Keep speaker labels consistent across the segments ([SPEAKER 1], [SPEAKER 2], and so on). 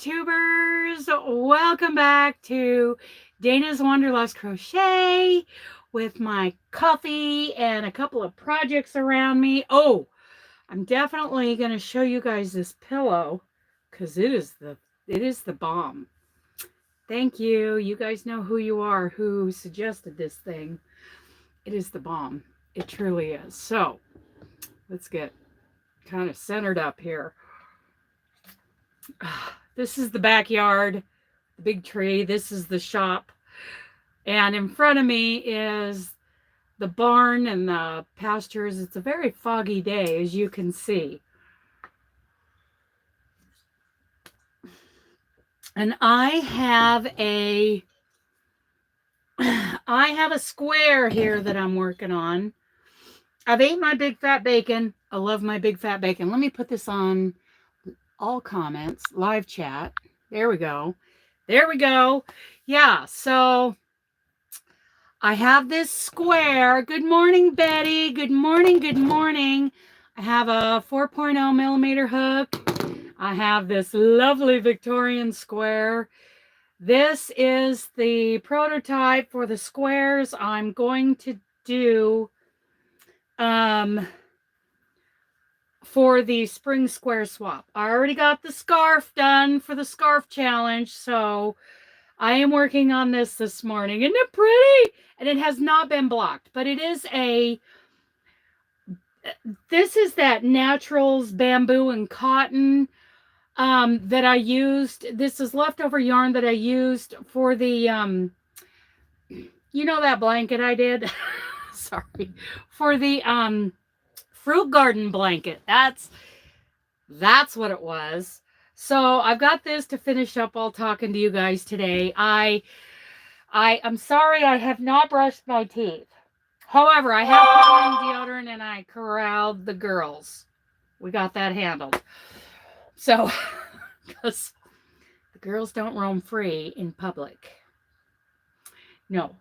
[SPEAKER 1] YarnTubers, welcome back to Dana's Wanderlust Crochet with my coffee and a couple of projects around me. Oh, I'm definitely going to show you guys this pillow because it is the bomb. Thank you. You guys know who you are, who suggested this thing. It is the bomb. It truly is. So let's get kind of centered up here. This is the backyard, the big tree. This is the shop. And in front of me is the barn and the pastures. It's a very foggy day, as you can see. And I have a square here that I'm working on. I've ate my big fat bacon. I love my big fat bacon. Let me put this on all comments, live chat. There we go. There we go. Yeah, so I have this square. Good morning, Betty. Good morning. Good morning. I have a 4.0 millimeter hook. I have this lovely Victorian square. This is the prototype for the squares I'm going to do for the spring square swap. I already got the scarf done for the scarf challenge, so I am working on this morning. Isn't it pretty? And it has not been blocked, but it is this is that naturals bamboo and cotton that I used. This is leftover yarn that I used for the, you know, that blanket I did? Sorry. For the fruit garden blanket. That's what it was. So I've got this to finish up while talking to you guys today. I'm sorry I have not brushed my teeth. However, I have put on deodorant and I corralled the girls. We got that handled. So, because the girls don't roam free in public. No.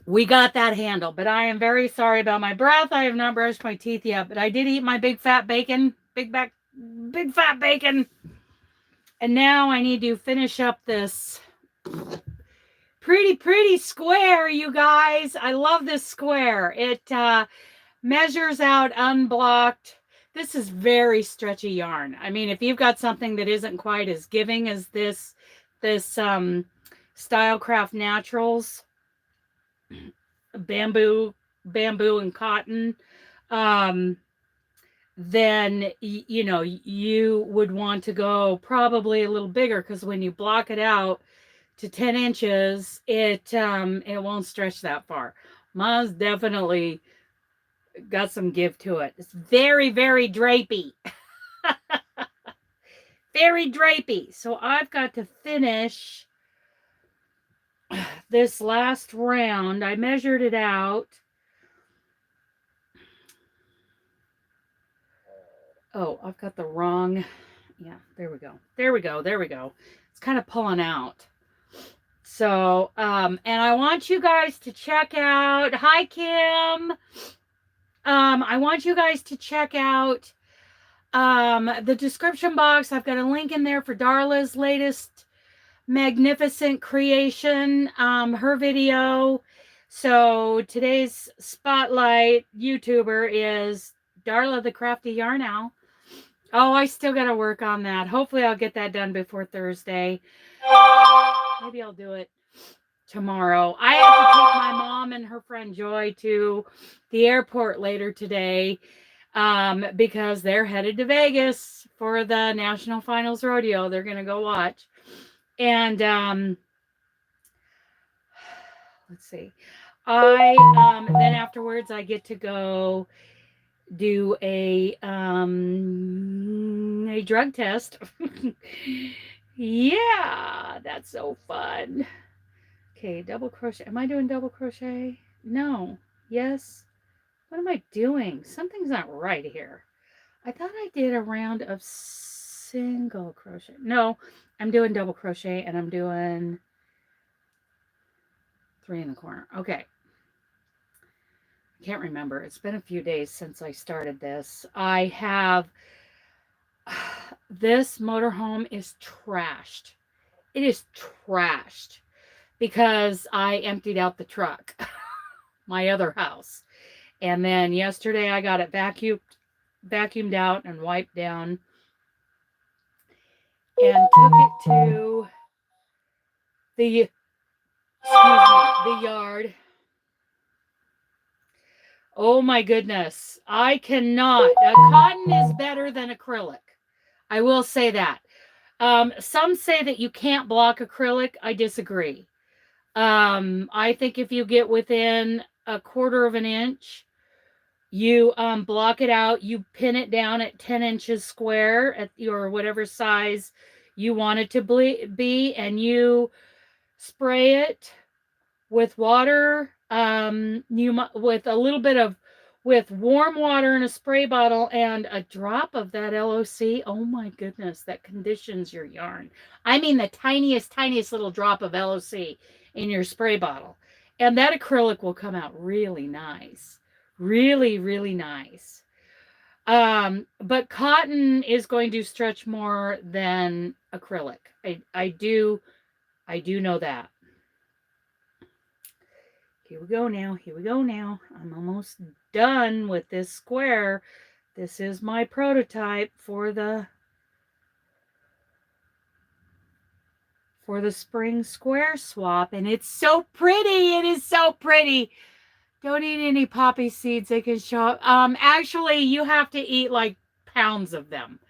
[SPEAKER 1] We got that handled, but I am very sorry about my breath. I have not brushed my teeth yet, but I did eat my big fat bacon. Big fat bacon. And now I need to finish up this pretty square, you guys. I love this square. It measures out unblocked. This is very stretchy yarn. I mean, if you've got something that isn't quite as giving as this Stylecraft Naturals bamboo and cotton, then you know you would want to go probably a little bigger, because when you block it out to 10 inches, it won't stretch that far. Mine's definitely got some give to it. It's very drapey. Very drapey. So I've got to finish this last round. I measured it out. Oh, I've got the wrong. Yeah, there we go. It's kind of pulling out. So, and I want you guys to check out, hi Kim. I want you guys to check out the description box. I've got a link in there for Darla's latest magnificent creation, her video. So today's spotlight YouTuber is Darla the Crafty Yarn Owl. Oh, I still got to work on that. Hopefully I'll get that done before Thursday. Maybe I'll do it tomorrow. I have to take my mom and her friend Joy to the airport later today because they're headed to Vegas for the National Finals Rodeo. They're going to go watch. And let's see. Then afterwards I get to go do a drug test. Yeah, that's so fun. Okay, double crochet. Am I doing double crochet? No. Yes. What am I doing? Something's not right here. I thought I did a round of single crochet. No, I'm doing double crochet and I'm doing 3 in the corner. Okay. I can't remember. It's been a few days since I started this. I have this motorhome is trashed. It is trashed because I emptied out the truck, my other house. And then yesterday I got it vacuumed out and wiped down and took it to the yard. Oh my goodness. I cannot. Cotton is better than acrylic. I will say that. Some say that you can't block acrylic. I disagree. I think if you get within 1/4 of an inch, you block it out, you pin it down at 10 inches square at your whatever size you want it to be, and you spray it with water, with a little bit of, with warm water in a spray bottle and a drop of that L.O.C. Oh my goodness, that conditions your yarn. I mean the tiniest little drop of L.O.C. in your spray bottle. And that acrylic will come out really nice. Really, really nice. But cotton is going to stretch more than acrylic. I do know that. Here we go now. Here we go now. I'm almost done with this square. This is my prototype for the spring square swap, and it's so pretty. It is so pretty. Don't eat any poppy seeds. They can show up. Actually, you have to eat like pounds of them.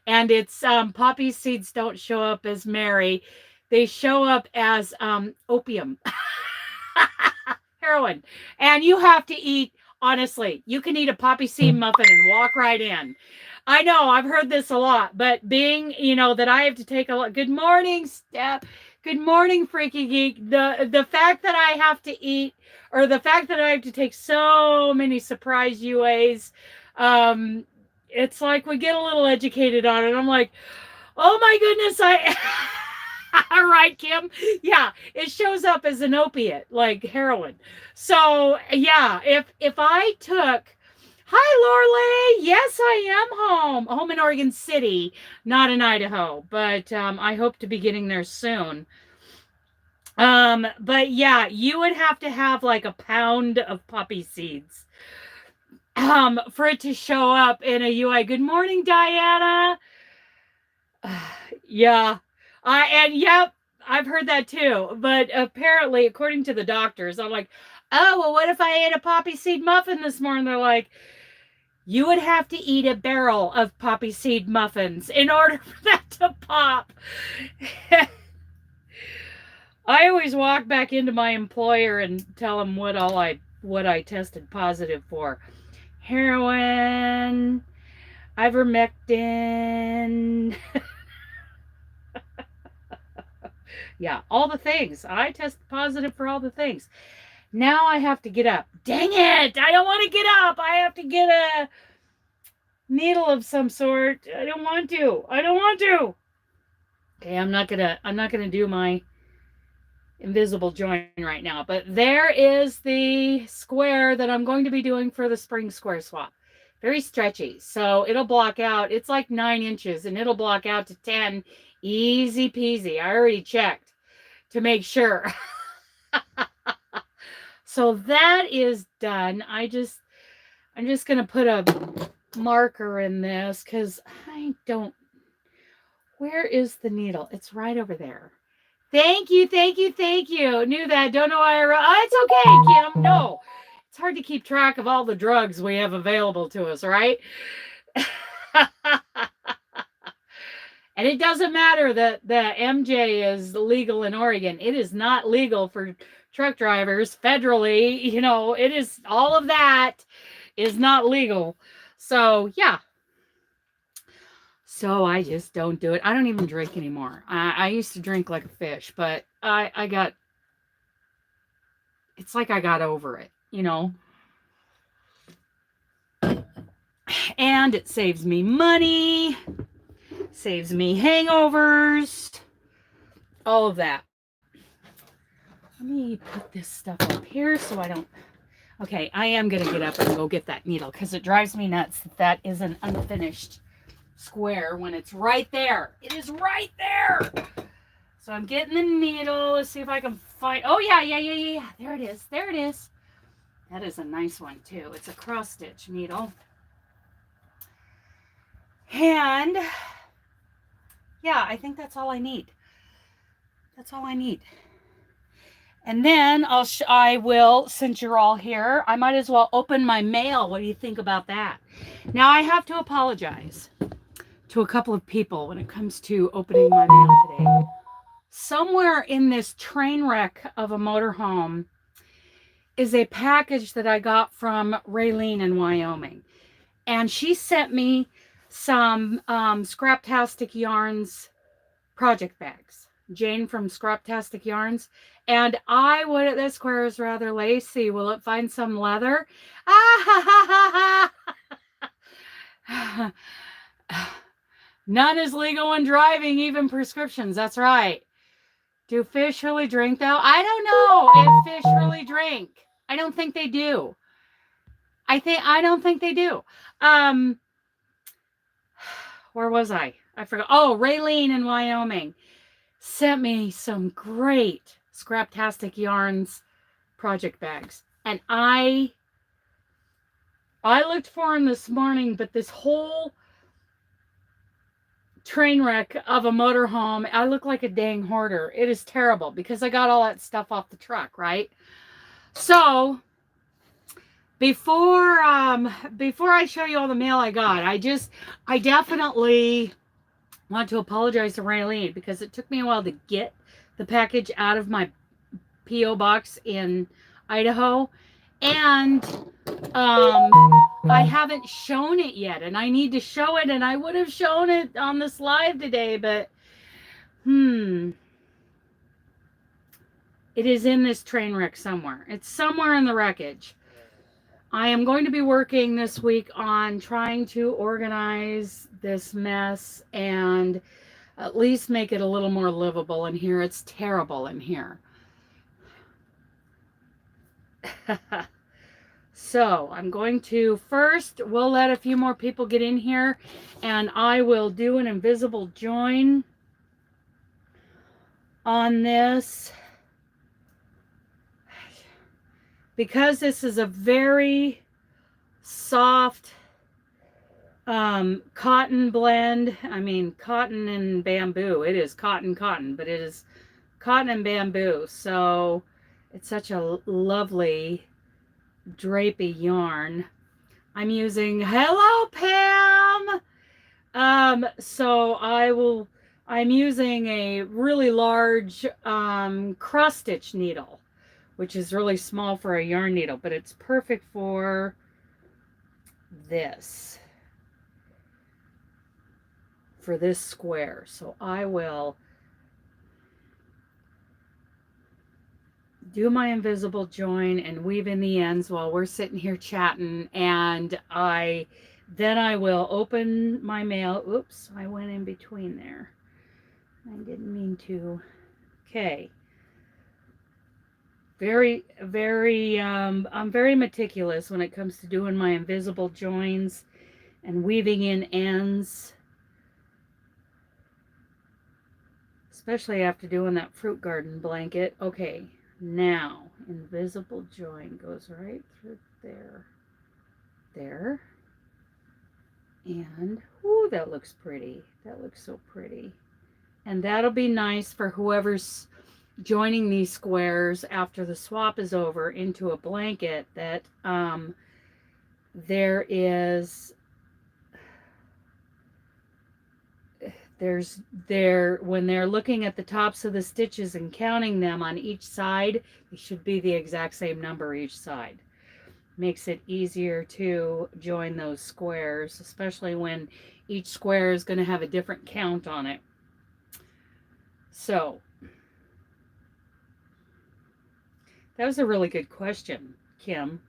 [SPEAKER 1] And it's poppy seeds don't show up as Mary. They show up as opium. Heroin. And you have to eat, honestly, you can eat a poppy seed muffin and walk right in. I know, I've heard this a lot, but being, that I have to take a lot. Good morning, Steph. Good morning, Freaky Geek. The fact that I have to eat, or the fact that I have to take so many surprise UAs, it's like we get a little educated on it. I'm like, oh my goodness, all right, Kim. Yeah, it shows up as an opiate, like heroin. So yeah, if I took, hi, Lorelei. Yes, I am home in Oregon City, not in Idaho, but I hope to be getting there soon. But yeah, you would have to have like a pound of poppy seeds for it to show up in a UI. Good morning, Diana. Yeah. Yep, I've heard that too. But apparently, according to the doctors, I'm like, oh, well, what if I ate a poppy seed muffin this morning? They're like, you would have to eat a barrel of poppy seed muffins in order for that to pop. I always walk back into my employer and tell them what I tested positive for. Heroin, ivermectin. Yeah, all the things. I tested positive for all the things. Now I have to get up. Dang it! I don't want to get up. I have to get a needle of some sort. I don't want to. Okay, I'm not gonna do my invisible join right now. But there is the square that I'm going to be doing for the spring square swap. Very stretchy. So it'll block out. It's like 9 inches and it'll block out to 10. Easy peasy. I already checked to make sure. So that is done. I'm just going to put a marker in this because I don't, where is the needle? It's right over there. Thank you. Knew that. Don't know why I wrote. Oh, it's okay, Kim. No. It's hard to keep track of all the drugs we have available to us, right? And it doesn't matter that the MJ is legal in Oregon. It is not legal for truck drivers federally. It is, all of that is not legal. So, yeah. So I just don't do it. I don't even drink anymore. I used to drink like a fish, but it's like I got over it, And it saves me money, saves me hangovers, all of that. Let me put this stuff up here so I don't. Okay, I am going to get up and go get that needle because it drives me nuts that isn't unfinished square when it's right there. It is right there. So I'm getting the needle. Let's see if I can find. Oh, yeah. There it is. There it is. That is a nice one, too. It's a cross stitch needle. And yeah, I think that's all I need. That's all I need. And then I will, since you're all here, I might as well open my mail. What do you think about that? Now, I have to apologize to a couple of people when it comes to opening my mail today. Somewhere in this train wreck of a motorhome is a package that I got from Raylene in Wyoming. And she sent me some Scraptastic Yarns project bags. Jane from Scraptastic Yarns. And this square is rather lacy. Will it find some leather? None is legal when driving, even prescriptions. That's right. Do fish really drink, though? I don't know if fish really drink. I don't think they do. I don't think they do. Where was I? I forgot. Oh, Raylene in Wyoming sent me some great Scraptastic Yarns project bags. And I looked for them this morning, but this whole train wreck of a motorhome, I look like a dang hoarder. It is terrible because I got all that stuff off the truck, right? So before I show you all the mail I got, I definitely want to apologize to Raylene because it took me a while to get the package out of my P.O. box in Idaho, and I haven't shown it yet, and I need to show it, and I would have shown it on this live today, but it is in this train wreck somewhere. It's somewhere in the wreckage. I am going to be working this week on trying to organize this mess and at least make it a little more livable in here. It's terrible in here. So I'm going to first, we'll let a few more people get in here, and I will do an invisible join on this. Because this is a very soft cotton blend. I mean, cotton and bamboo. It is cotton, but it is cotton and bamboo. So it's such a lovely drapey yarn. I'm using, hello Pam. I'm using a really large cross stitch needle, which is really small for a yarn needle, but it's perfect for this square. So I will do my invisible join and weave in the ends while we're sitting here chatting, and then I will open my mail. Oops, I went in between there. I didn't mean to. Okay. I'm very meticulous when it comes to doing my invisible joins and weaving in ends. Especially after doing that fruit garden blanket. Okay, now invisible join goes right through there. There. And, ooh, that looks pretty. That looks so pretty. And that'll be nice for whoever's joining these squares after the swap is over into a blanket that when they're looking at the tops of the stitches and counting them on each side, they should be the exact same number each side. Makes it easier to join those squares, especially when each square is going to have a different count on it. So that was a really good question, Kim.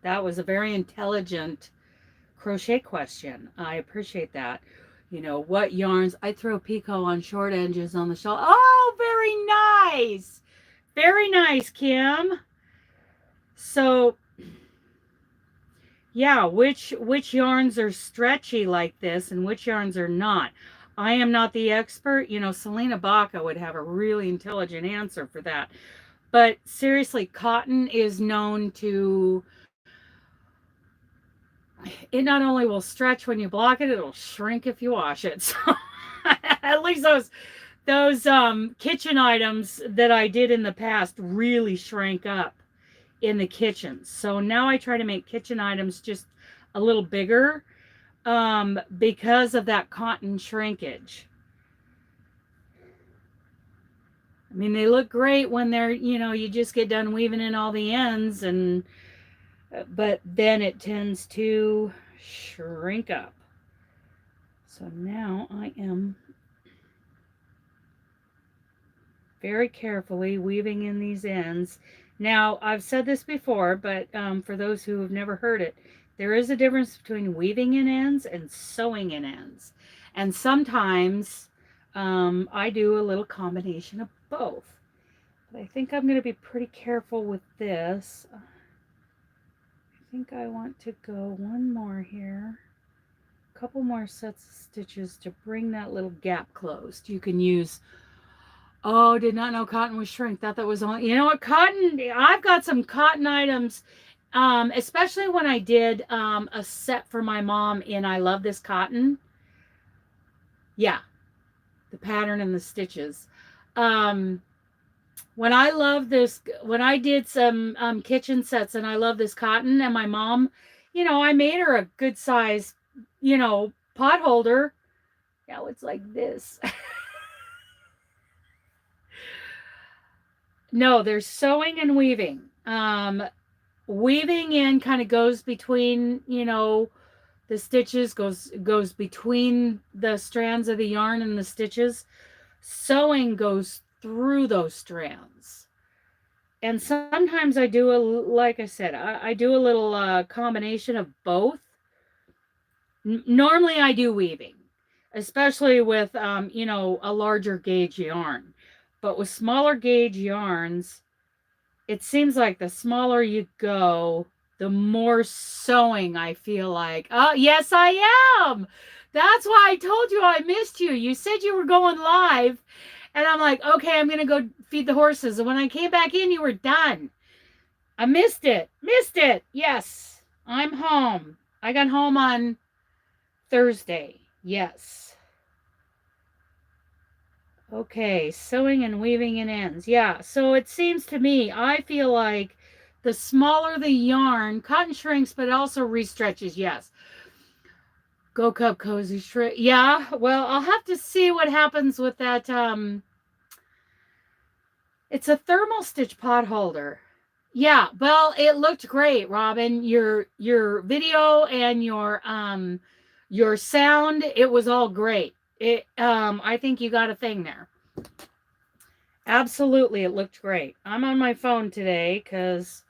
[SPEAKER 1] That was a very intelligent crochet question. I appreciate that. You know, what yarns? I throw picot on short edges on the shawl. Oh, very nice. Very nice, Kim. So Yeah, which yarns are stretchy like this and which yarns are not. I am not the expert. You know, Selena Baca would have a really intelligent answer for that. But seriously, cotton is known to, it not only will stretch when you block it, it'll shrink if you wash it. So at least those kitchen items that I did in the past really shrank up in the kitchen. So now I try to make kitchen items just a little bigger because of that cotton shrinkage. I mean, they look great when they're, you know, you just get done weaving in all the ends, and but then it tends to shrink up. So now I am very carefully weaving in these ends. Now, I've said this before, but for those who have never heard it, there is a difference between weaving in ends and sewing in ends. And sometimes I do a little combination of both. But I think I'm going to be pretty careful with this. I think I want to go one more here. A couple more sets of stitches to bring that little gap closed. You can use, oh, did not know cotton would shrink. Thought that was on. You know what, cotton, I've got some cotton items, especially when I did a set for my mom in I Love This Cotton. Yeah, the pattern and the stitches. When I did some kitchen sets and I Love This Cotton, and my mom, you know, I made her a good size, you know, pot holder. Now it's like this. No, there's sewing and weaving. Weaving in kind of goes between, you know, the stitches, goes between the strands of the yarn and the stitches. Sewing goes through those strands. And sometimes I do like I said, I do a little combination of both. Normally I do weaving, especially with, you know, a larger gauge yarn. But with smaller gauge yarns, it seems like the smaller you go, the more sewing I feel like. Oh, yes, I am. That's why I told you I missed you. You said you were going live. And I'm like, okay, I'm going to go feed the horses. And when I came back in, you were done. I missed it. Missed it. Yes, I'm home. I got home on Thursday. Yes. Okay, sewing and weaving in ends. Yeah, so it seems to me, I feel like the smaller the yarn, cotton shrinks, but it also restretches. Yes. Go Cup Cozy Shrink. Yeah, well, I'll have to see what happens with that. It's a thermal stitch pot holder. Yeah, well, it looked great, Robin. Your video and your sound, it was all great. I think you got a thing there. Absolutely, it looked great. I'm on my phone today because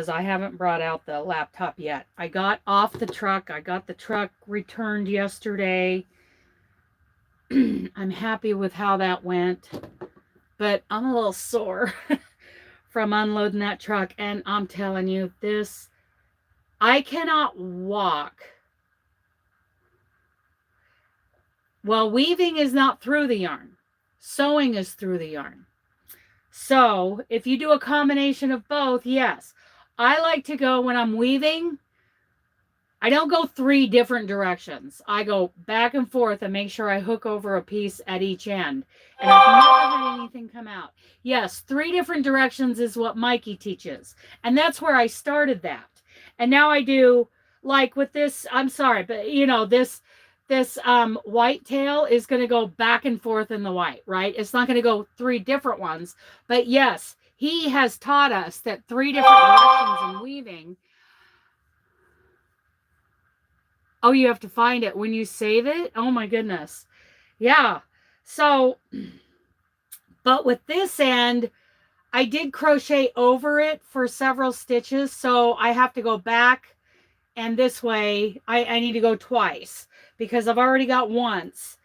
[SPEAKER 1] I haven't brought out the laptop yet. I got off the truck. I got the truck returned yesterday. I'm happy with how that went, but I'm a little sore from unloading that truck. And I'm telling you, I cannot walk. Well, weaving is not through the yarn. Sewing is through the yarn. So if you do a combination of both, yes. I like to go when I'm weaving, I don't go 3 different directions. I go back and forth and make sure I hook over a piece at each end. And I've never had anything come out. Yes, 3 different directions is what Mikey teaches. And that's where I started that. And now I do, like with this, I'm sorry, but you know, this white tail is going to go back and forth in the white, right? It's not going to go 3 different ones. But yes, he has taught us that 3 different directions in weaving. Oh, you have to find it when you save it? Oh my goodness. Yeah. So, but with this end, I did crochet over it for several stitches. So I have to go back, and this way I need to go twice because I've already got once.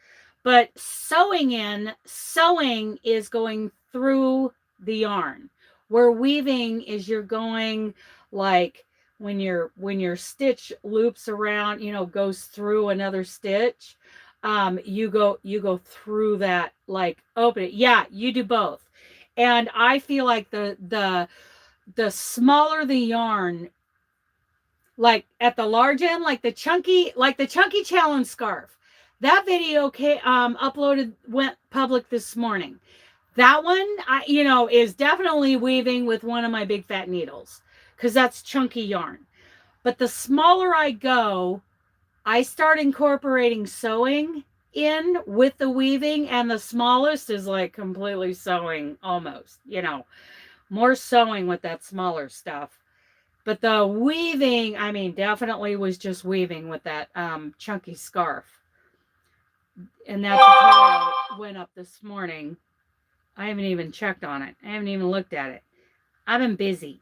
[SPEAKER 1] But sewing is going through the yarn, where weaving is you're going like when your stitch loops around, you know, goes through another stitch, you go through that, like open it. Yeah, you do both. And I feel like the smaller the yarn, like at the large end, like the chunky challenge scarf. That video uploaded, went public this morning. That one, you know, is definitely weaving with one of my big fat needles because that's chunky yarn. But the smaller I go, I start incorporating sewing in with the weaving, and the smallest is like completely sewing almost, you know, more sewing with that smaller stuff. But the weaving, I mean, definitely was just weaving with that chunky scarf. And that tutorial went up this morning. I haven't even checked on it. I haven't even looked at it. I've been busy.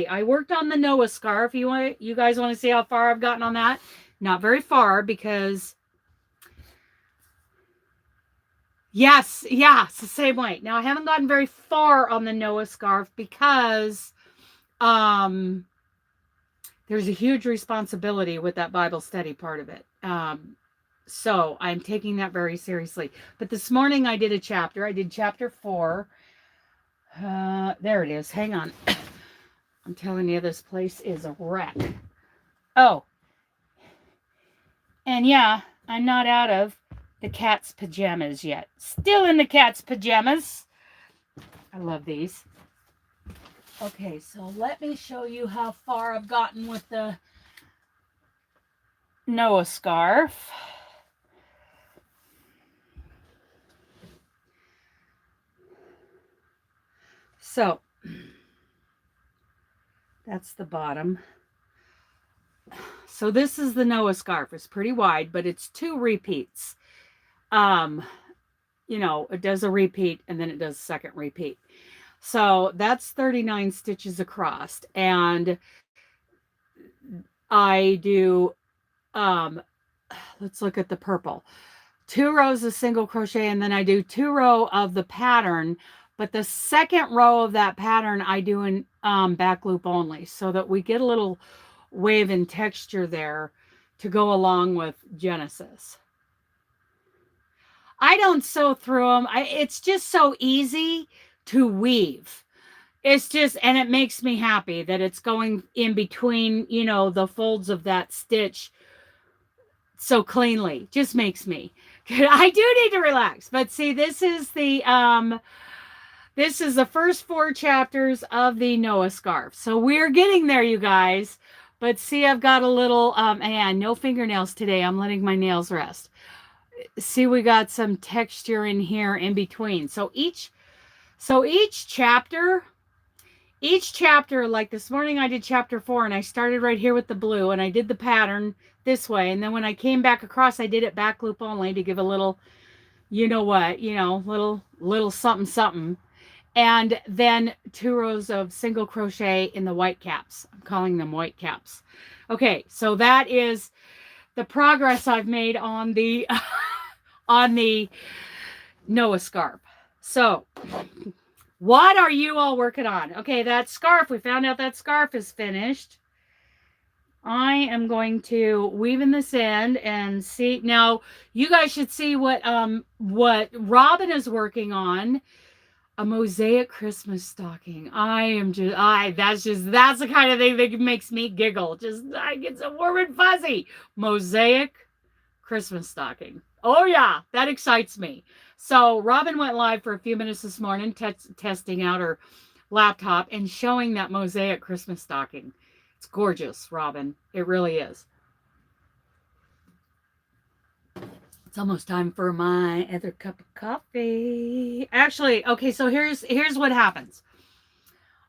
[SPEAKER 1] I worked on the Noah scarf. You guys want to see how far I've gotten on that? Not very far because, yes, yeah, it's the same way. Now, I haven't gotten very far on the Noah scarf because there's a huge responsibility with that Bible study part of it. So I'm taking that very seriously. But this morning I did a chapter. I did chapter 4. There it is. Hang on. I'm telling you, this place is a wreck. Oh. And yeah, I'm not out of the cat's pajamas yet. Still in the cat's pajamas. I love these. Okay, so let me show you how far I've gotten with the Noah scarf. So, that's the bottom. So this is the Noah scarf. It's pretty wide, but it's 2 repeats. You know, it does a repeat and then it does a second repeat. So that's 39 stitches across. And I do, let's look at the purple. 2 rows of single crochet, and then I do 2 rows of the pattern. But the second row of that pattern I do in back loop only, so that we get a little wave and texture there to go along with Genesis. I don't sew through them. It's just so easy to weave. It's just, and it makes me happy that it's going in between, you know, the folds of that stitch so cleanly. Just makes me. I do need to relax. But see, this is the first 4 chapters of the Noah scarf. So we're getting there, you guys. But see, I've got a little, and no fingernails today. I'm letting my nails rest. See, we got some texture in here in between. So each chapter, like this morning I did chapter 4, and I started right here with the blue, and I did the pattern this way. And then when I came back across, I did it back loop only to give a little, you know what, you know, little something, something. And then 2 rows of single crochet in the white caps. I'm calling them white caps. Okay, so that is the progress I've made on the on the Noah scarf. So, what are you all working on? Okay, that scarf, we found out that scarf is finished. I am going to weave in this end and see. Now, you guys should see what Robin is working on. A mosaic Christmas stocking. That's the kind of thing that makes me giggle. Just, I get so warm and fuzzy. Mosaic Christmas stocking. Oh yeah, that excites me. So Robin went live for a few minutes this morning, testing out her laptop and showing that mosaic Christmas stocking. It's gorgeous, Robin. It really is. It's almost time for my other cup of coffee. Actually, okay, so here's what happens.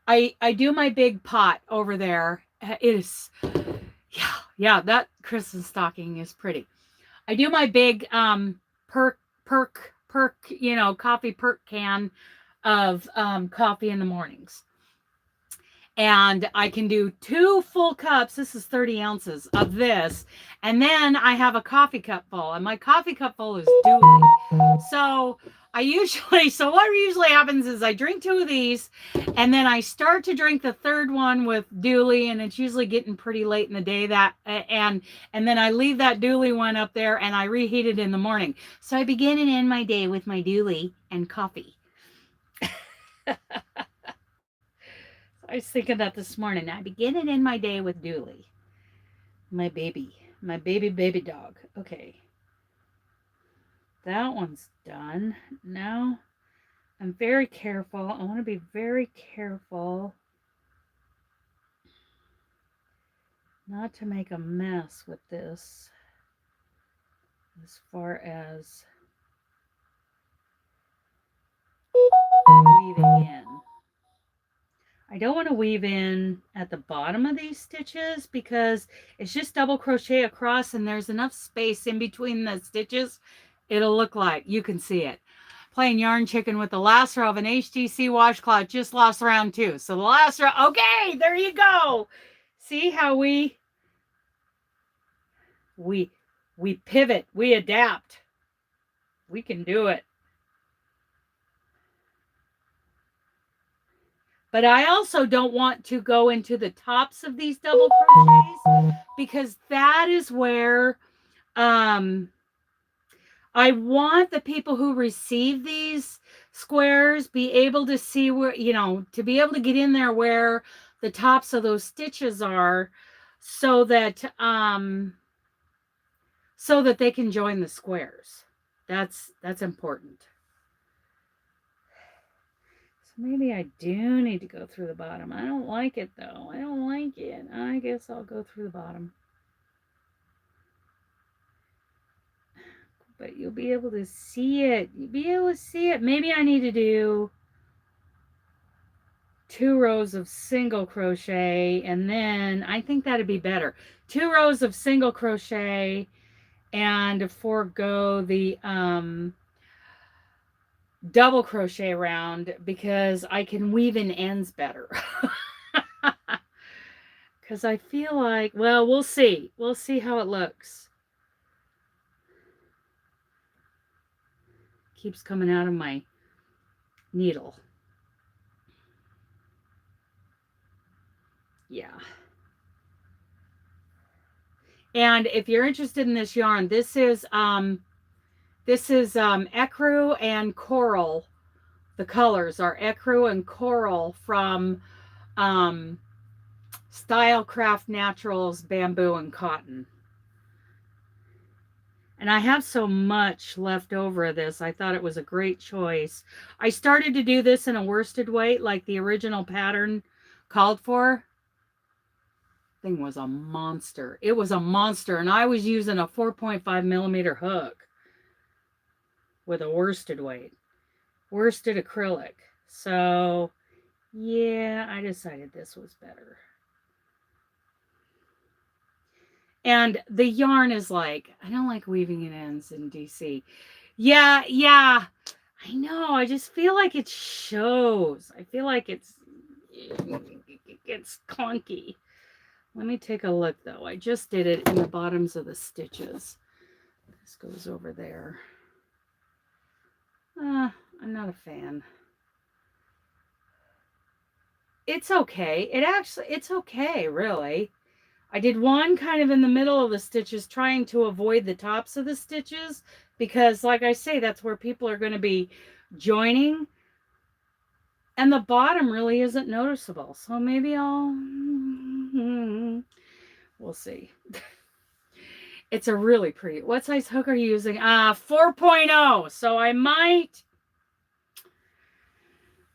[SPEAKER 1] I do my big pot over there. It is, yeah, that Christmas stocking is pretty. I do my big perk, you know, coffee perk can of coffee in the mornings. And I can do 2 full cups. This is 30 ounces of this. And then I have a coffee cup full. And my coffee cup full is Dooley. So so what usually happens is I drink 2 of these and then I start to drink the third one with Dooley, and it's usually getting pretty late in the day and then I leave that Dooley one up there and I reheat it in the morning. So I begin and end my day with my Dooley and coffee. I was thinking that this morning. I begin and end my day with Dooley. My baby dog. Okay. That one's done. Now I'm very careful. I want to be very careful not to make a mess with this as far as weaving in. I don't want to weave in at the bottom of these stitches because it's just double crochet across and there's enough space in between the stitches. It'll look like you can see it. Playing yarn chicken with the last row of an HTC washcloth, just lost round 2. So the last row, okay, there you go. See how we pivot, we adapt. We can do it. But I also don't want to go into the tops of these double crochets because that is where I want the people who receive these squares be able to see where, to be able to get in there where the tops of those stitches are so that they can join the squares. That's important. Maybe I do need to go through the bottom. I don't like it though. I don't like it. I guess I'll go through the bottom. But you'll be able to see it. You'll be able to see it. Maybe I need to do 2 rows of single crochet, and then I think that'd be better. 2 rows of single crochet and forego the double crochet round because I can weave in ends better. Because I feel like, well, we'll see. We'll see how it looks. Keeps coming out of my needle. Yeah. And if you're interested in this yarn, this is ecru and coral. The colors are ecru and coral from Stylecraft Naturals Bamboo and Cotton. And I have so much left over of this. I thought it was a great choice. I started to do this in a worsted weight like the original pattern called for. Thing was a monster. It was a monster. And I was using a 4.5 millimeter hook with a worsted weight. Worsted acrylic. So, yeah, I decided this was better. And the yarn is like, I don't like weaving in ends in DC. Yeah. I know. I just feel like it shows. I feel like it's clunky. Let me take a look, though. I just did it in the bottoms of the stitches. This goes over there. I'm not a fan. It's okay. It's okay, really. I did one kind of in the middle of the stitches, trying to avoid the tops of the stitches, because like I say, that's where people are going to be joining. And the bottom really isn't noticeable. So maybe we'll see. It's a really pretty, what size hook are you using? 4.0. So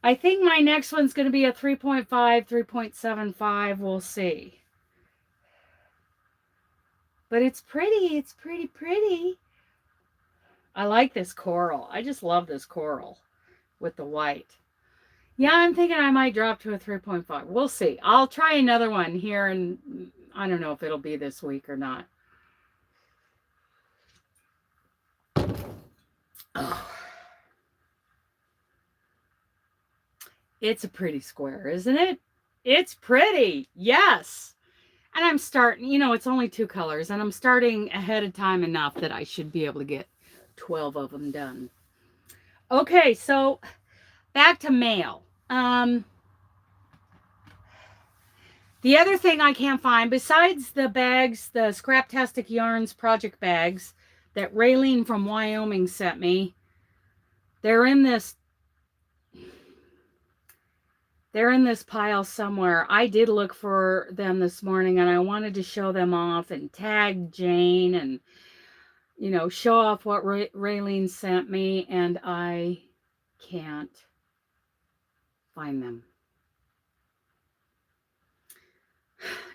[SPEAKER 1] I think my next one's going to be a 3.5, 3.75. We'll see. But it's pretty. It's pretty. I like this coral. I just love this coral with the white. Yeah, I'm thinking I might drop to a 3.5. We'll see. I'll try another one here, and I don't know if it'll be this week or not. Oh. It's a pretty square, isn't it? It's pretty. Yes. And I'm starting, it's only 2 colors, and I'm starting ahead of time enough that I should be able to get 12 of them done. Okay, so back to mail. The other thing I can't find, besides the bags, the Scraptastic Yarns project bags that Raylene from Wyoming sent me, they're in this pile somewhere. I did look for them this morning, and I wanted to show them off and tag Jane and, you know, show off what Raylene sent me, and I can't find them.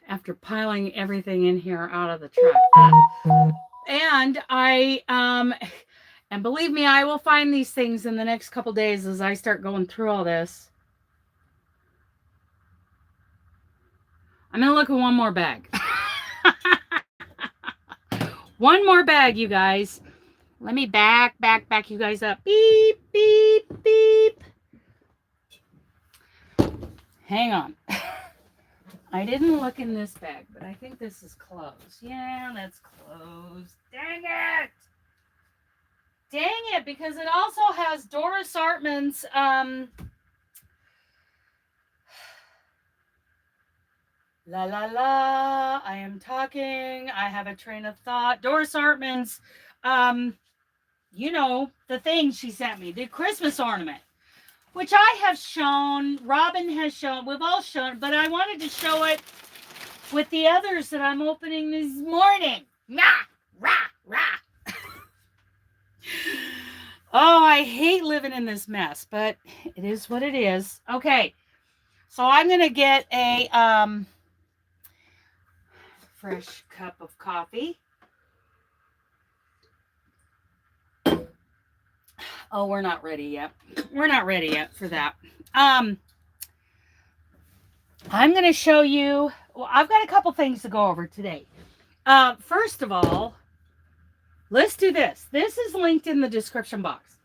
[SPEAKER 1] After piling everything in here out of the truck. And and believe me, I will find these things in the next couple days as I start going through all this. I'm going to look at one more bag. One more bag, you guys. Let me back you guys up. Beep, beep, beep. Hang on. I didn't look in this bag, but I think this is closed. Yeah, that's closed. Dang it! Dang it, because it also has Doris Artman's, la la la, I am talking, I have a train of thought. Doris Artman's, you know, the thing she sent me, the Christmas ornament, which I have shown, Robin has shown, we've all shown, but I wanted to show it with the others that I'm opening this morning. Rah, rah, rah. Oh, I hate living in this mess, but it is what it is. Okay, so I'm going to get a fresh cup of coffee. Oh, we're not ready yet. We're not ready yet for that. I'm going to show you, well, I've got a couple things to go over today. First of all, let's do this. This is linked in the description box.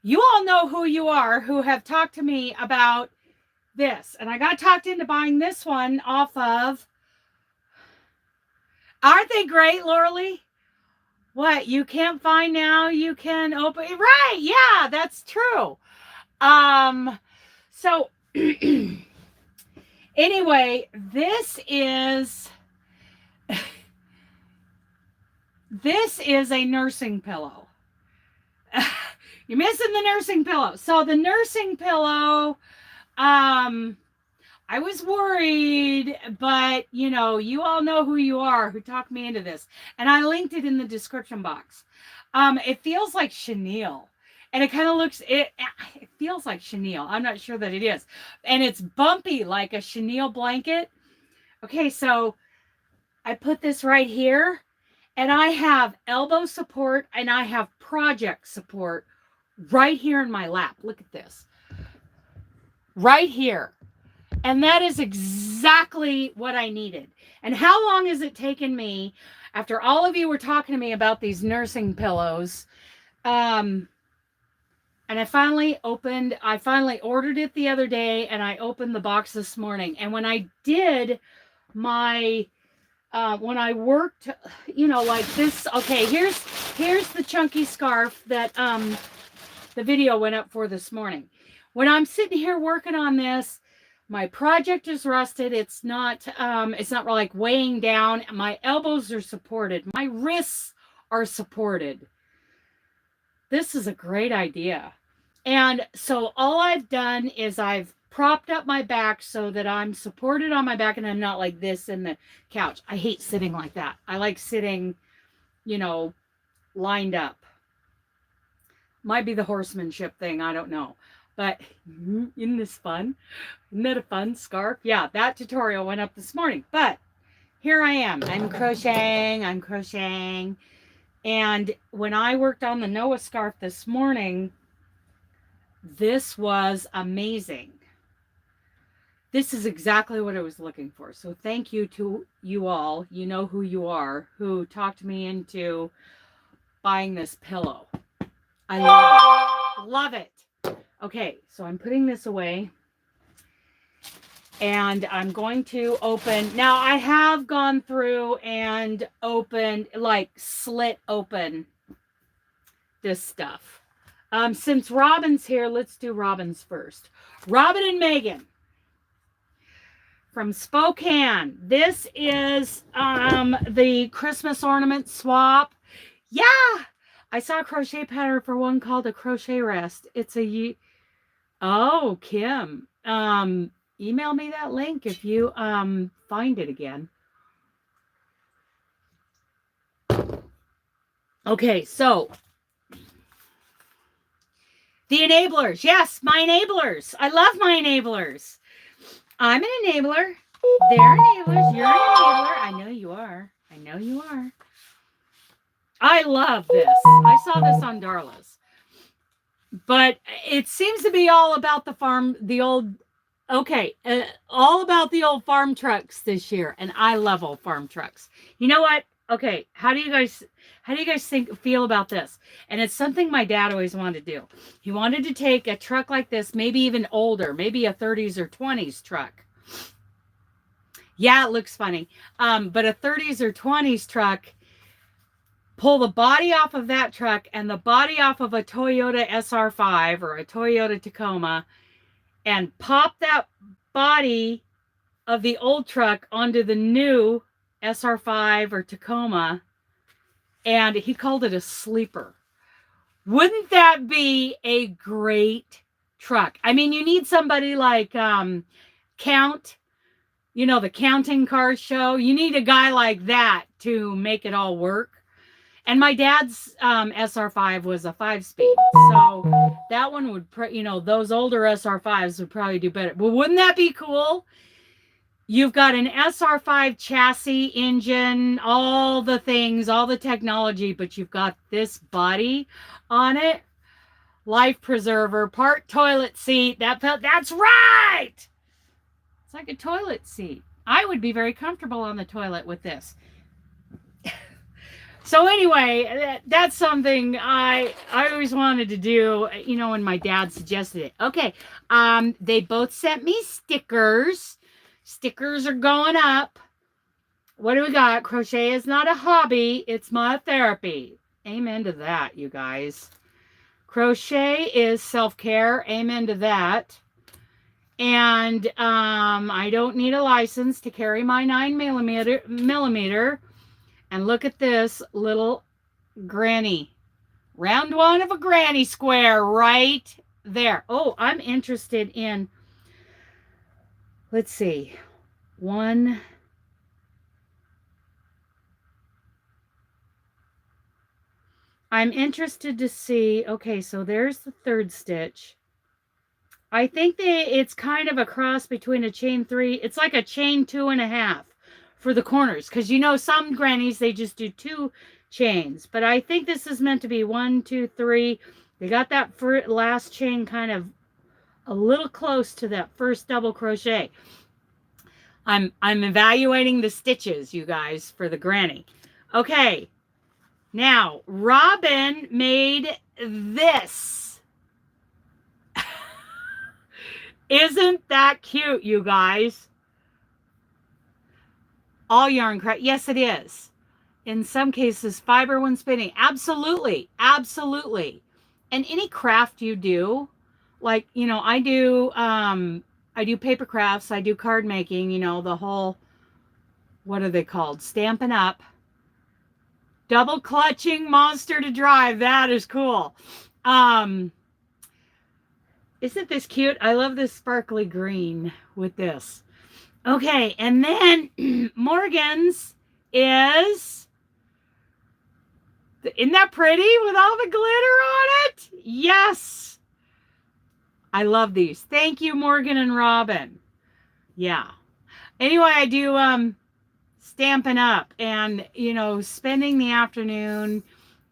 [SPEAKER 1] You all know who you are who have talked to me about this. And I got talked into buying this one off of, aren't they great, Lauralee? What, you can't find now, you can open, right, yeah, that's true. So anyway, this is a nursing pillow. You're missing the nursing pillow. So the nursing pillow, I was worried, but you know, you all know who you are who talked me into this. And I linked it in the description box. It feels like chenille. And it kind of looks, it feels like chenille. I'm not sure that it is. And it's bumpy like a chenille blanket. Okay, so I put this right here. And I have elbow support and I have project support right here in my lap. Look at this. Right here. And that is exactly what I needed. And how long has it taken me, after all of you were talking to me about these nursing pillows, and I finally ordered it the other day, and I opened the box this morning. And when I did my, when I worked, you know, like this, okay, here's the chunky scarf that the video went up for this morning. When I'm sitting here working on this, my project is rusted. It's not like weighing down. My elbows are supported. My wrists are supported. This is a great idea. And so all I've done is I've propped up my back so that I'm supported on my back and I'm not like this in the couch. I hate sitting like that. I like sitting, you know, lined up. Might be the horsemanship thing. I don't know. But isn't this fun? Isn't that a fun scarf? Yeah, that tutorial went up this morning. But here I am. I'm crocheting. And when I worked on the Noah scarf this morning, this was amazing. This is exactly what I was looking for. So thank you to you all. You know who you are, who talked me into buying this pillow. I love it. Love it. Okay, so I'm putting this away. And I'm going to open. Now, I have gone through and opened, like, slit open this stuff. Since Robin's here, let's do Robin's first. Robin and Megan from Spokane. This is the Christmas ornament swap. Yeah, I saw a crochet pattern for one called a crochet rest. It's a oh, Kim. Email me that link if you find it again. Okay, so the enablers. Yes, my enablers. I love my enablers. I'm an enabler. They're enablers. You're an enabler. I know you are. I know you are. I love this. I saw this on Darla's. But it seems to be all about the farm, the old, okay, all about the old farm trucks this year. And I love old farm trucks. You know what? Okay, how do you guys feel about this? And it's something my dad always wanted to do. He wanted to take a truck like this, maybe even older, maybe a 30s or 20s truck. Yeah, it looks funny. But a 30s or 20s truck, pull the body off of that truck and the body off of a Toyota SR5 or a Toyota Tacoma and pop that body of the old truck onto the new SR5 or Tacoma, and he called it a sleeper. Wouldn't that be a great truck? I mean, you need somebody like Count, you know, the Counting Car Show. You need a guy like that to make it all work. And my dad's SR5 was a 5-speed. So that one would, you know, those older SR5s would probably do better. But wouldn't that be cool? You've got an SR5 chassis, engine, all the things, all the technology, but you've got this body on it. Life preserver, part toilet seat. That's right! It's like a toilet seat. I would be very comfortable on the toilet with this. So anyway, that's something I always wanted to do, you know, when my dad suggested it. Okay, they both sent me stickers. Stickers are going up. What do we got? Crochet is not a hobby. It's my therapy. Amen to that, you guys. Crochet is self-care. Amen to that. And I don't need a license to carry my 9mm. And look at this little granny. Round one of a granny square right there. Oh, I'm interested in, let's see, one. I'm interested to see, okay, so there's the third stitch. I think it's kind of a cross between a chain 3. It's like a chain 2.5 for the corners. Because you know some grannies, they just do 2 chains. But I think this is meant to be 1, 2, 3. They got that last chain kind of a little close to that first double crochet. I'm evaluating the stitches, you guys, for the granny. Okay. Now, Robin made this. Isn't that cute, you guys? All yarn craft. Yes, it is. In some cases, fiber when spinning. Absolutely. Absolutely. And any craft you do, like, you know, I do paper crafts. I do card making, you know, the whole, what are they called? Stampin' Up. Double clutching monster to drive. That is cool. Isn't this cute? I love this sparkly green with this. Okay, and then Morgan's is, isn't that pretty with all the glitter on it? Yes. I love these. Thank you, Morgan and Robin. Yeah. Anyway, I do Stampin' Up and, you know, spending the afternoon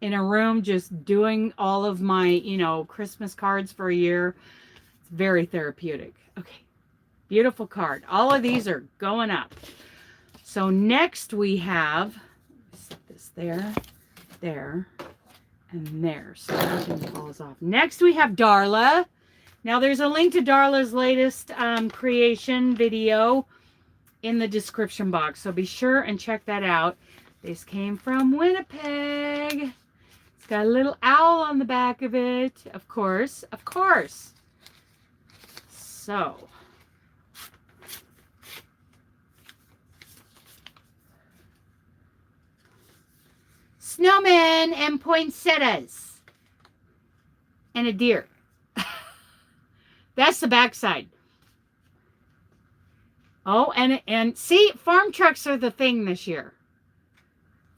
[SPEAKER 1] in a room just doing all of my, you know, Christmas cards for a year. It's very therapeutic. Okay. Beautiful card. All of these are going up. So next we have, set this there, there, and there. So nothing falls off. Next we have Darla. Now there's a link to Darla's latest creation video in the description box. So be sure and check that out. This came from Winnipeg. It's got a little owl on the back of it. Of course, of course. So. Snowmen and poinsettias. And a deer. That's the backside. Oh, and see, farm trucks are the thing this year.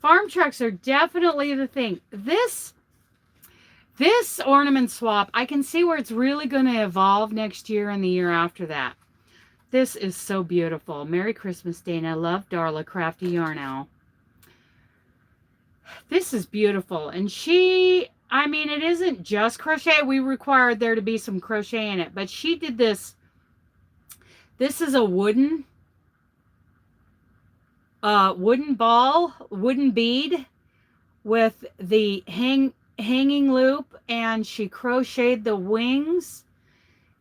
[SPEAKER 1] Farm trucks are definitely the thing. This ornament swap, I can see where it's really going to evolve next year and the year after that. This is so beautiful. Merry Christmas, Dana. Love, Darla. Crafty Yarn Owl. This is beautiful. And she, I mean, it isn't just crochet. We required there to be some crochet in it. But she did this. This is a wooden ball, wooden bead with the hanging loop. And she crocheted the wings.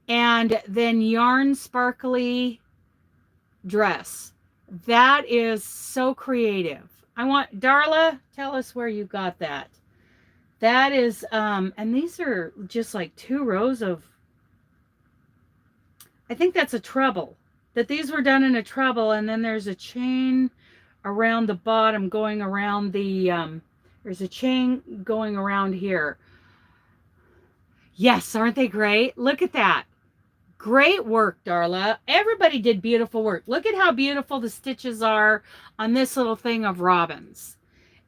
[SPEAKER 1] And then yarn sparkly dress. That is so creative. I want, Darla, tell us where you got that. That is, and these are just like 2 rows of, I think that's a treble. That these were done in a treble, and then there's a chain around the bottom going around the, there's a chain going around here. Yes, aren't they great? Look at that. Great work, Darla. Everybody did beautiful work. Look at how beautiful the stitches are on this little thing of robins.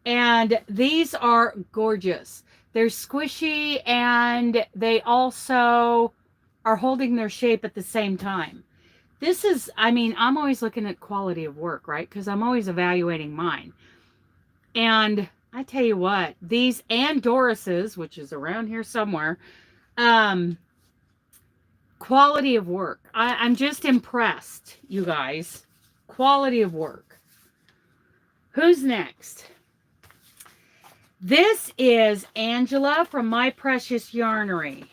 [SPEAKER 1] And these are gorgeous. They're squishy, and they also are holding their shape at the same time. This is, I mean, I'm always looking at quality of work, right? Because I'm always evaluating mine. And I tell you what, these and Doris's, which is around here somewhere, quality of work. I'm just impressed, you guys. Quality of work. Who's next? This is Angela from My Precious Yarnery.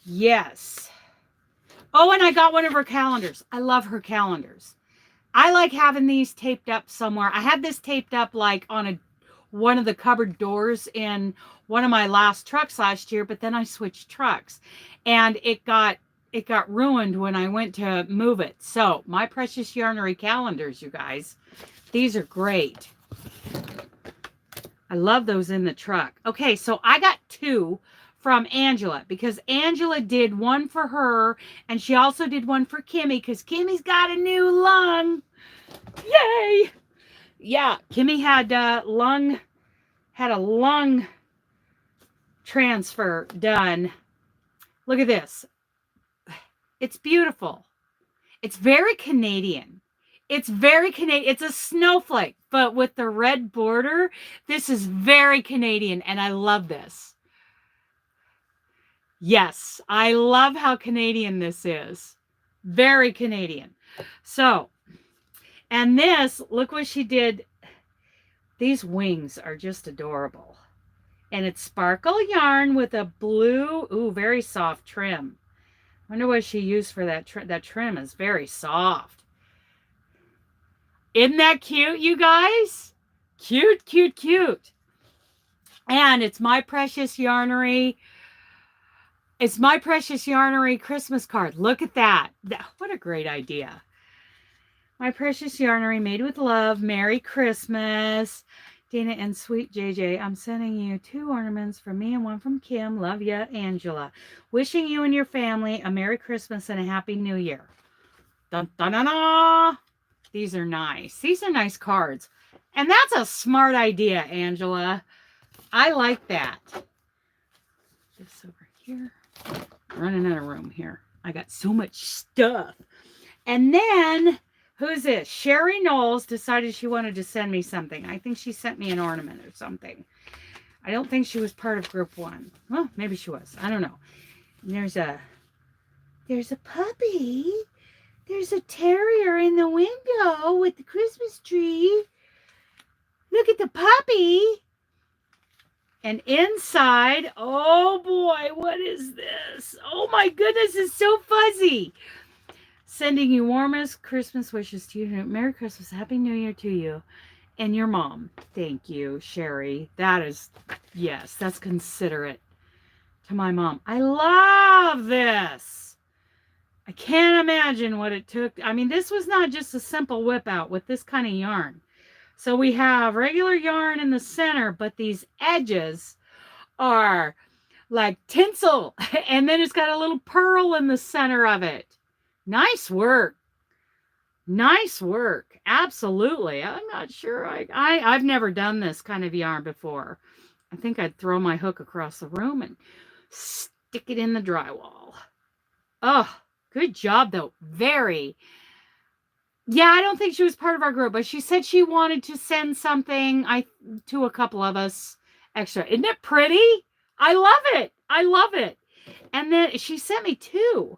[SPEAKER 1] Yes. Oh, and I got one of her calendars. I love her calendars. I like having these taped up somewhere. I had this taped up like on one of the cupboard doors in one of my last trucks last year, but then I switched trucks and it got ruined when I went to move it. So My Precious Yarnery calendars, you guys, these are great. I love those in the truck. Okay, so I got 2 from Angela because Angela did one for her and she also did one for Kimmy because Kimmy's got a new lung. Yay! Yeah, Kimmy had a lung transfer done. Look at this. It's beautiful. It's very Canadian. It's very Canadian. It's a snowflake, but with the red border. This is very Canadian, and I love this. Yes, I love how Canadian this is. Very Canadian. So, and this, look what she did. These wings are just adorable. And it's sparkle yarn with a blue, ooh, very soft trim. I wonder what she used for that trim. That trim is very soft. Isn't that cute, you guys? Cute, cute, cute. And it's My Precious Yarnery. It's My Precious Yarnery Christmas card. Look at that. What a great idea. My Precious Yarnery, made with love. Merry Christmas. Dana and sweet JJ, I'm sending you 2 ornaments from me and one from Kim. Love ya, Angela. Wishing you and your family a Merry Christmas and a Happy New Year. Dun, dun, dun, dun. These are nice. These are nice cards. And that's a smart idea, Angela. I like that. This over here. I'm running out of room here. I got so much stuff. And then, who's this? Sherry Knowles decided she wanted to send me something. I think she sent me an ornament or something. I don't think she was part of group 1. Well, maybe she was. I don't know. And there's a puppy. There's a terrier in the window with the Christmas tree. Look at the puppy. And inside, oh boy, what is this? Oh my goodness, it's so fuzzy. Sending you warmest Christmas wishes to you. Merry Christmas, Happy New Year to you. And your mom. Thank you, Sherry. That is, yes, that's considerate to my mom. I love this. I can't imagine what it took. I mean, this was not just a simple whip out with this kind of yarn. So we have regular yarn in the center, but these edges are like tinsel. And then it's got a little pearl in the center of it. Nice work. Nice work. Absolutely. I'm not sure. I've never done this kind of yarn before. I think I'd throw my hook across the room and stick it in the drywall. Oh, good job, though. Very. Yeah, I don't think she was part of our group, but she said she wanted to send something to a couple of us extra. Isn't it pretty? I love it. I love it. And then she sent me two.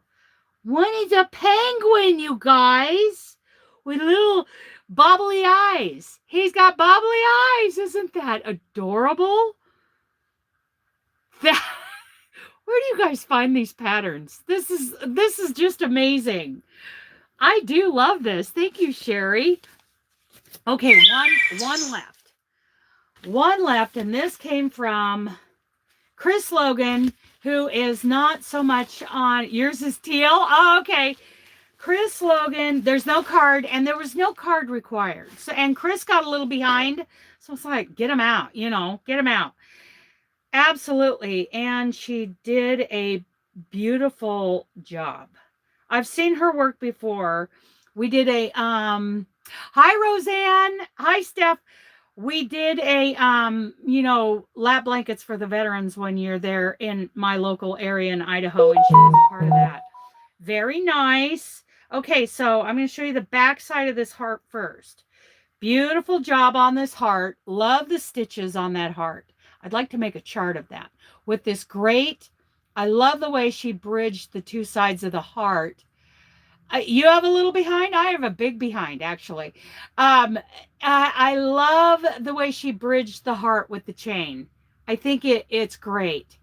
[SPEAKER 1] One is a penguin, you guys, with little bobbly eyes. He's got bobbly eyes. Isn't that adorable? Where do you guys find these patterns? This is just amazing. I do love this. Thank you, Sherry. Okay, one left. One left, and this came from Chris Logan, who is not so much on, yours is teal. Oh, okay. Chris Logan, there's no card, and there was no card required. So, and Chris got a little behind, so it's like, get him out, you know, get him out. Absolutely. And she did a beautiful job. I've seen her work before. We did a, hi, Roseanne. Hi, Steph. We did a, lap blankets for the veterans one year there in my local area in Idaho, and she was a part of that. Very nice. Okay, so I'm going to show you the back side of this heart first. Beautiful job on this heart. Love the stitches on that heart. I'd like to make a chart of that. With this great, I love the way she bridged the two sides of the heart. You have a little behind? I have a big behind, actually. I love the way she bridged the heart with the chain. I think it's great.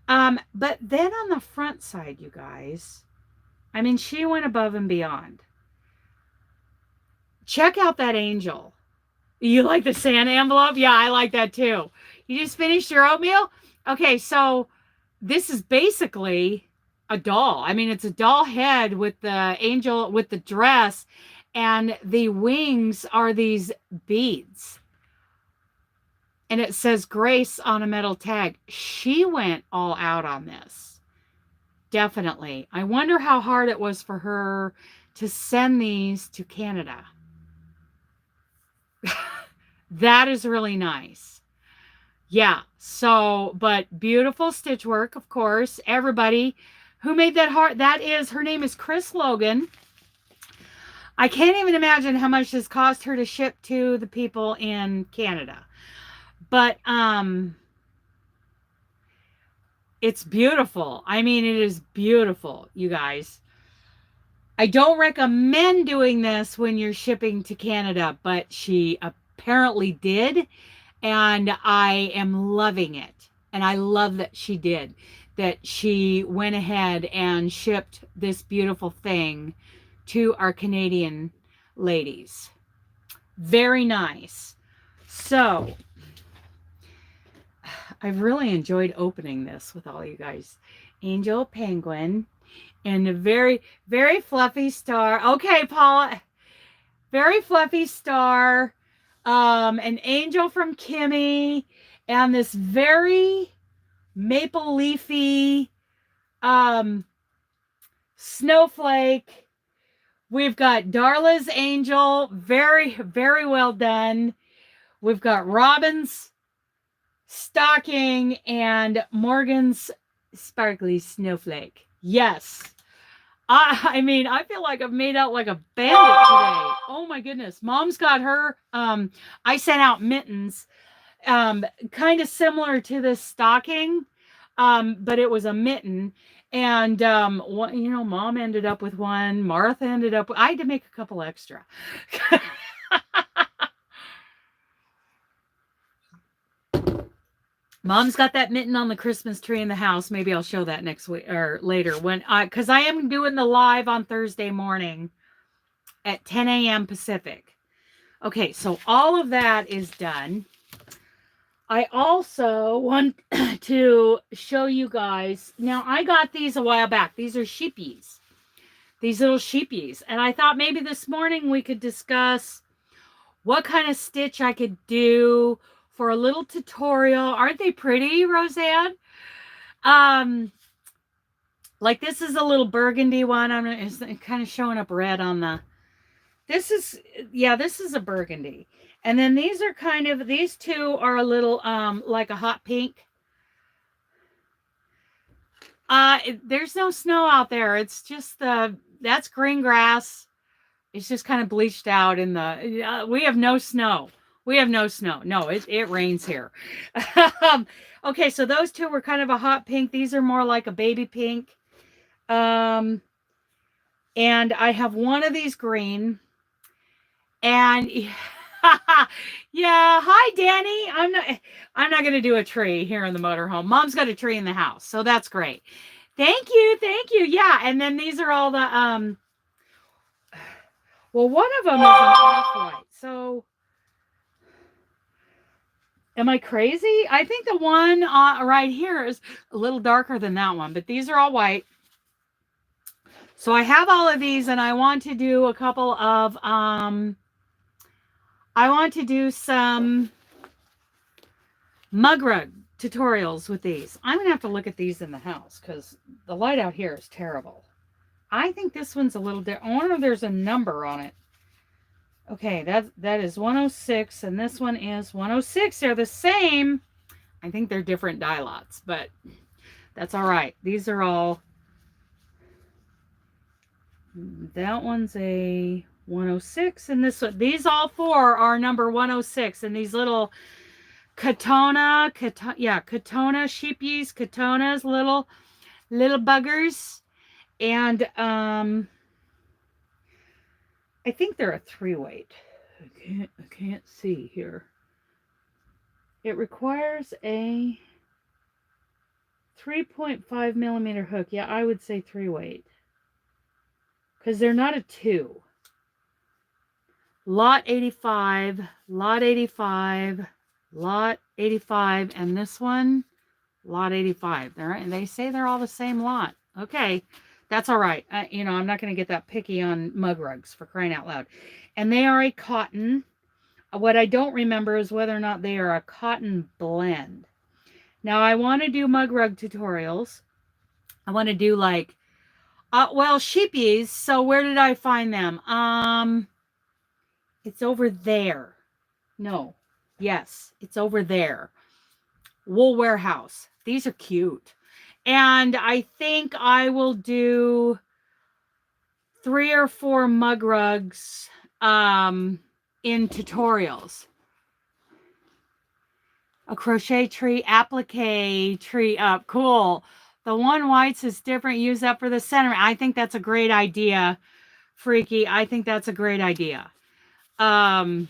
[SPEAKER 1] But then on the front side, you guys, I mean, she went above and beyond. Check out that angel. You like the Santa envelope? Yeah, I like that too. You just finished your oatmeal? Okay, so this is basically a doll. I mean, it's a doll head with the angel, with the dress, and the wings are these beads. And it says Grace on a metal tag. She went all out on this. Definitely. I wonder how hard it was for her to send these to Canada. That is really nice. Yeah. So, but beautiful stitch work, of course. Everybody who made that heart, her name is Chris Logan. I can't even imagine how much this cost her to ship to the people in Canada. But it's beautiful. I mean, it is beautiful, you guys. I don't recommend doing this when you're shipping to Canada, but she apparently did, and I am loving it. And I love that she did, that she went ahead and shipped this beautiful thing to our Canadian ladies. Very nice. So I've really enjoyed opening this with all you guys. Angel Penguin and a very, very fluffy star. Okay, Paula. Very fluffy star. An angel from Kimmy. And this very maple leafy snowflake. We've got Darla's angel. Very, very well done. We've got Robin's stocking and Morgan's sparkly snowflake. Yes. I mean, I feel like I've made out like a bandit today. Oh my goodness. Mom's got her. I sent out mittens, kind of similar to this stocking, but it was a mitten. And, Mom ended up with one. Martha ended up with, I had to make a couple extra. Mom's got that mitten on the Christmas tree in the house. Maybe I'll show that next week or later because I am doing the live on Thursday morning at 10 a.m. Pacific. Okay, so all of that is done. I also want to show you guys. Now, I got these a while back. These are sheepies. These little sheepies. And I thought maybe this morning we could discuss what kind of stitch I could do for a little tutorial. Aren't they pretty, Roseanne? Like this is a little burgundy one. It's kind of showing up red on the... This is a burgundy. And then these are kind of, these two are a little like a hot pink. There's no snow out there. It's just that's green grass. It's just kind of bleached out in the, we have no snow. We have no snow. No, it rains here. Okay, so those two were kind of a hot pink. These are more like a baby pink. And I have one of these green. And yeah, hi Danny. I'm not gonna do a tree here in the motorhome. Mom's got a tree in the house, so that's great. Thank you. Yeah, and then these are all the well, one of them is an off-white. So am I crazy? I think the one right here is a little darker than that one, but these are all white. So I have all of these, and I want to do a couple of I want to do some mug rug tutorials with these. I'm gonna have to look at these in the house because the light out here is terrible. I think this one's a little different. I wonder if there's a number on it. Okay, that is 106, and this one is 106. They're the same. I think they're different die lots, but that's all right. These are all... That one's a 106, and this one, these all four are number 106, and these little Katona sheepies, Katonas, little buggers, and I think they're a 3-weight. I can't see here. It requires a 3.5 millimeter hook. Yeah, I would say 3-weight. Because they're not a 2. Lot 85, lot 85, lot 85, and this one, lot 85. They say they're all the same lot. Okay, that's all right. You know, I'm not going to get that picky on mug rugs, for crying out loud. And they are a cotton. What I don't remember is whether or not they are a cotton blend. Now, I want to do mug rug tutorials. I want to do like... well, sheepies. So where did I find them? It's over there. No. Yes, it's over there. Wool Warehouse. These are cute. And I think I will do 3 or 4 mug rugs in tutorials. A crochet tree, applique tree up. Cool. The one whites is different. Use that for the center. I think that's a great idea, Freaky. I think that's a great idea. Of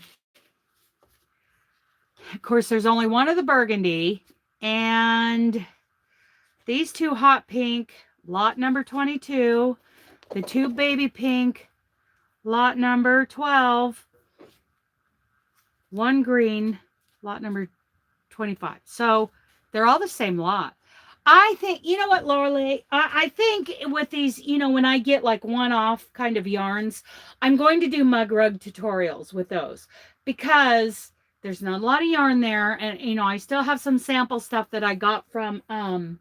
[SPEAKER 1] course, there's only one of the burgundy. And these two hot pink, lot number 22. The two baby pink, lot number 12. One green, lot number 25. So they're all the same lot. I think, you know what, Lorelei? I think with these, you know, when I get like one-off kind of yarns, I'm going to do mug rug tutorials with those because there's not a lot of yarn there. And, you know, I still have some sample stuff that I got from the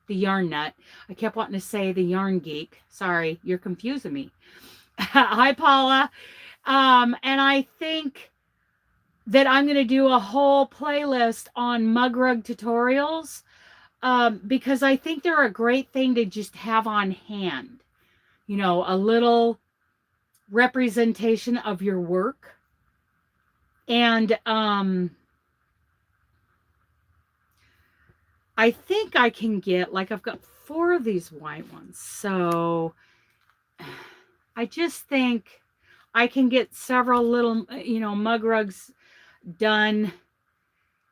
[SPEAKER 1] Yarn Nut. I kept wanting to say the Yarn Geek. Sorry, you're confusing me. Hi, Paula. And I think that I'm going to do a whole playlist on mug rug tutorials because I think they're a great thing to just have on hand. You know, a little representation of your work. And I think I can get, like, I've got 4 of these white ones. So I just think I can get several little, you know, mug rugs done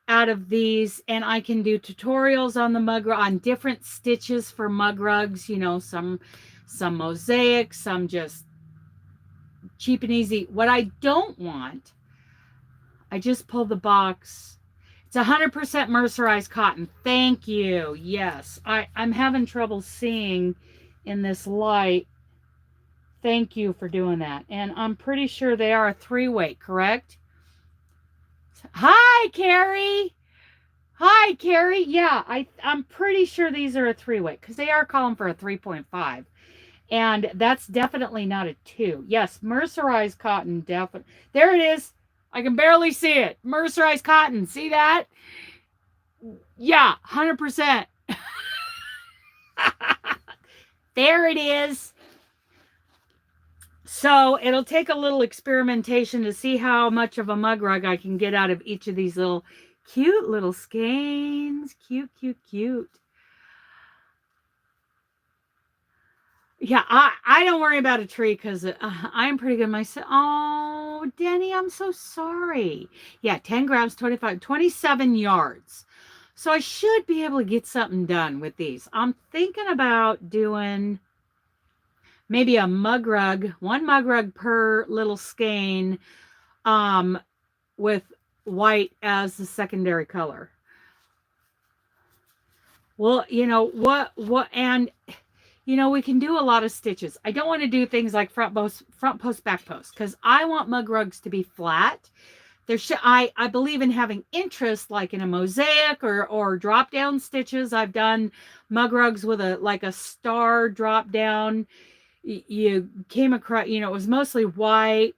[SPEAKER 1] out of these, and I can do tutorials on the mug rug, on different stitches for mug rugs, you know, some some mosaic, some just cheap and easy. What I don't want, I just pulled the box. It's 100% mercerized cotton. Thank you. Yes, I'm having trouble seeing in this light. Thank you for doing that. And I'm pretty sure they are a 3-weight, correct? Hi, Carrie. Hi, Carrie. Yeah, I'm pretty sure these are a 3-weight because they are calling for a 3.5. And that's definitely not a 2. Yes, mercerized cotton, definitely. There it is. I can barely see it. Mercerized cotton. See that? Yeah, 100%. There it is. So it'll take a little experimentation to see how much of a mug rug I can get out of each of these little cute little skeins. Cute, cute, cute. Yeah, I don't worry about a tree because I'm pretty good myself. Oh, Denny, I'm so sorry. Yeah, 10 grams, 27 yards. So I should be able to get something done with these. I'm thinking about doing maybe a mug rug, one mug rug per little skein, with white as the secondary color. Well, you know what, and you know, we can do a lot of stitches. I don't want to do things like front post, back post, because I want mug rugs to be flat. I believe in having interest, like in a mosaic or drop down stitches. I've done mug rugs with a star drop down. You came across, you know, it was mostly white.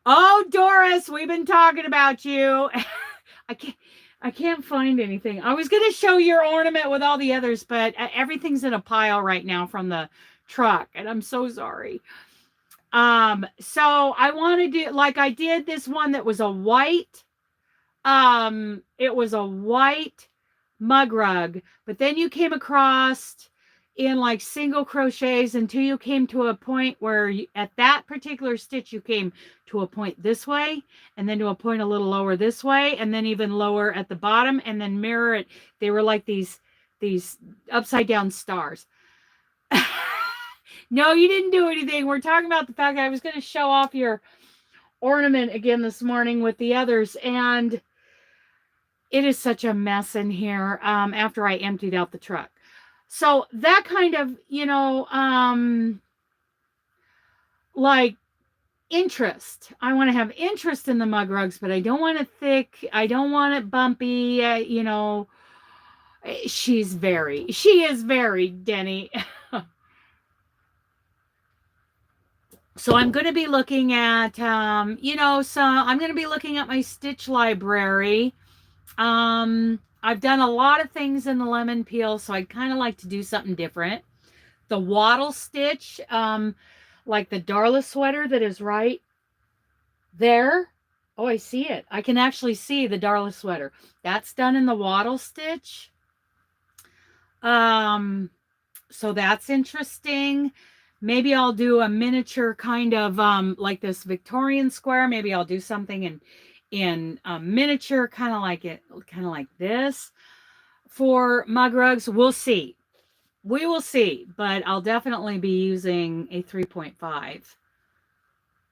[SPEAKER 1] Oh, Doris, we've been talking about you. I can't find anything. I was going to show your ornament with all the others, but everything's in a pile right now from the truck, and I'm so sorry. So I want to do, like I did this one that was a white, it was a white mug rug, but then you came across in like single crochets until you came to a point where at that particular stitch, you came to a point this way, and then to a point a little lower this way, and then even lower at the bottom, and then mirror it. They were like these upside down stars. No, you didn't do anything. We're talking about the fact that I was going to show off your ornament again this morning with the others, and it is such a mess in here after I emptied out the truck. So that kind of, you know, like interest. I want to have interest in the mug rugs, but I don't want it thick. I don't want it bumpy. You know, she is very, Denny. So I'm going to be looking at, you know, so I'm going to be looking at my stitch library. I've done a lot of things in the lemon peel, so I'd kind of like to do something different. The wattle stitch, like the Darla sweater that is right there. Oh, I see it. I can actually see the Darla sweater. That's done in the wattle stitch. So that's interesting. Maybe I'll do a miniature kind of like this Victorian square. Maybe I'll do something in a miniature, kind of like this for mug rugs. We'll see. We will see, but I'll definitely be using a 3.5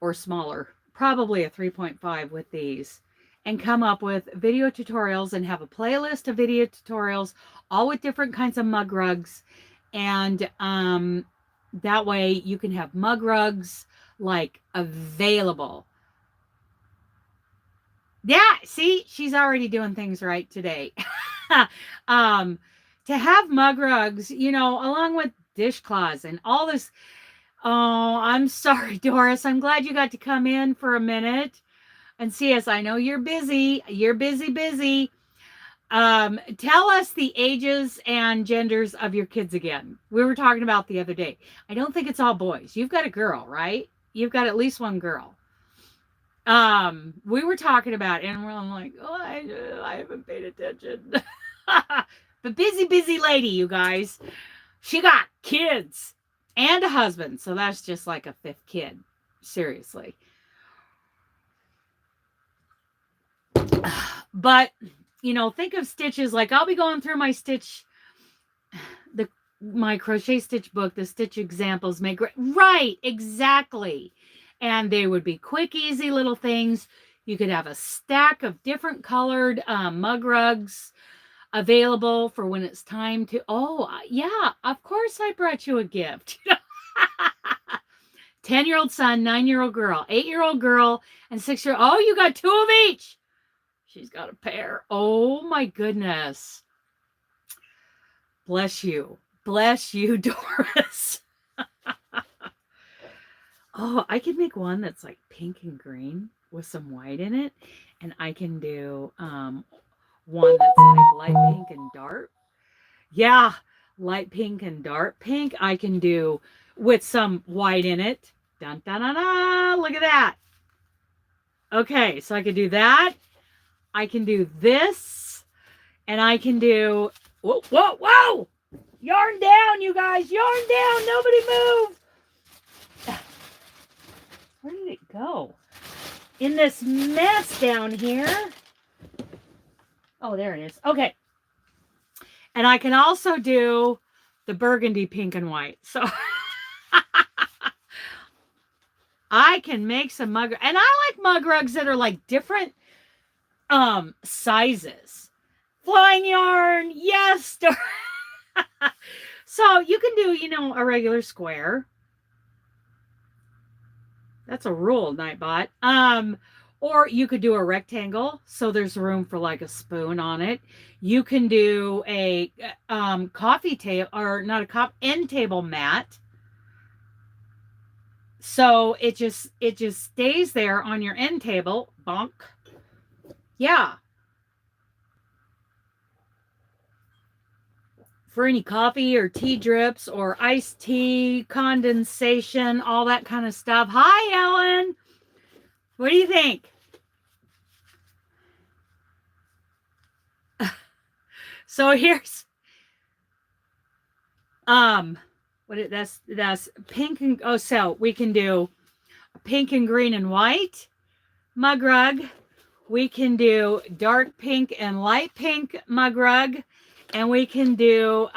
[SPEAKER 1] or smaller, probably a 3.5 with these, and come up with video tutorials and have a playlist of video tutorials, all with different kinds of mug rugs. And that way you can have mug rugs like available. Yeah, see, she's already doing things right today. To have mug rugs, you know, along with dishcloths and all this. Oh, I'm sorry, Doris. I'm glad you got to come in for a minute and see us. I know you're busy. You're busy. Tell us the ages and genders of your kids again. We were talking about the other day. I don't think it's all boys. You've got a girl, right? You've got at least one girl. We were talking about it, and we're like, oh, I haven't paid attention. But busy lady, you guys. She got kids and a husband, so that's just like a 5th kid. Seriously. But, you know, think of stitches. Like, I'll be going through my stitch, my crochet stitch book, the stitch examples make right, exactly. And they would be quick, easy little things. You could have a stack of different colored mug rugs available for when it's time to, oh, yeah, of course I brought you a gift. 10-year-old son, 9-year-old girl, 8-year-old girl, and 6-year-old. Oh, you got 2 of each. She's got a pair. Oh, my goodness. Bless you. Bless you, Doris. Oh, I could make one that's like pink and green with some white in it. And I can do one that's like light pink and dark. Yeah, light pink and dark pink. I can do with some white in it. Dun, dun, dun, dun. Look at that. Okay, so I can do that. I can do this. And I can do... Whoa, whoa, whoa! Yarn down, you guys. Yarn down. Nobody move. Where did it go? In this mess down here. Oh, there it is. Okay. And I can also do the burgundy, pink, and white. So I can make some mug. And I like mug rugs that are like different sizes. Flying yarn. Yes. So you can do, you know, a regular square. That's a rule, Nightbot. Or you could do a rectangle, so there's room for like a spoon on it. You can do a coffee table, or not a end table mat. So it just stays there on your end table. Bonk. Yeah. For any coffee or tea drips or iced tea, condensation, all that kind of stuff. Hi, Ellen. What do you think? So here's that's pink and so we can do pink and green and white mug rug. We can do dark pink and light pink mug rug, and we can do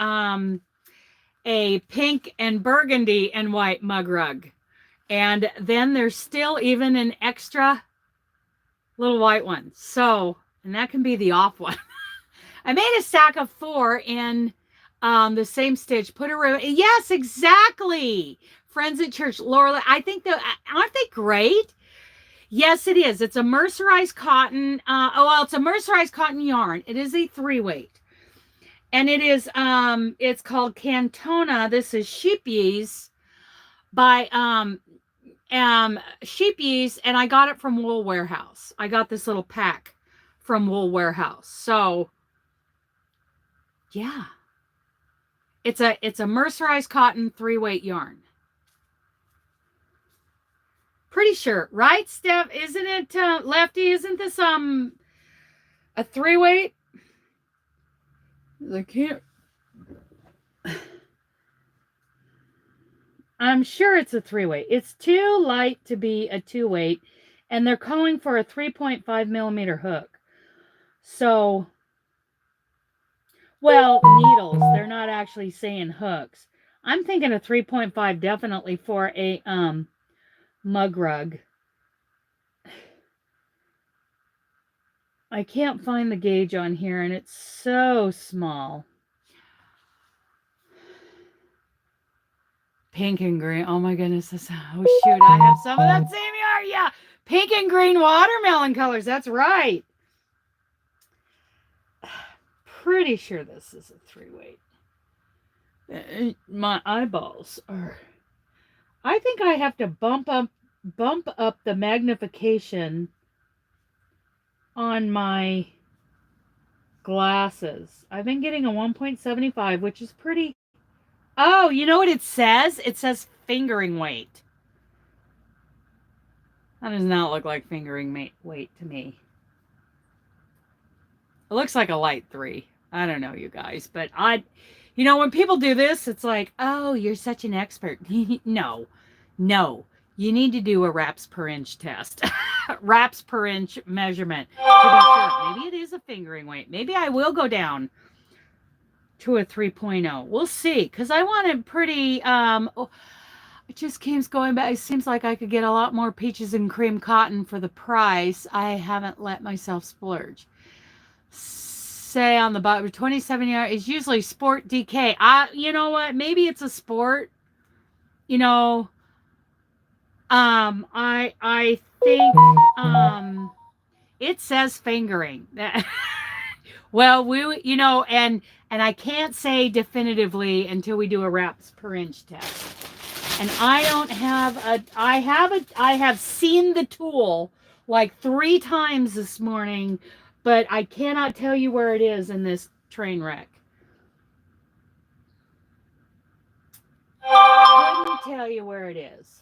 [SPEAKER 1] a pink and burgundy and white mug rug. And then there's still even an extra little white one. So, and that can be the off one. I made a stack of 4 in the same stitch. Put a ribbon. Yes, exactly. Friends at Church. Laura, I think aren't they great? Yes, it is. It's a mercerized cotton. It's a mercerized cotton yarn. It is a 3-weight. And it is, it's called Cantona. This is Sheepy's by Sheepy's, and I got it from Wool Warehouse. I got this little pack from Wool Warehouse. So yeah, it's a mercerized cotton 3-weight yarn. Pretty sure, right, Steph? Isn't it, Lefty? Isn't this a 3-weight? I can't. I'm sure it's a 3-weight. It's too light to be a 2-weight, and they're calling for a 3.5 millimeter hook. So, well, needles. They're not actually saying hooks. I'm thinking a 3.5 definitely for a mug rug. I can't find the gauge on here, and it's so small. Pink and green. Oh my goodness. Oh shoot. I have some of that same yarn. Yeah. Pink and green watermelon colors. That's right. Pretty sure this is a 3-weight. My eyeballs are. I think I have to bump up the magnification on my glasses. I've been getting a 1.75, which is pretty. Oh, you know what it says? It says fingering weight. That does not look like fingering weight to me. It looks like a light 3. I don't know, you guys, but you know, when people do this, it's like, oh, you're such an expert. No. You need to do a wraps per inch test. Wraps per inch measurement to be sure. Maybe it is a fingering weight. Maybe I will go down to a 3.0. We'll see, because I want it pretty, it just keeps going back. It seems like I could get a lot more peaches and cream cotton for the price. I haven't let myself splurge. Say on the bottom, 27 yard is usually sport DK. You know what? Maybe it's a sport. You know, I think, it says fingering. Well, you know, and I can't say definitively until we do a wraps per inch test. And I don't have I have seen the tool like 3 times this morning, but I cannot tell you where it is in this train wreck. I couldn't tell you where it is.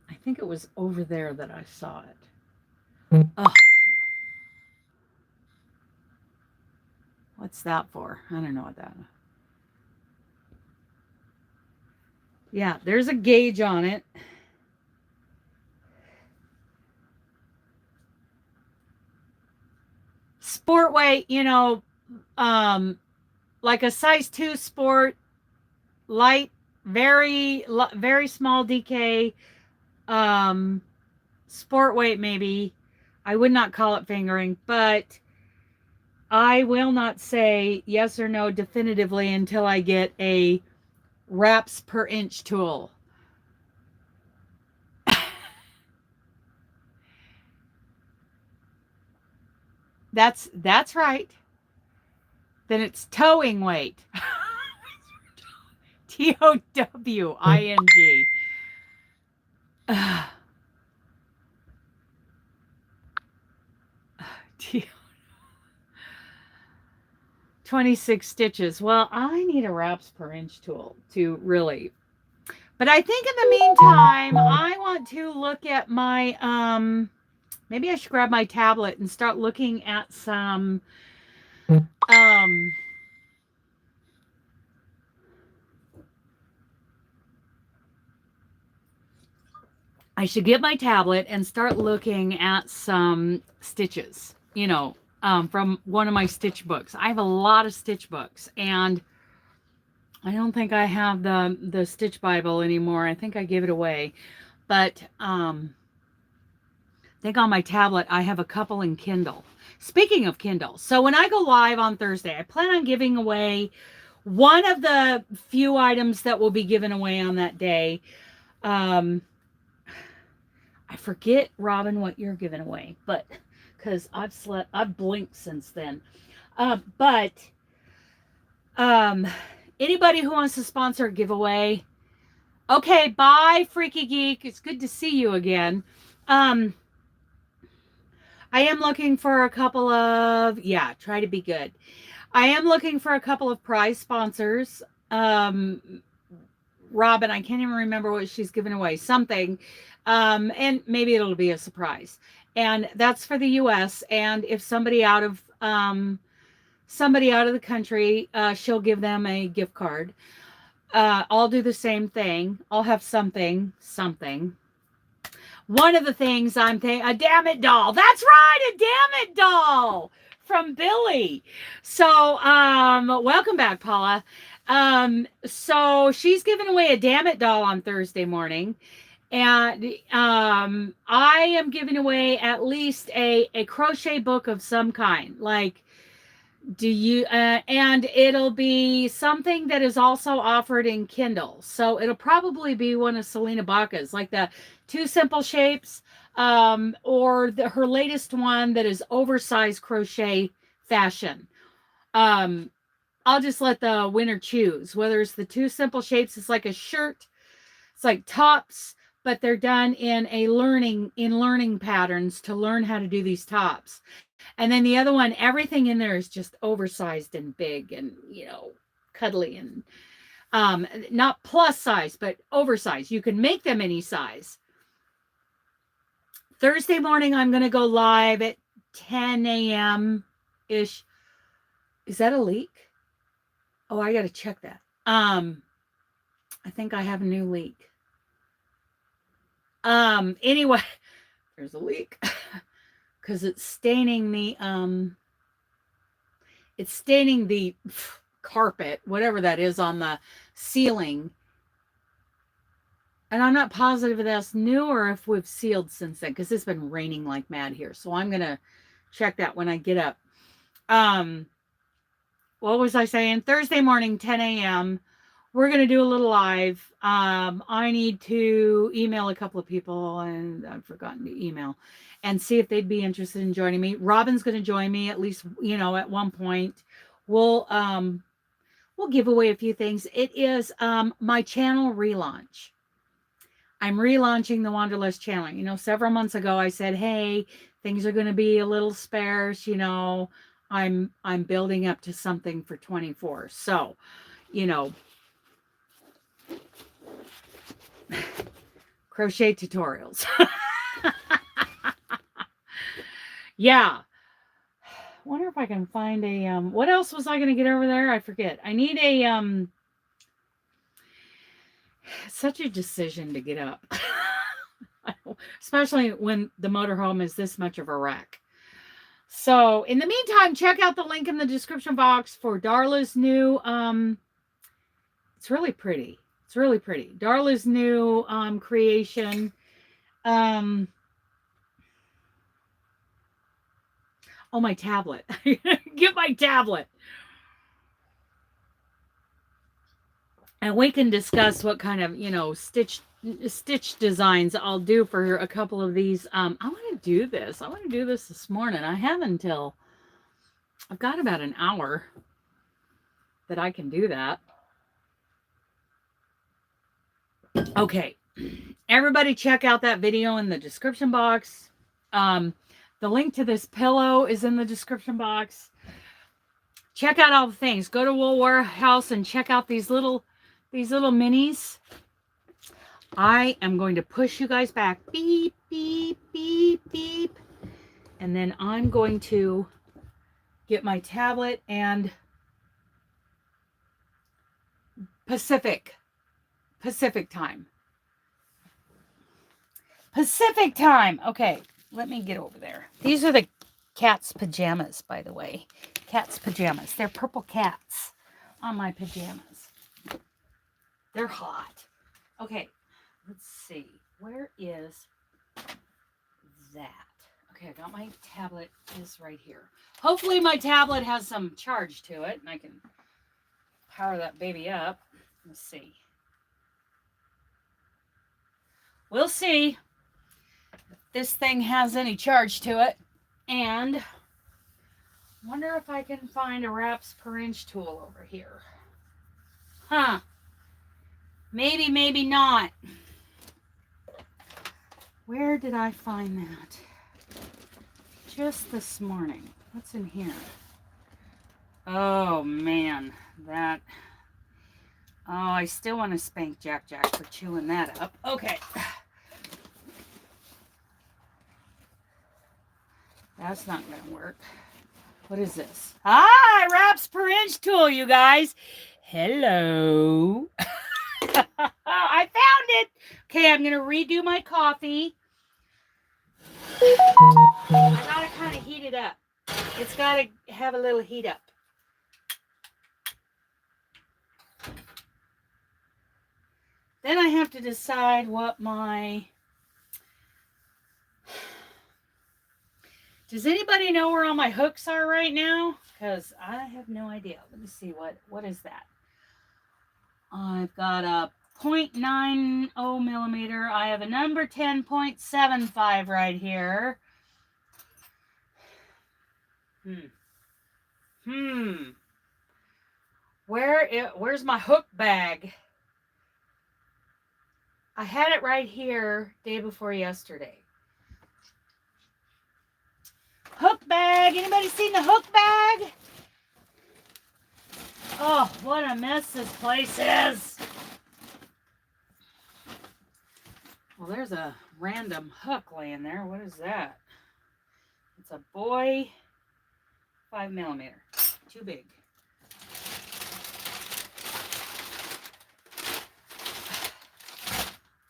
[SPEAKER 1] I think it was over there that I saw it. Oh. What's that for? I don't know what that is. Yeah, there's a gauge on it. Sport weight, you know, like a size 2 sport, light, very small DK, sport weight maybe. I would not call it fingering, but I will not say yes or no definitively until I get a wraps per inch tool. That's right. Then it's towing weight. TOWING. 26 stitches. Well, I need a wraps per inch tool to really. But I think in the meantime, I want to look at my maybe I should grab my tablet and start looking at some I should get my tablet and start looking at some stitches, you know, from one of my stitch books. I have a lot of stitch books, and I don't think I have the Stitch Bible anymore. I think I gave it away. But I think on my tablet, I have a couple in Kindle. Speaking of Kindle, so when I go live on Thursday, I plan on giving away one of the few items that will be given away on that day. I forget, Robin, what you're giving away, but because I've blinked since then. But anybody who wants to sponsor a giveaway, okay, bye, Freaky Geek. It's good to see you again. I am looking for a couple of, try to be good. I am looking for a couple of prize sponsors. Robin, I can't even remember what she's giving away. Something. And maybe it'll be a surprise. And that's for the US. And if somebody out of the country, she'll give them a gift card. I'll do the same thing. I'll have something. One of the things I'm thinking, a damn it doll. That's right, a damn it doll from Billy. So, welcome back, Paula. So she's giving away a damn it doll on Thursday morning. And I am giving away at least a crochet book of some kind. Like, and it'll be something that is also offered in Kindle. So it'll probably be one of Selena Baca's, like the 2 Simple Shapes, or her latest one that is oversized crochet fashion. I'll just let the winner choose, whether it's the 2 Simple Shapes. It's like a shirt. It's like tops, but they're done in learning patterns to learn how to do these tops. And then the other one, everything in there is just oversized and big and, you know, cuddly and not plus size, but oversized. You can make them any size. Thursday morning, I'm going to go live at 10 a.m.-ish. Is that a leak? Oh, I got to check that. I think I have a new leak. Anyway, there's a leak because it's staining the it's staining the carpet, whatever that is, on the ceiling. And I'm not positive if that's new or if we've sealed since then, because it's been raining like mad here. So I'm going to check that when I get up. What was I saying? Thursday morning, 10 a.m. We're going to do a little live. I need to email a couple of people, and I've forgotten to email, and see if they'd be interested in joining me. Robin's going to join me at least, you know, at one point. We'll give away a few things. It is my channel relaunch. I'm relaunching the Wanderlust channel. You know, several months ago I said, hey, things are going to be a little sparse, you know. I'm building up to something for 24. So, you know, crochet tutorials. Yeah. Wonder if I can find a what else was I going to get over there? I forget. I need a such a decision to get up. Especially when the motorhome is this much of a wreck. So in the meantime, check out the link in the description box for Darla's new it's really pretty. It's really pretty. Darla's new creation. Oh, my tablet. Get my tablet. And we can discuss what kind of, you know, stitch designs I'll do for a couple of these. I want to do this. I want to do this morning. I have until, I've got about an hour that I can do that. Okay. Everybody check out that video in the description box. The link to this pillow is in the description box. Check out all the things. Go to Wool Warehouse and check out these little minis. I am going to push you guys back. Beep, beep, beep, beep. And then I'm going to get my tablet and Pacific time. Pacific time. Okay, let me get over there. These are the cat's pajamas, by the way. Cat's pajamas. They're purple cats on my pajamas. They're hot. Okay, let's see. Where is that? Okay, I got my tablet is right here. Hopefully my tablet has some charge to it and I can power that baby up. Let's see. We'll see if this thing has any charge to it. And wonder if I can find a wraps per inch tool over here. Huh. Maybe, maybe not. Where did I find that? Just this morning. What's in here? Oh, man. That... Oh, I still want to spank Jack for chewing that up. Okay. That's not going to work. What is this? Ah, wraps per inch tool, you guys. Hello. I found it. Okay, I'm going to redo my coffee. I got to kind of heat it up. It's got to have a little heat up. Then I have to decide what my... Does anybody know where all my hooks are right now? Because I have no idea. Let me see. What is that? I've got a 0.90 millimeter. I have a number 10.75 right here. Where's my hook bag? I had it right here day before yesterday. Hook bag. Anybody seen the hook bag? Oh, what a mess this place is. Well, there's a random hook laying there. What is that? It's a boy 5 millimeter. Too big.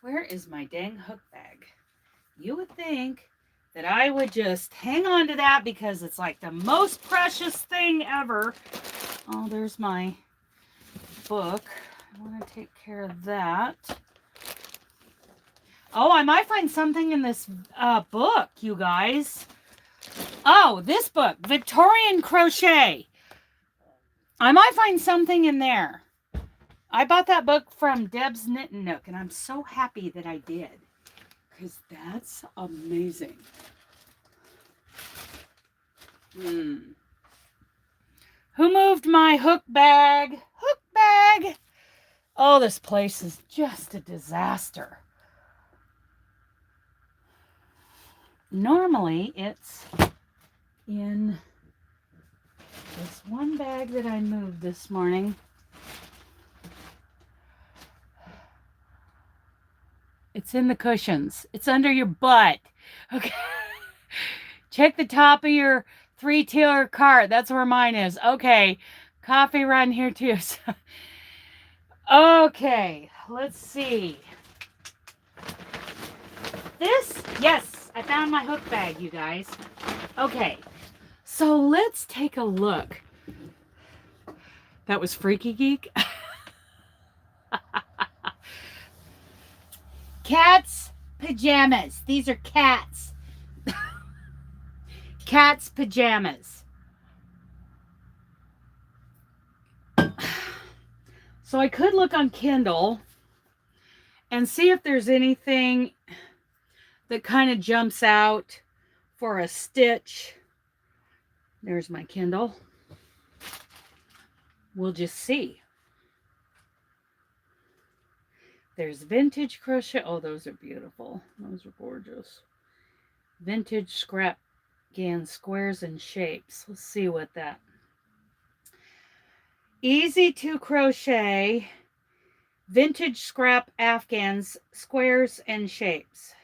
[SPEAKER 1] Where is my dang hook bag? You would think that I would just hang on to that because it's like the most precious thing ever. Oh, there's my book. I want to take care of that. Oh, I might find something in this book, you guys. Oh, this book, Victorian Crochet. I might find something in there. I bought that book from Deb's Knitting Nook, and I'm so happy that I did. Because that's amazing. Who moved my hook bag? Hook bag! Oh, this place is just a disaster. Normally, it's in this one bag that I moved this morning. It's in the cushions. It's under your butt. Okay. Check the top of your 3-tier cart. That's where mine is. Okay. Coffee run here too. Okay. Let's see. This, yes, I found my hook bag, you guys. Okay. So let's take a look. That was Freaky Geek. Cats' pajamas. These are cats. Cats' pajamas. So I could look on Kindle and see if there's anything that kind of jumps out for a stitch. There's my Kindle. We'll just see. There's vintage crochet. Oh, those are beautiful. Those are gorgeous. Vintage scrap Afghan squares and shapes. Let's see what that. Easy to crochet. Vintage scrap Afghans, squares and shapes.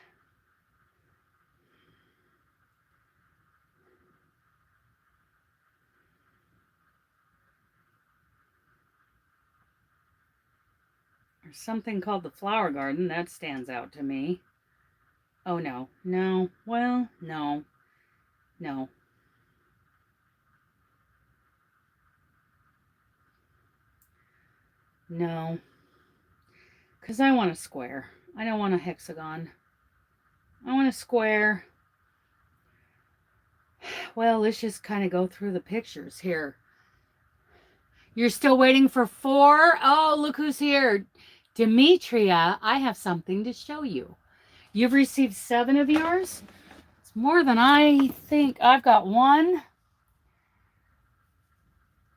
[SPEAKER 1] There's something called the Flower Garden. That stands out to me. Oh, no. No. Well, no. No. No. Because I want a square. I don't want a hexagon. I want a square. Well, let's just kind of go through the pictures here. You're still waiting for 4? Oh, look who's here. Demetria, I have something to show you. You've received 7 of yours. It's more than I think. I've got 1,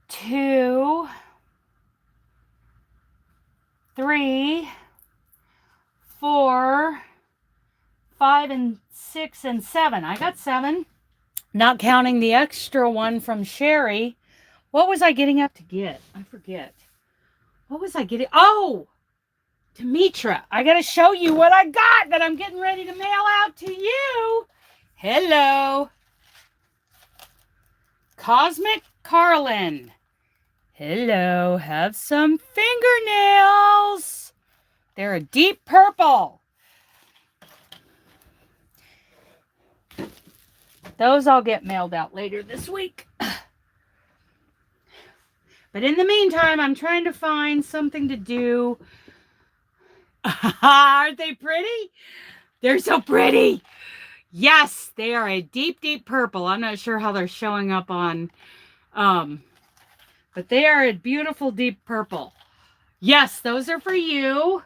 [SPEAKER 1] 2, 3, 4, 5, and 6, and 7. I got 7. Not counting the extra one from Sherry. What was I getting up to get? I forget. What was I getting? Oh! Demetra, I got to show you what I got that I'm getting ready to mail out to you. Hello. Cosmic Carlin. Hello. Have some fingernails. They're a deep purple. Those I'll get mailed out later this week. But in the meantime, I'm trying to find something to do. Aren't they pretty? They're so pretty. Yes, they are a deep, deep purple. I'm not sure how they're showing up on, but they are a beautiful deep purple. Yes, those are for you.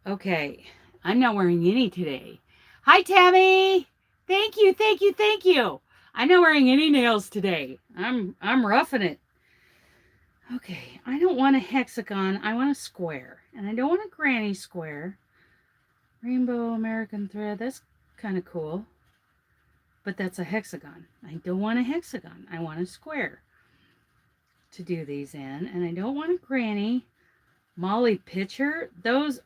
[SPEAKER 1] Okay, I'm not wearing any today. Hi, Tammy. Thank you, thank you, thank you. I'm not wearing any nails today. I'm roughing it. Okay, I don't want a hexagon. I want a square. And I don't want a granny square. Rainbow American thread. That's kind of cool. But that's a hexagon. I don't want a hexagon. I want a square to do these in. And I don't want a granny. Molly Pitcher. Those,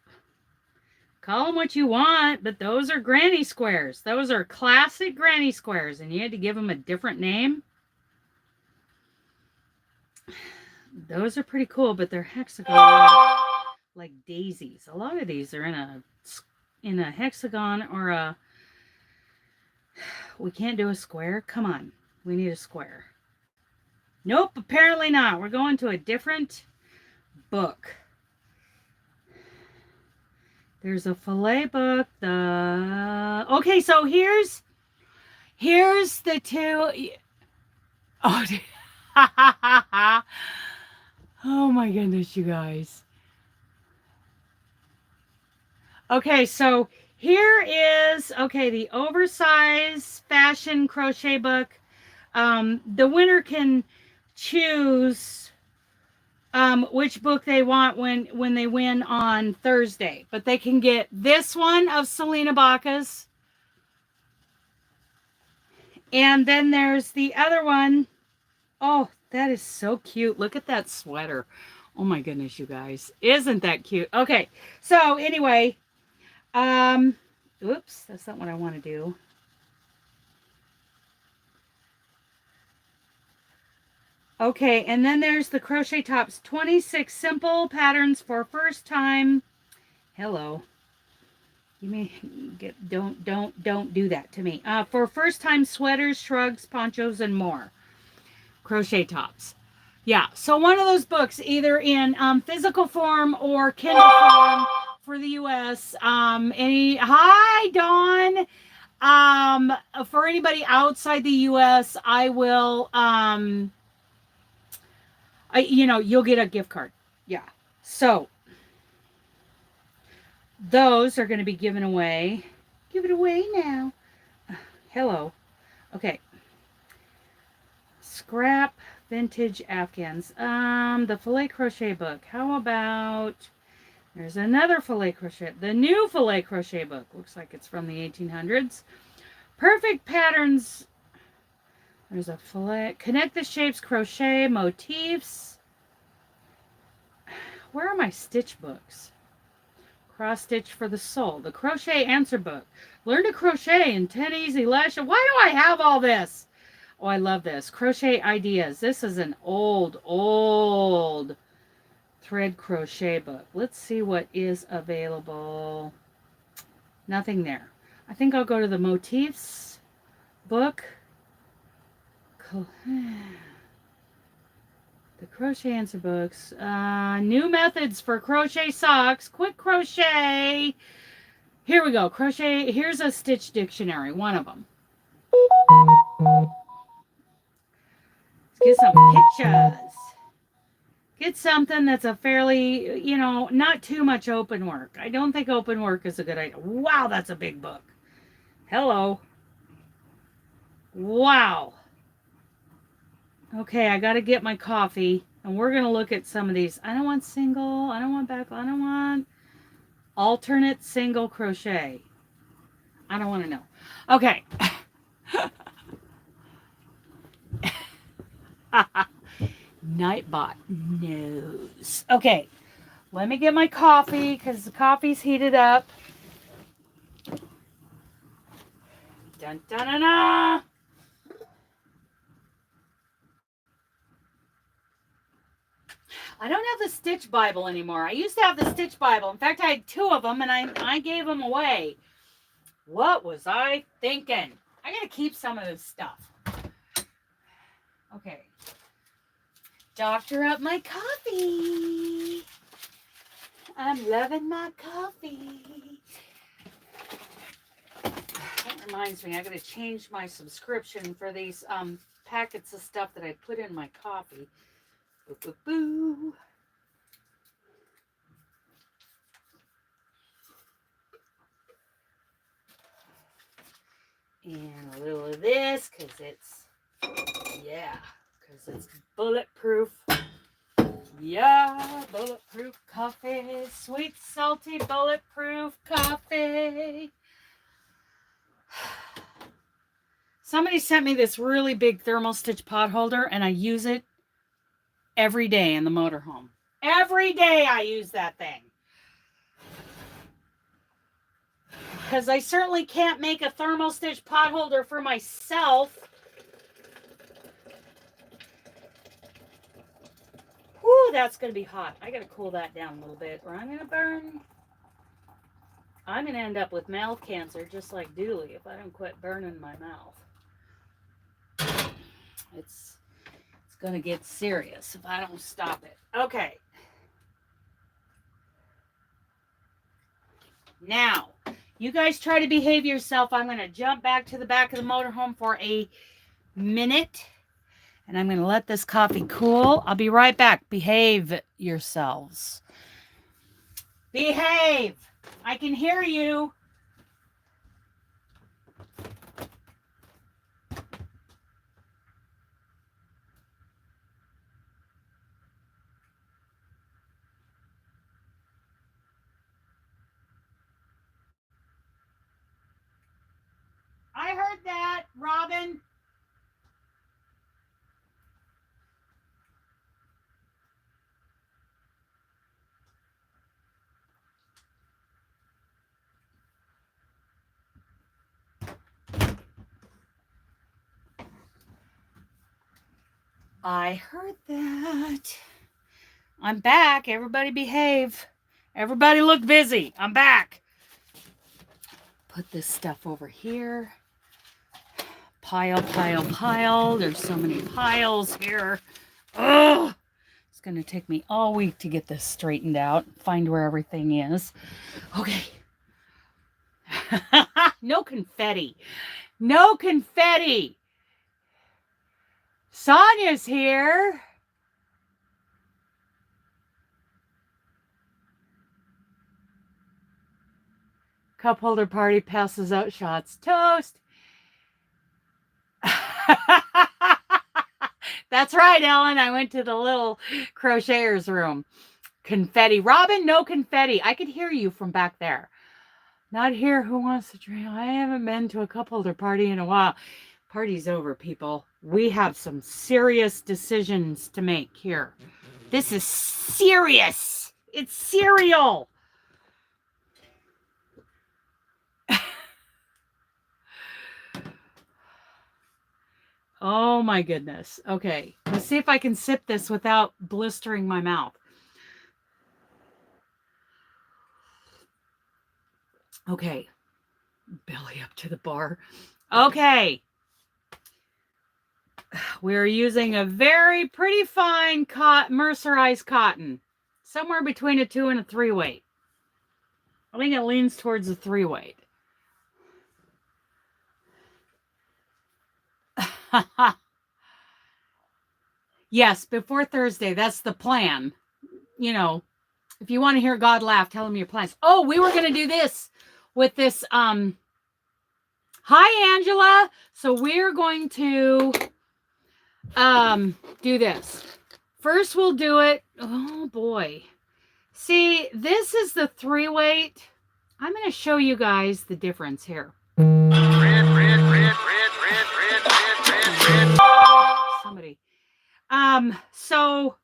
[SPEAKER 1] call them what you want, but those are granny squares. Those are classic granny squares. And you had to give them a different name. Those are pretty cool, but they're hexagon like daisies. A lot of these are in a hexagon or a We can't do a square. Come on. We need a square. Nope, apparently not. We're going to a different book. There's a fillet book. Okay, so here's the two. Oh, oh my goodness, you guys. Okay, so here is, okay, the oversized fashion crochet book. The winner can choose which book they want when they win on Thursday. But they can get this one of Selena Baca's. And then there's the other one. Oh, that is so cute. Look at that sweater. Oh my goodness, you guys. Isn't that cute? Okay, so anyway, oops, that's not what I want to do. Okay, and then there's the Crochet Tops 26 simple patterns for first time. Hello. You may get, don't do that to me. For first time sweaters, shrugs, ponchos, and more. Crochet Tops. Yeah, so one of those books, either in physical form or Kindle form for the U.S. Hi, Dawn. For anybody outside the U.S., I will, you'll get a gift card. Yeah. So those are going to be given away. Give it away now. Hello. Okay. Scrap vintage Afghans. The filet crochet book. How about, there's another filet crochet. The new filet crochet book. Looks like it's from the 1800s. Perfect patterns. There's a filet. Connect the shapes, crochet, motifs. Where are my stitch books? Cross stitch for the soul. The crochet answer book. Learn to crochet in 10 easy lashes. Why do I have all this? Oh, I love this. Crochet ideas. This is an old thread crochet book. Let's see what is available. Nothing there. I think I'll go to the motifs book. The crochet answer books. New methods for crochet socks. Quick crochet. Here we go. Crochet. Here's a stitch dictionary. One of them. Let's get some pictures. Get something that's a fairly, not too much open work. I don't think open work is a good idea. Wow, that's a big book. Hello. Wow. Okay, I got to get my coffee, and we're going to look at some of these. I don't want single. I don't want back. I don't want alternate single crochet. I don't want to know. Okay. Nightbot knows. Okay, let me get my coffee because the coffee's heated up. Dun, dun, dun, dun. I don't have the Stitch Bible anymore. I used to have the Stitch Bible. In fact, I had 2 of them, and I gave them away. What was I thinking? I got to keep some of this stuff. Okay. Doctor up my coffee. I'm loving my coffee. That reminds me, I got to change my subscription for these packets of stuff that I put in my coffee. Boo, boo, boo. And a little of this because it's, because it's bulletproof. Yeah, bulletproof coffee. Sweet, salty, bulletproof coffee. Somebody sent me this really big thermal stitch pot holder, and I use it every day in the motorhome. Every day I use that thing. Because I certainly can't make a thermal stitch pot holder for myself. Whew, that's going to be hot. I got to cool that down a little bit or I'm going to burn. I'm going to end up with mouth cancer just like Dooley if I don't quit burning my mouth. It's going to get serious if I don't stop it. Okay. Now, you guys try to behave yourself. I'm going to jump back to the back of the motorhome for a minute. And I'm going to let this coffee cool. I'll be right back. Behave yourselves. Behave. I can hear you. I heard that, Robin. I heard that. I'm back. Everybody behave. Everybody look busy. I'm back. Put this stuff over here. Pile, pile, pile. There's so many piles here. Ugh. It's going to take me all week to get this straightened out. Find where everything is. Okay. No confetti. No confetti. Sonia's here. Cup holder party passes out shots. Toast. That's right, Ellen. I went to the little crocheter's room. Confetti. Robin, no confetti. I could hear you from back there. Not here. Who wants to drink? I haven't been to a cup holder party in a while. Party's over, people. We have some serious decisions to make here. This is serious. It's cereal. Oh my goodness. Okay. Let's see if I can sip this without blistering my mouth. Okay. Belly up to the bar. Okay. We're using a very pretty fine mercerized cotton. Somewhere between a 2 and a 3 weight. I think it leans towards a 3 weight. Yes, before Thursday. That's the plan. You know, if you want to hear God laugh, tell him your plans. Oh, we were going to do this with this. Hi, Angela. So we're going to do this. First, we'll do it. Oh, boy. See, this is the 3 weight. I'm going to show you guys the difference here. Somebody. So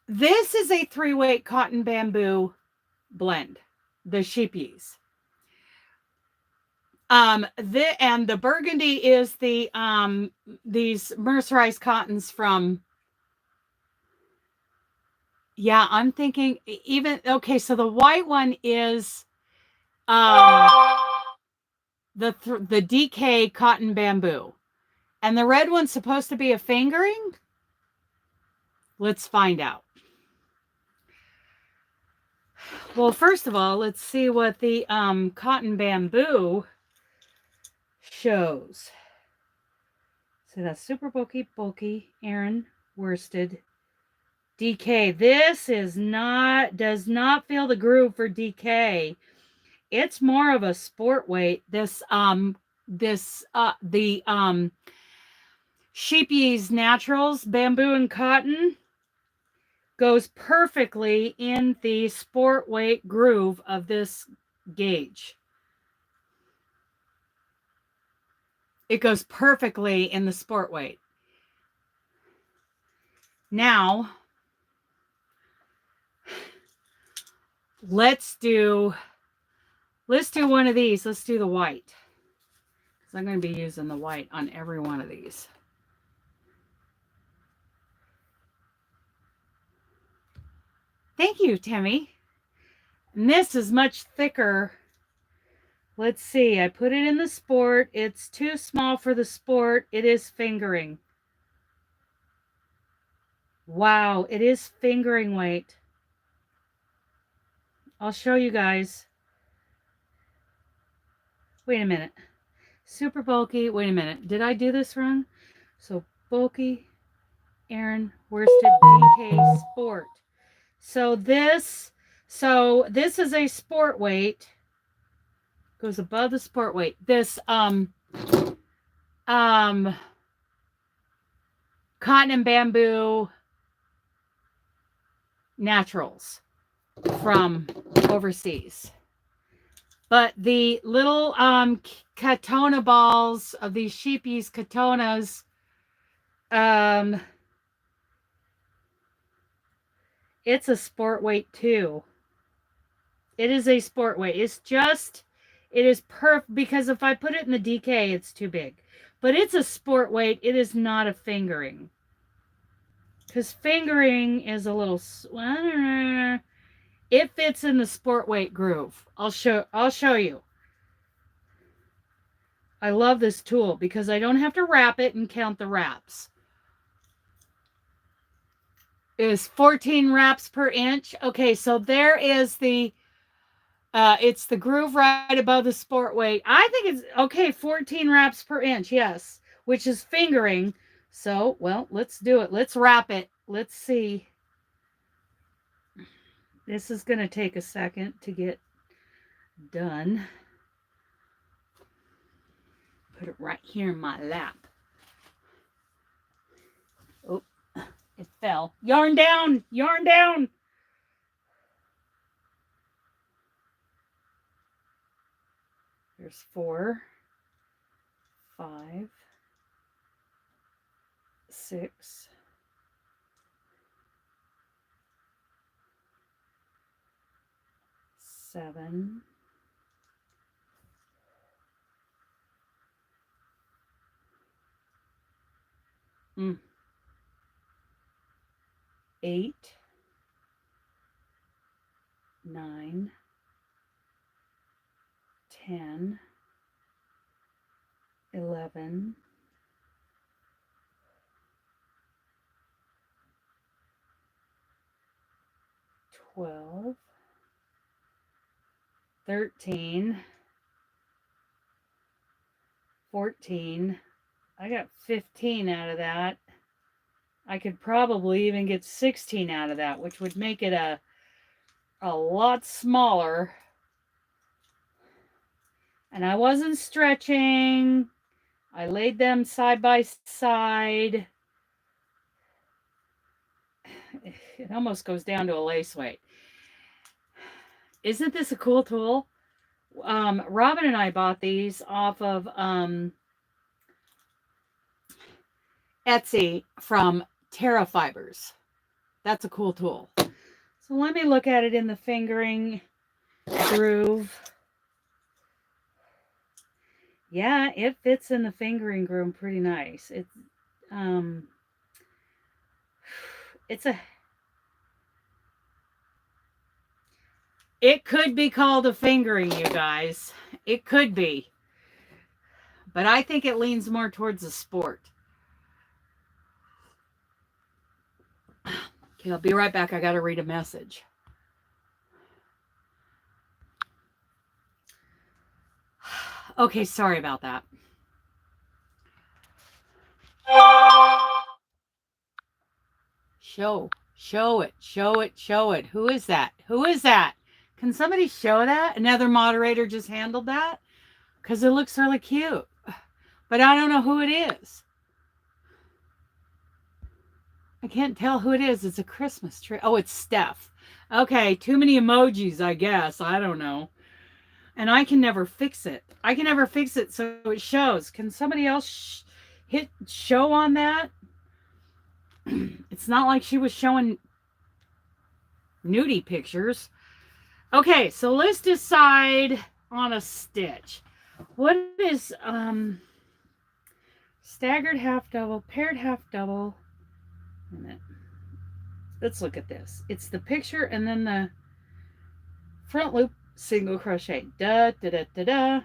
[SPEAKER 1] this is a 3 weight cotton bamboo blend, the sheepies. And the burgundy is the these mercerized cottons from. Yeah, I'm thinking even okay. So the white one is the DK cotton bamboo, and the red one's supposed to be a fingering. Let's find out. Well, first of all, let's see what the cotton bamboo shows. So that's super bulky, Aaron worsted. DK. This is does not feel the groove for DK. It's more of a sport weight. The Sheepy's Naturals bamboo and cotton goes perfectly in the sport weight groove of this gauge. It goes perfectly in the sport weight. Now, let's do one of these. Let's do the white. Because I'm going to be using the white on every one of these. Thank you, Timmy. And this is much thicker. Let's see. I put it in the sport. It's too small for the sport. It is fingering. Wow, it is fingering weight. I'll show you guys. Wait a minute. Super bulky. Wait a minute. Did I do this wrong? So bulky, Aaron, worsted, DK, sport. So this is a sport weight. Goes above the sport weight. This cotton and bamboo naturals from overseas. But the little katona balls of these sheepies katonas, it's a sport weight too. It is a sport weight. It is perfect because if I put it in the DK, it's too big. But it's a sport weight. It is not a fingering. Because fingering is a little... It fits in the sport weight groove. I'll show you. I love this tool because I don't have to wrap it and count the wraps. It is 14 wraps per inch. Okay, so there is the... it's the groove right above the sport weight. I think it's... Okay, 14 wraps per inch, yes. Which is fingering. So, well, let's do it. Let's wrap it. Let's see. This is going to take a second to get done. Put it right here in my lap. Oh, it fell. Yarn down! Yarn down! There's 4, 5, 6, 7, 8, 9, 10, 11, 12, 13, 14. I got 15 out of that. I could probably even get 16 out of that, which would make it a lot smaller. And I wasn't stretching. I laid them side by side. It almost goes down to a lace weight. Isn't this a cool tool? Robin and I bought these off of Etsy from Terra Fibers. That's a cool tool. So let me look at it in the fingering groove. Yeah, it fits in the fingering groove pretty nice. It could be called a fingering, you guys. It could be. But I think it leans more towards a sport. Okay, I'll be right back. I got to read a message. Okay, sorry about that. Show it. Who is that? Who is that? Can somebody show that? Another moderator just handled that? Because it looks really cute. But I don't know who it is. I can't tell who it is. It's a Christmas tree. Oh, it's Steph. Okay, too many emojis, I guess. I don't know. And I can never fix it. I can never fix it so it shows. Can somebody else hit show on that? It's not like she was showing nudie pictures. Okay, so let's decide on a stitch. What is staggered half double, paired half double? Wait a minute. Let's look at this. It's the picture and then the front loop, single crochet, da da da da da.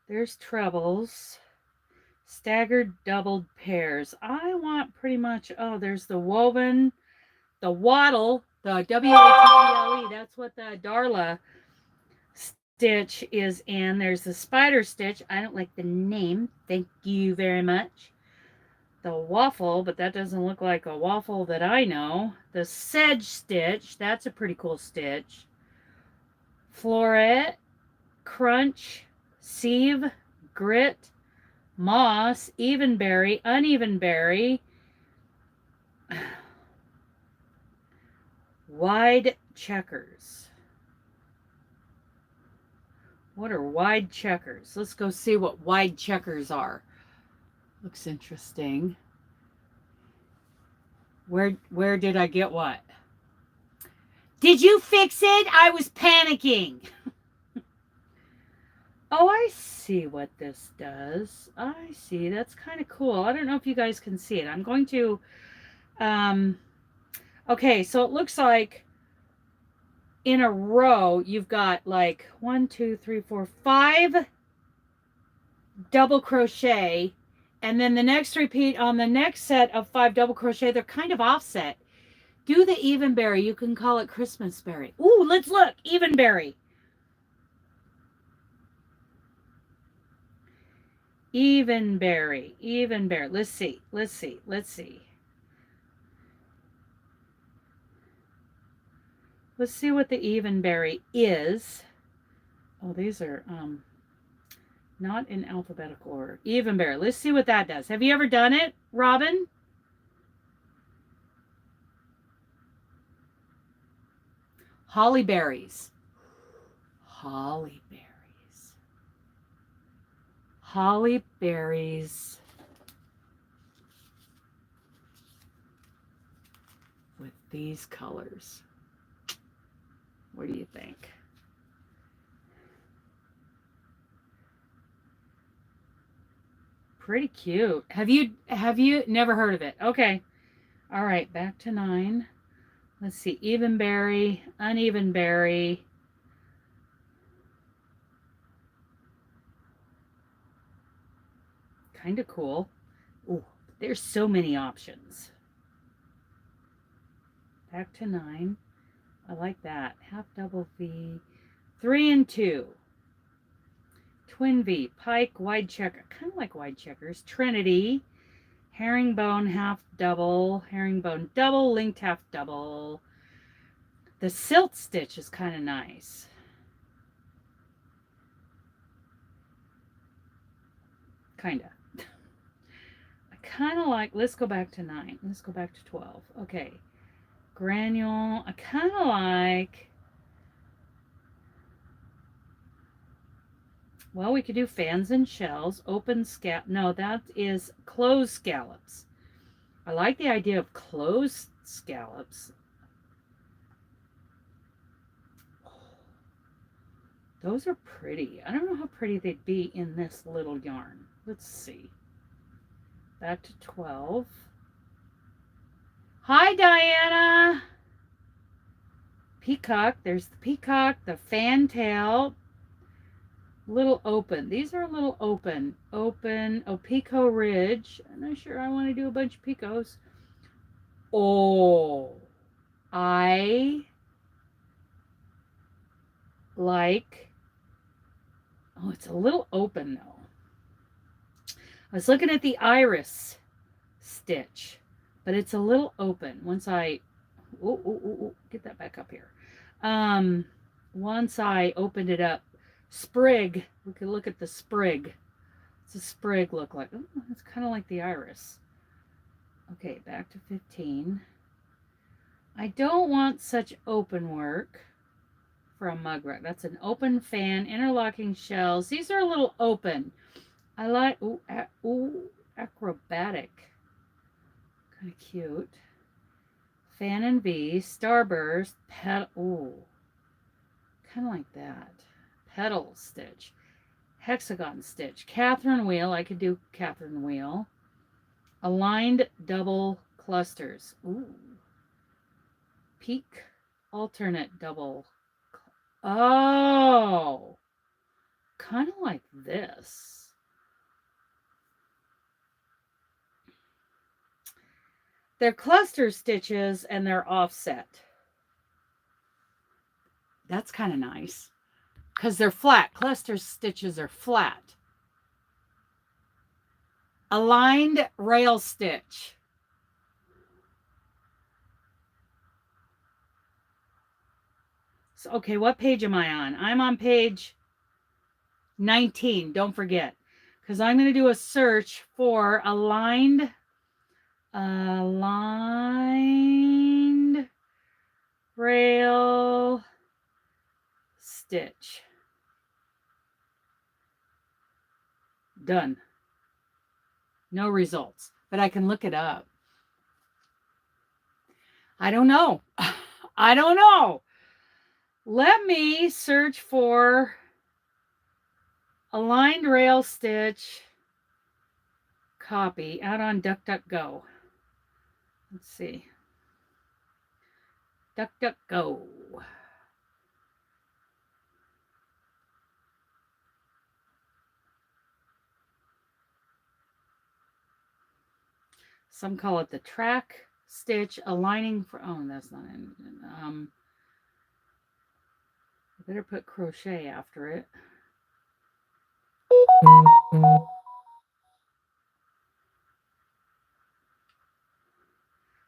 [SPEAKER 1] There's trebles, staggered doubled pairs. I want pretty much, oh, there's the woven, the waddle, the W-A-T-T-L-E. That's what the Darla stitch is in. There's the spider stitch. I don't like the name. Thank you very much. The waffle, but that doesn't look like a waffle that I know. The sedge stitch. That's a pretty cool stitch. Floret, crunch, sieve, grit, moss, evenberry, unevenberry, wide checkers. What are wide checkers? Let's go see what wide checkers are. Looks interesting. Where did I get what? Did you fix it? I was panicking. Oh, I see what this does. I see. That's kind of cool. I don't know if you guys can see it. I'm going to, okay, so it looks like in a row, you've got like 1, 2, 3, 4, 5 double crochet. And then the next repeat on the next set of 5 double crochet, they're kind of offset. Do the evenberry. You can call it Christmas berry. Ooh, let's look. Evenberry. Evenberry. Evenberry. Let's see. Let's see. Let's see. Let's see what the evenberry is. Oh, these are not in alphabetical order. Evenberry. Let's see what that does. Have you ever done it, Robin? Holly berries. Holly berries. Holly berries with these colors. What do you think? Pretty cute. Have you never heard of it? Okay. All right, back to 9. Let's see. Evenberry, unevenberry. Kind of cool. Ooh, there's so many options. Back to 9. I like that. Half double V, 3 and 2. Twin V, pike, wide checker, kind of like wide checkers. Trinity, herringbone, half double, herringbone double, linked half double. The silt stitch is kind of nice. Kind of. I kind of like, let's go back to 9. Let's go back to 12. Okay. Granule, I kind of like, well, we could do fans and shells, open scallop. No, that is closed scallops. I like the idea of closed scallops. Those are pretty. I don't know how pretty they'd be in this little yarn. Let's see. Back to 12. Hi, Diana. Peacock. There's the peacock, the fantail. Little open. These are a little open. Open. Oh, Pico Ridge. I'm not sure I want to do a bunch of picos. Oh, I like, oh, it's a little open though. I was looking at the iris stitch, but it's a little open. Once I, get that back up here. Once I opened it up, sprig, we could look at the sprig. What's a sprig look like? Oh, it's kind of like the iris. Okay, back to 15. I don't want such open work for a mug rack. That's an open fan, interlocking shells. These are a little open. I like, acrobatic. Kind of cute. Fan and V, starburst, kind of like that. Petal stitch, hexagon stitch, Catherine wheel. I could do Catherine wheel. Aligned double clusters. Ooh, peak alternate double. Oh, kind of like this. They're cluster stitches and they're offset. That's kind of nice because they're flat. Cluster stitches are flat. Aligned rail stitch. So, okay, what page am I on? I'm on page 19. Don't forget, because I'm going to do a search for aligned rail stitch. Done. No results, but I can look it up. I don't know. I don't know. Let me search for aligned rail stitch copy out on DuckDuckGo. Let's see. DuckDuckGo. Some call it the track stitch aligning for, oh, that's not in, I better put crochet after it.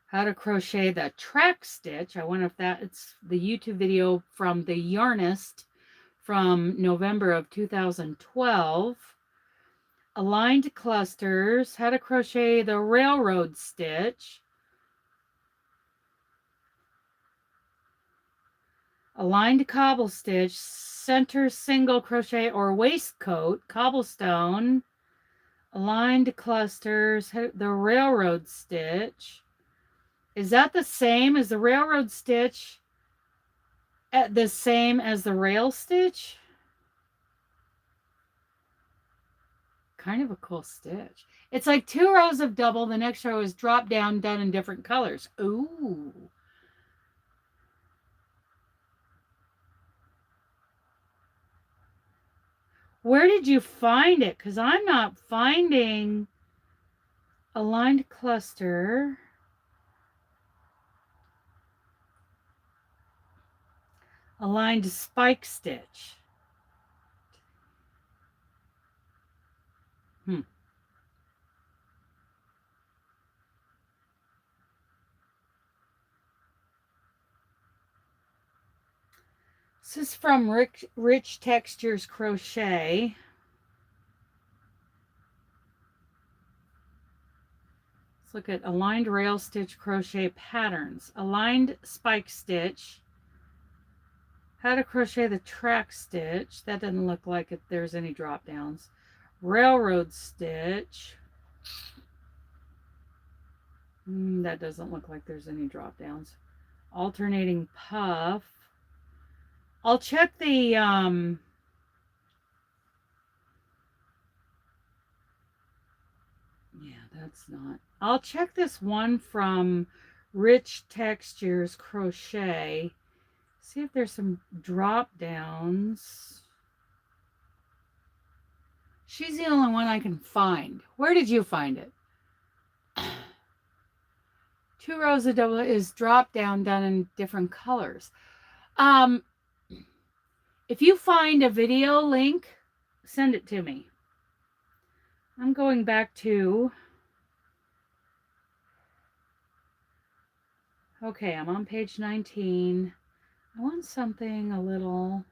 [SPEAKER 1] How to crochet the track stitch. I wonder if it's the YouTube video from the Yarnist from November of 2012. Aligned clusters. How to crochet the railroad stitch. Aligned cobble stitch. Center single crochet or waistcoat. Cobblestone. Aligned clusters. The railroad stitch. Is that the same as the railroad stitch? The same as the rail stitch? Kind of a cool stitch. It's like 2 rows of double. The next row is drop down, done in different colors. Ooh. Where did you find it? Because I'm not finding aligned cluster. Aligned spike stitch. This is from Rich Textures Crochet. Let's look at aligned rail stitch crochet patterns. Aligned spike stitch. How to crochet the track stitch. That doesn't look like there's any drop downs. Railroad stitch. That doesn't look like there's any drop downs. Alternating puff. I'll check the yeah, that's not. I'll check this one from Rich Textures Crochet. See if there's some drop downs. She's the only one I can find. Where did you find it? 2 rows of double is drop down done in different colors. If you find a video link, send it to me. I'm going back to, okay, I'm on page 19. I want something a little,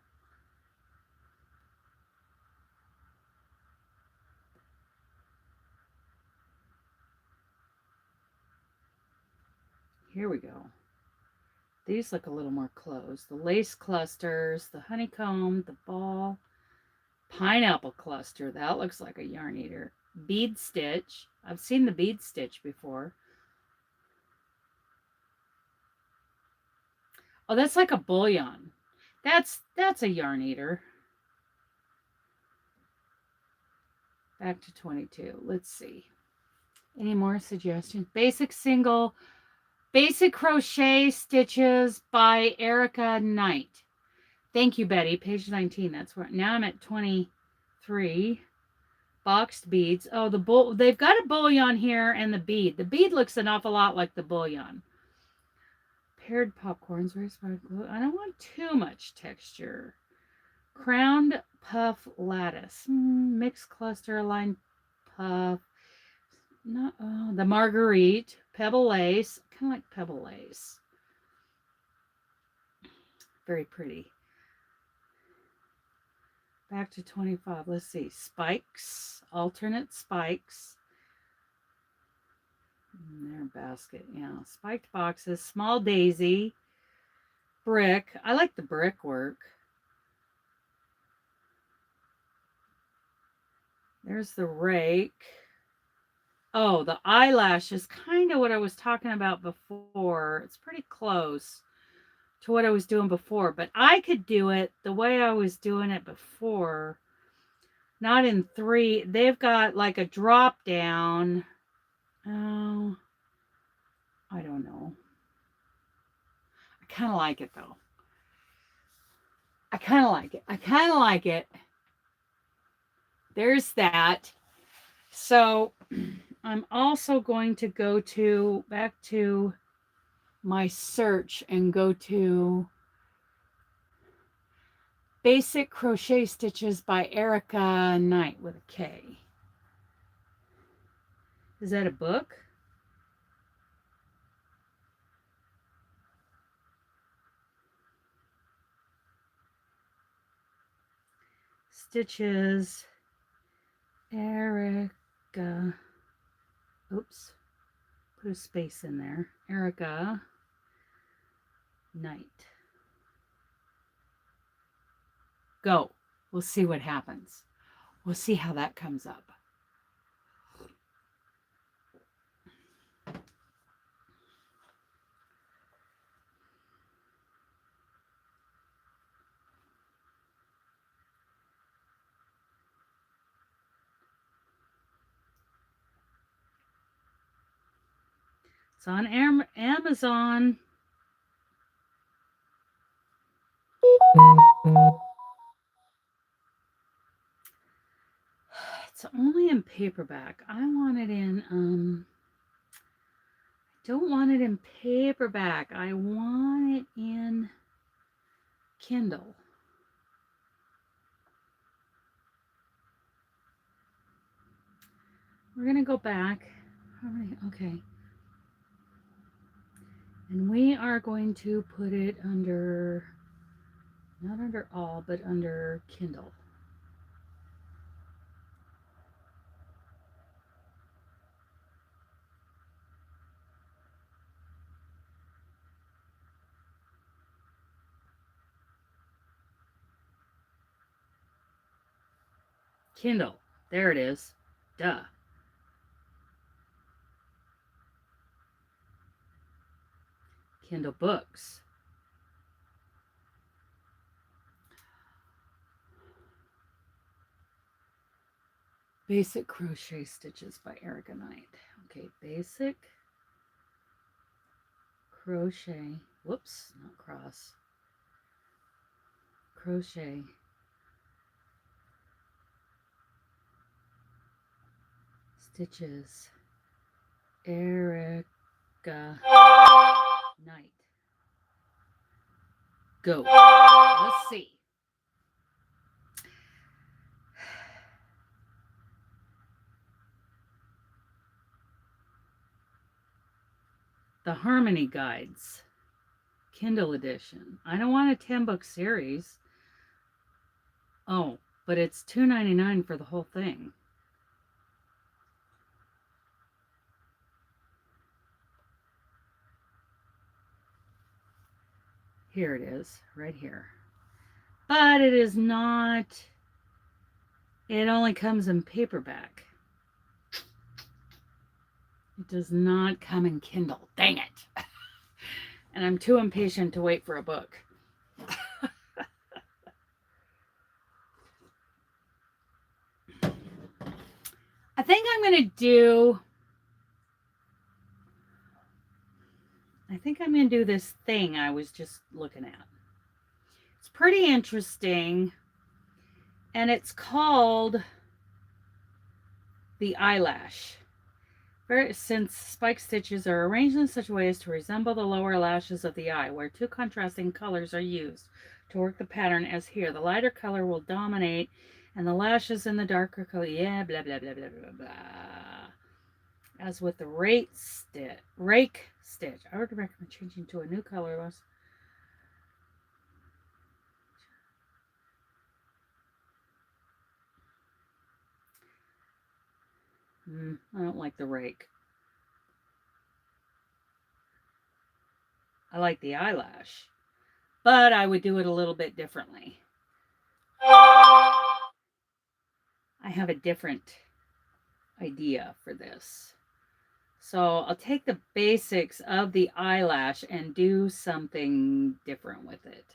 [SPEAKER 1] here we go. These look a little more closed. The lace clusters, the honeycomb, the ball, pineapple cluster. That looks like a yarn eater. Bead stitch. I've seen the bead stitch before. Oh, that's like a bullion. That's a yarn eater. Back to 22. Let's see. Any more suggestions? Basic single Basic Crochet Stitches by Erica Knight. Thank you, Betty. Page 19. That's where now I'm at 23. Boxed beads. Oh, they've got a bullion here and the bead. The bead looks an awful lot like the bullion. Paired popcorns. I don't want too much texture. Crowned puff lattice. Mixed cluster aligned puff. No, the marguerite. Pebble lace. Kind of like pebble lace. Very pretty. Back to 25. Let's see. Spikes. Alternate spikes. Their basket. Yeah. Spiked boxes. Small daisy. Brick. I like the brick work. There's the rake. Oh, the eyelash is kind of what I was talking about before. It's pretty close to what I was doing before, but I could do it the way I was doing it before. Not in 3. They've got like a drop down. Oh, I don't know. I kind of like it though. I kind of like it. There's that. So I'm also going to go back to my search and go to Basic Crochet Stitches by Erica Knight with a K. Is that a book? Stitches, Erica. Oops. Put a space in there. Erica Knight. Go. We'll see what happens. We'll see how that comes up. It's on Amazon. It's only in paperback. I want it in, I don't want it in paperback. I want it in Kindle. We're going to go back. All right, okay. And we are going to put it under, not under all, but under Kindle. Kindle. There it is. Duh. Kindle books. Basic Crochet Stitches by Erica Knight. Okay, Basic Crochet. Whoops, not cross. Crochet. Stitches. Erica Knight. Go. Let's see. The Harmony Guides. Kindle edition. I don't want a 10-book series. Oh, but it's $2.99 for the whole thing. Here it is, right here. But it is not, it only comes in paperback. It does not come in Kindle. Dang it. And I'm too impatient to wait for a book. I think I'm going to do I'm going to do this thing I was just looking at. It's pretty interesting. And it's called the eyelash. Since spike stitches are arranged in such a way as to resemble the lower lashes of the eye, where two contrasting colors are used to work the pattern as here. The lighter color will dominate, and the lashes in the darker color, yeah, blah, blah, blah, blah, blah, blah. As with the rake stitch, I would recommend changing to a new color. I don't like the rake. I like the eyelash, but I would do it a little bit differently. I have a different idea for this. So I'll take the basics of the eyelash and do something different with it.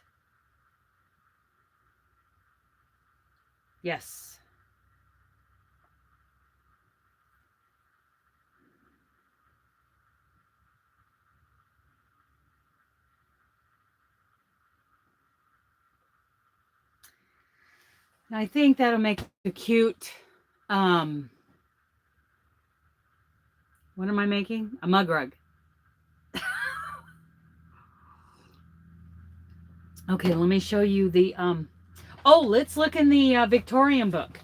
[SPEAKER 1] Yes. I think that'll make a cute, what am I making? A mug rug. Okay, let me show you the, oh, let's look in the Victorian book.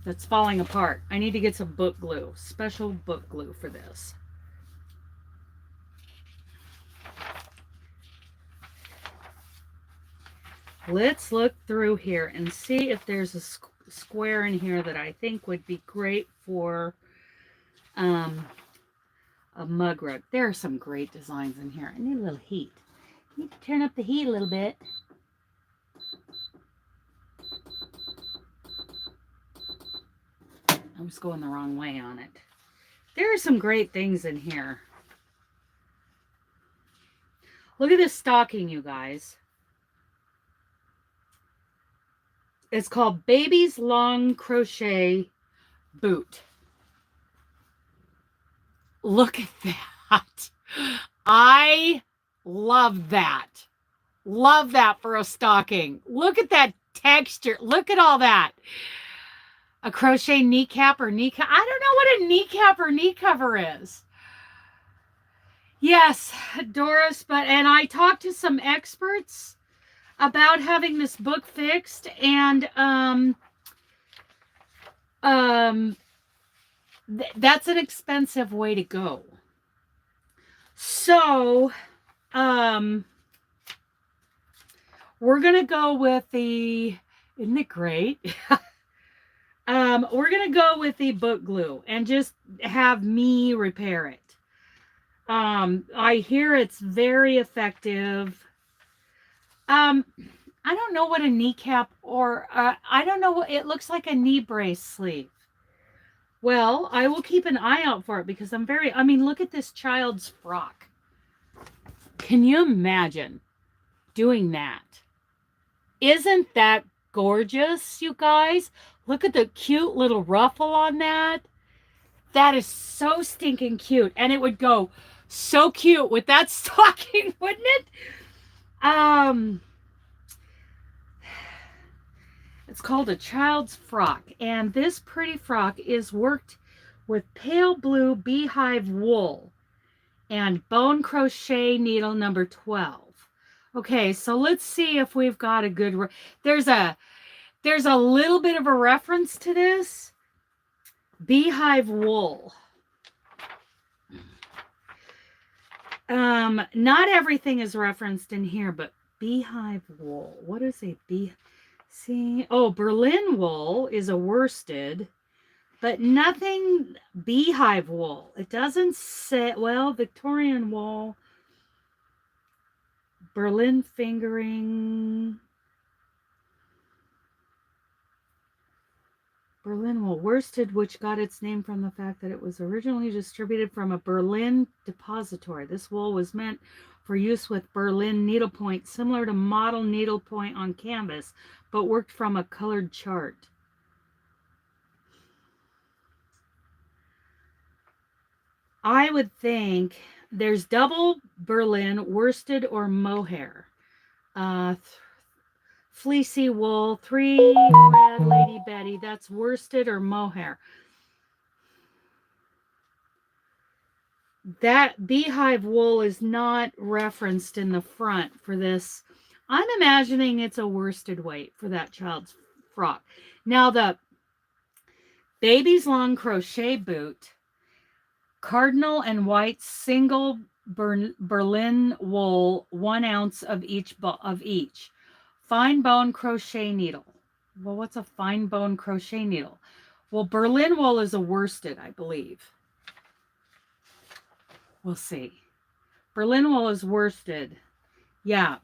[SPEAKER 1] That's falling apart. I need to get some book glue, special book glue for this. Let's look through here and see if there's a square in here that I think would be great for a mug rug. There are some great designs in here. I need a little heat. I need to turn up the heat a little bit. I was going the wrong way on it. There are some great things in here. Look at this stocking, you guys. It's called Baby's Long Crochet Boot. Look at that. I love that. Love that for a stocking. Look at that texture. Look at all that. A crochet kneecap or kneecap. I don't know what a kneecap or knee cover is. Yes, Doris, and I talked to some experts about having this book fixed, and that's an expensive way to go. So we're gonna go with the, isn't it great? We're gonna go with the book glue and just have me repair it. I hear it's very effective. I don't know what a kneecap or I don't know what it looks like, a knee brace sleeve. Well, I will keep an eye out for it because I mean, look at this child's frock. Can you imagine doing that? Isn't that gorgeous, you guys? Look at the cute little ruffle on that. That is so stinking cute. And it would go so cute with that stocking, wouldn't it? It's called a child's frock, and this pretty frock is worked with pale blue beehive wool and bone crochet needle number 12. Okay, so let's see if we've got a good, there's a little bit of a reference to this. Beehive wool. Not everything is referenced in here, but beehive wool. What is a bee? See, oh, Berlin wool is a worsted, but nothing beehive wool. It doesn't say, well, Victorian wool, Berlin fingering, Berlin wool worsted, which got its name from the fact that it was originally distributed from a Berlin depository. This wool was meant for use with Berlin needlepoint, similar to model needlepoint on canvas, but worked from a colored chart. I would think, there's double Berlin, worsted or mohair. Fleecy wool, 3 red Lady Betty. That's worsted or mohair. That beehive wool is not referenced in the front for this. I'm imagining it's a worsted weight for that child's frock. Now the baby's long crochet boot, cardinal and white single Berlin wool, 1 ounce of each. Fine bone crochet needle. Well, what's a fine bone crochet needle? Well, Berlin wool is a worsted, I believe. We'll see. Berlin wool is worsted. Yeah,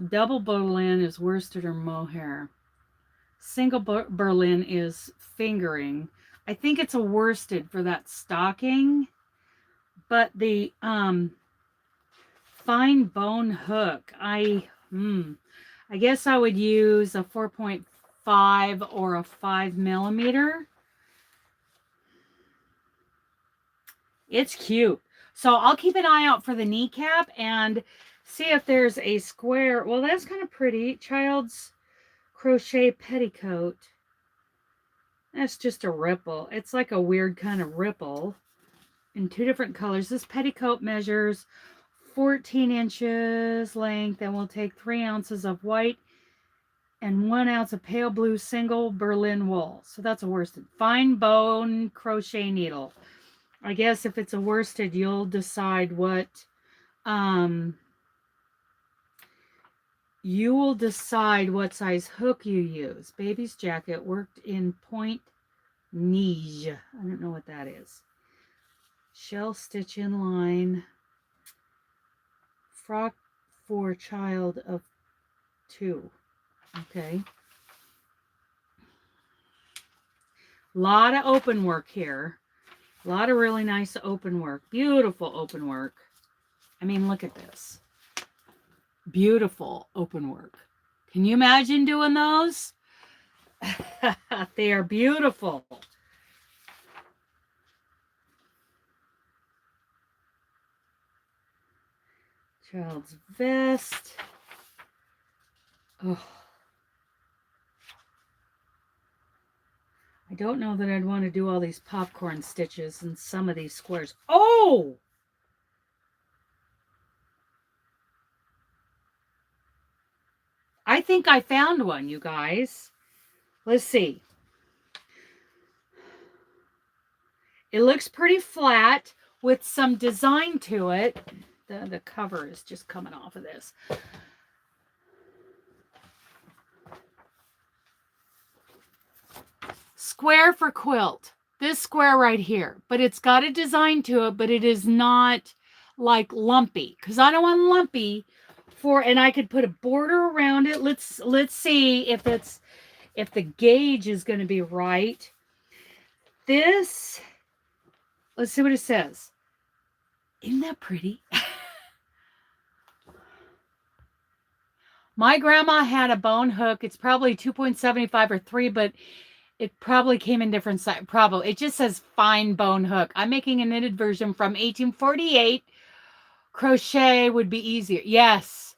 [SPEAKER 1] double Berlin is worsted or mohair. Single Berlin is fingering. I think it's a worsted for that stocking. But the fine bone hook, I guess I would use a 4.5 or a 5 millimeter. It's cute. So I'll keep an eye out for the kneecap and see if there's a square. Well, that's kind of pretty. Child's crochet petticoat. That's just a ripple. It's like a weird kind of ripple in 2 different colors. This petticoat measures 14 inches length and will take 3 ounces of white and 1 ounce of pale blue single Berlin wool. So that's a worsted. Fine bone crochet needle. I guess if it's a worsted, you'll decide what, you will decide what size hook you use. Baby's jacket worked in point neige. I don't know what that is. Shell stitch in line. Frock for child of 2. Okay. A lot of open work here. A lot of really nice open work. Beautiful open work. I mean, look at this. Beautiful open work. Can you imagine doing those? They are beautiful. Child's vest. Oh. I don't know that I'd want to do all these popcorn stitches in some of these squares. Oh! I think I found one, you guys. Let's see. It looks pretty flat with some design to it. The cover is just coming off of this. Square for quilt. This square right here. But it's got a design to it, but it is not like lumpy. Because I don't want lumpy for, and I could put a border around it. Let's see if the gauge is going to be right. This, let's see what it says. Isn't that pretty? My grandma had a bone hook. It's probably 2.75 or 3, but it probably came in different size. Probably. It just says fine bone hook. I'm making a knitted version from 1848. Crochet would be easier. Yes.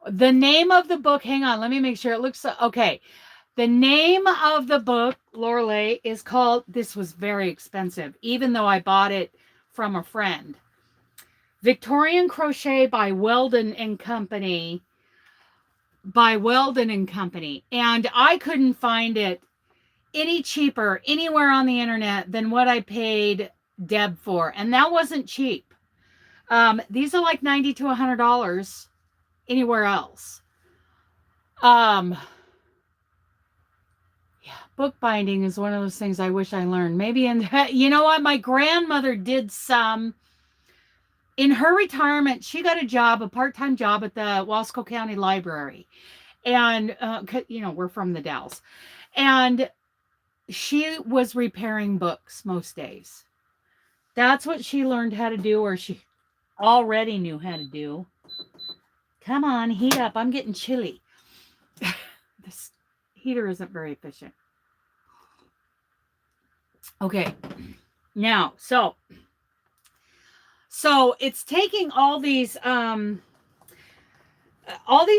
[SPEAKER 1] The name of the book, hang on, let me make sure it looks okay. The name of the book, Lorelei, is called, this was very expensive, even though I bought it from a friend. Victorian Crochet by Weldon and Company. And I couldn't find it any cheaper anywhere on the internet than what I paid Deb for. And that wasn't cheap. These are like $90 to $100 anywhere else. Yeah, bookbinding is one of those things I wish I learned. Maybe you know what? My grandmother did some. In her retirement, she got a part-time job at the Wasco County Library. And, you know, we're from the Dalles. And she was repairing books most days. That's what she learned how to do, or she already knew how to do. Come on, heat up. I'm getting chilly. This heater isn't very efficient. Okay. Now, so So it's taking all these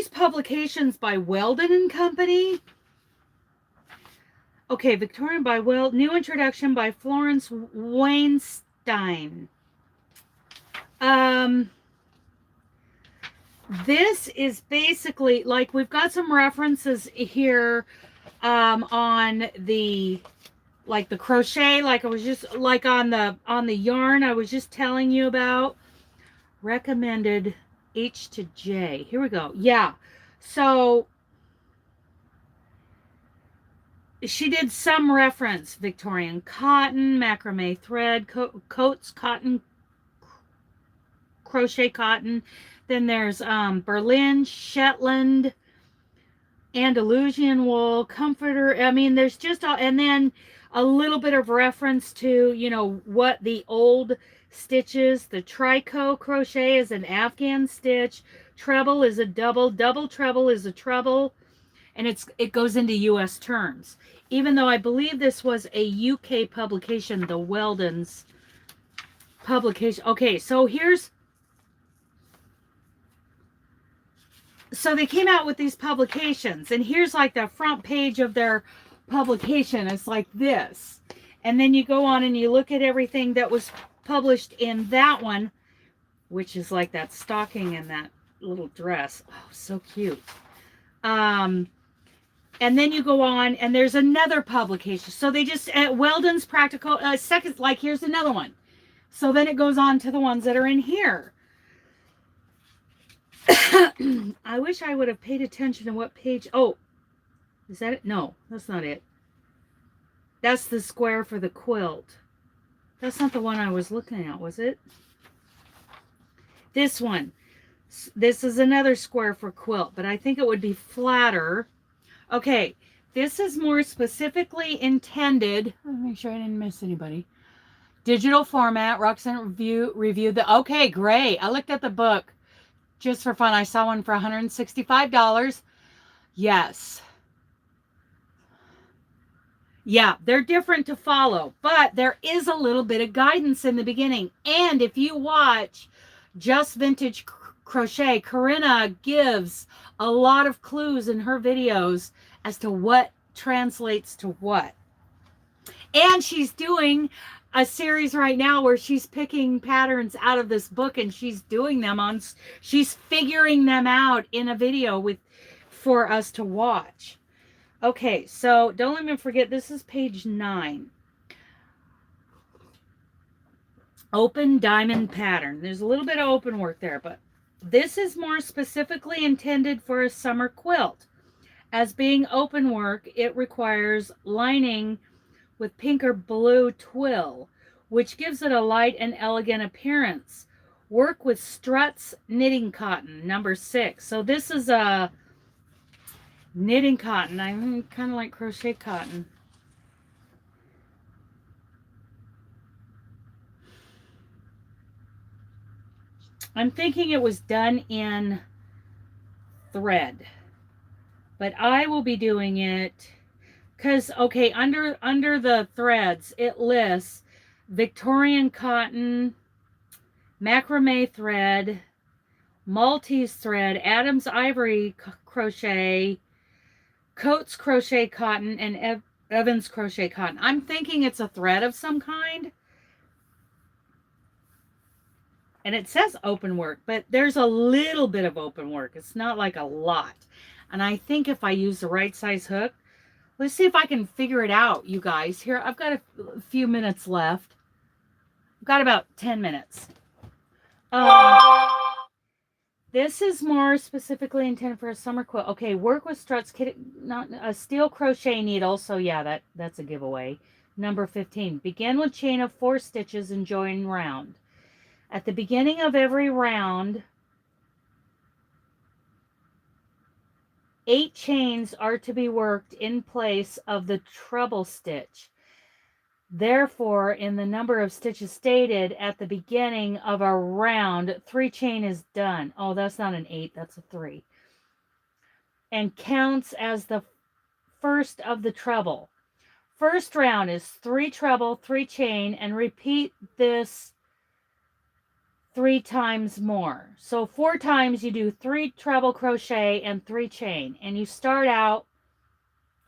[SPEAKER 1] publications by Weldon and Company. Okay, Victorian by new introduction by Florence Weinstein. This is basically like we've got some references here on the like the crochet, like I was just like on the yarn I was just telling you about. Recommended H to J. Here we go. Yeah. So she did some reference Victorian cotton, macrame thread, coats cotton, crochet cotton. Then there's Berlin, Shetland, Andalusian wool, comforter. I mean, there's just all, and then a little bit of reference to, you know, what the old stitches. The tricot crochet is an Afghan stitch. Treble is a double. Double treble is a treble. And it goes into U.S. terms. Even though I believe this was a U.K. publication, the Weldon's publication. Okay, so so they came out with these publications, and here's like the front page of their publication. It's like this. And then you go on and you look at everything that was published in that one, which is like that stocking and that little dress. Oh, so cute. And then you go on and there's another publication. So they just, Weldon's Practical, second, like here's another one. So then it goes on to the ones that are in here. I wish I would have paid attention to what page. Oh, is that it? No, that's not it. That's the square for the quilt. That's not the one I was looking at, was it? This one. This is another square for quilt, but I think it would be flatter. Okay, this is more specifically intended. Let me make sure I didn't miss anybody. Digital format. Roxanne reviewed the. Okay, great. I looked at the book just for fun. I saw one for $165. Yes. Yeah, they're different to follow, but there is a little bit of guidance in the beginning. And if you watch Just Vintage Crochet, Corinna gives a lot of clues in her videos as to what translates to what. And she's doing a series right now where she's picking patterns out of this book and she's doing them on, she's figuring them out in a video for us to watch. Okay, so don't let me forget, this is page 9. Open diamond pattern. There's a little bit of open work there, but this is more specifically intended for a summer quilt. As being open work, it requires lining with pink or blue twill, which gives it a light and elegant appearance. Work with Struts knitting cotton, number 6. So this is a knitting cotton. I kind of like crochet cotton. I'm thinking it was done in thread, but I will be doing it because, okay, under the threads, it lists Victorian cotton, macrame thread, Maltese thread, Adam's ivory crochet, Coates crochet cotton, and Evans crochet cotton. I'm thinking it's a thread of some kind. And it says open work, but there's a little bit of open work. It's not like a lot. And I think if I use the right size hook, let's see if I can figure it out, you guys. Here, I've got a few minutes left. I've got about 10 minutes. This is more specifically intended for a summer quilt. Okay, work with Struts, not a steel crochet needle. So yeah, that's a giveaway. Number 15. Begin with chain of 4 stitches and join round. At the beginning of every round, 8 chains are to be worked in place of the treble stitch. Therefore, in the number of stitches stated at the beginning of a round, 3 chain is done. Oh, that's not an 8, that's a 3. And counts as the first of the treble. First round is 3 treble, 3 chain, and repeat this 3 times more. So 4 times you do 3 treble crochet and 3 chain. And you start out,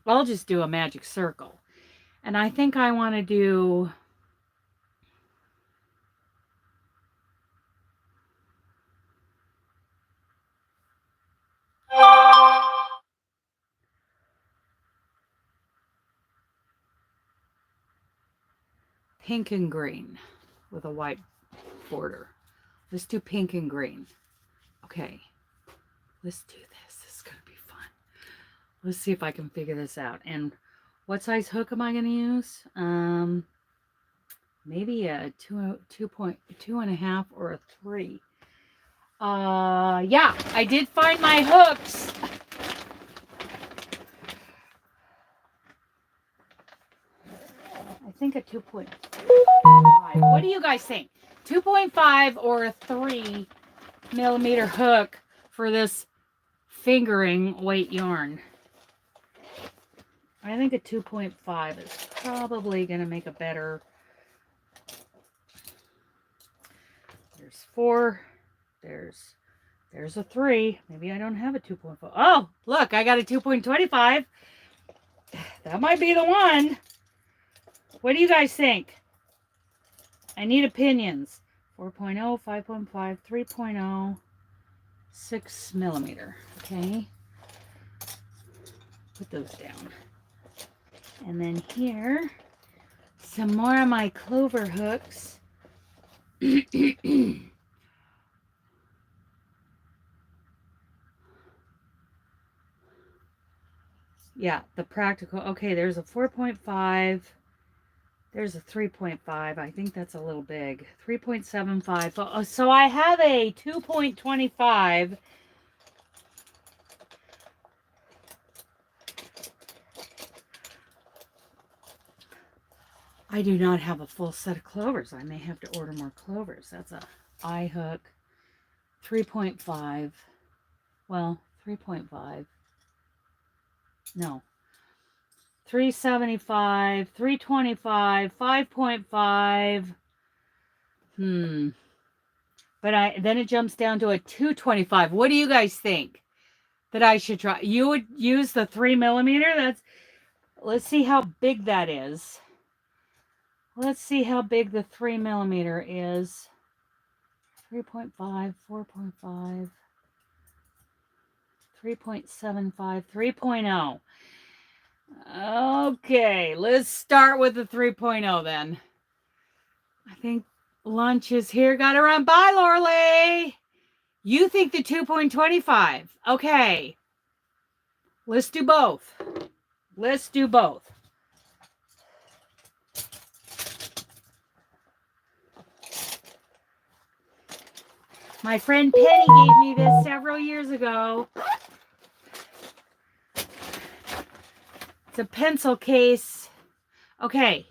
[SPEAKER 1] I'll just do a magic circle. And I think I want to do pink and green with a white border. Let's do pink and green. Okay, let's do this. This is going to be fun. Let's see if I can figure this out. And what size hook am I going to use? Maybe a 2.5 or a 3. Yeah, I did find my hooks. I think a 2.5. What do you guys think? 2.5 or a 3 millimeter hook for this fingering weight yarn? I think a 2.5 is probably going to make a better. There's 4. There's a 3. Maybe I don't have a 2.5. Oh, look, I got a 2.25. That might be the one. What do you guys think? I need opinions. 4.0, 5.5, 3.0, 6 millimeter. Okay. Put those down. And then here, some more of my Clover hooks. Yeah, the practical. Okay, there's a 4.5. There's a 3.5. I think that's a little big. 3.75. So I have a 2.25. I do not have a full set of Clovers. I may have to order more Clovers. That's a eye hook. 3.5. Well, 3.5. No. 375, 325, 5.5. But then it jumps down to a 225. What do you guys think that I should try? You would use the 3 millimeter? Let's see how big that is. Let's see how big the 3 millimeter is. 3.5, 4.5, 3.75, 3.0. Okay, let's start with the 3.0 then. I think lunch is here. Gotta run. Bye, Lorelei. You think the 2.25. Okay. Let's do both. Let's do both. My friend Penny gave me this several years ago. It's a pencil case. Okay.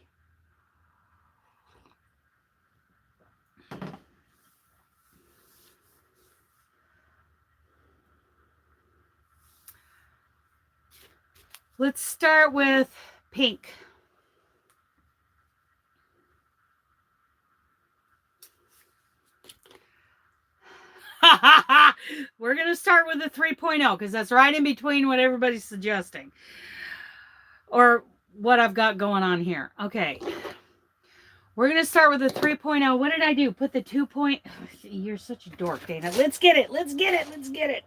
[SPEAKER 1] Let's start with pink. We're going to start with the 3.0 because that's right in between what everybody's suggesting. Or what I've got going on here. Okay. We're going to start with the 3.0. What did I do? Put the 2. You're such a dork, Dana. Let's get it. Let's get it. Let's get it.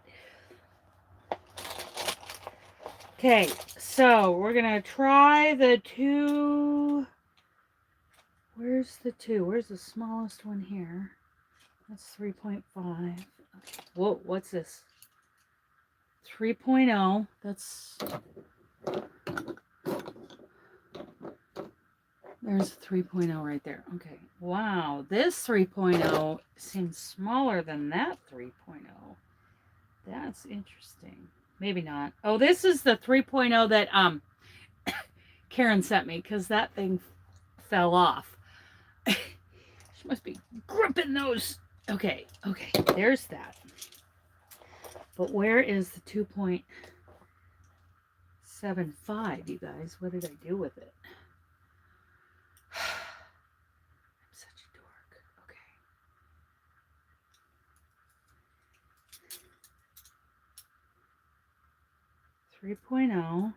[SPEAKER 1] Okay. So we're going to try the 2. Where's the 2? Where's the smallest one here? That's 3.5. Okay. Whoa, what's this? 3.0. That's... There's a 3.0 right there. Okay. Wow. This 3.0 seems smaller than that 3.0. That's interesting. Maybe not. Oh, this is the 3.0 that Karen sent me because that thing fell off. She must be gripping those. Okay. Okay. There's that. But where is the 2.75, you guys? What did I do with it? I'm such a dork. Okay. 3.0.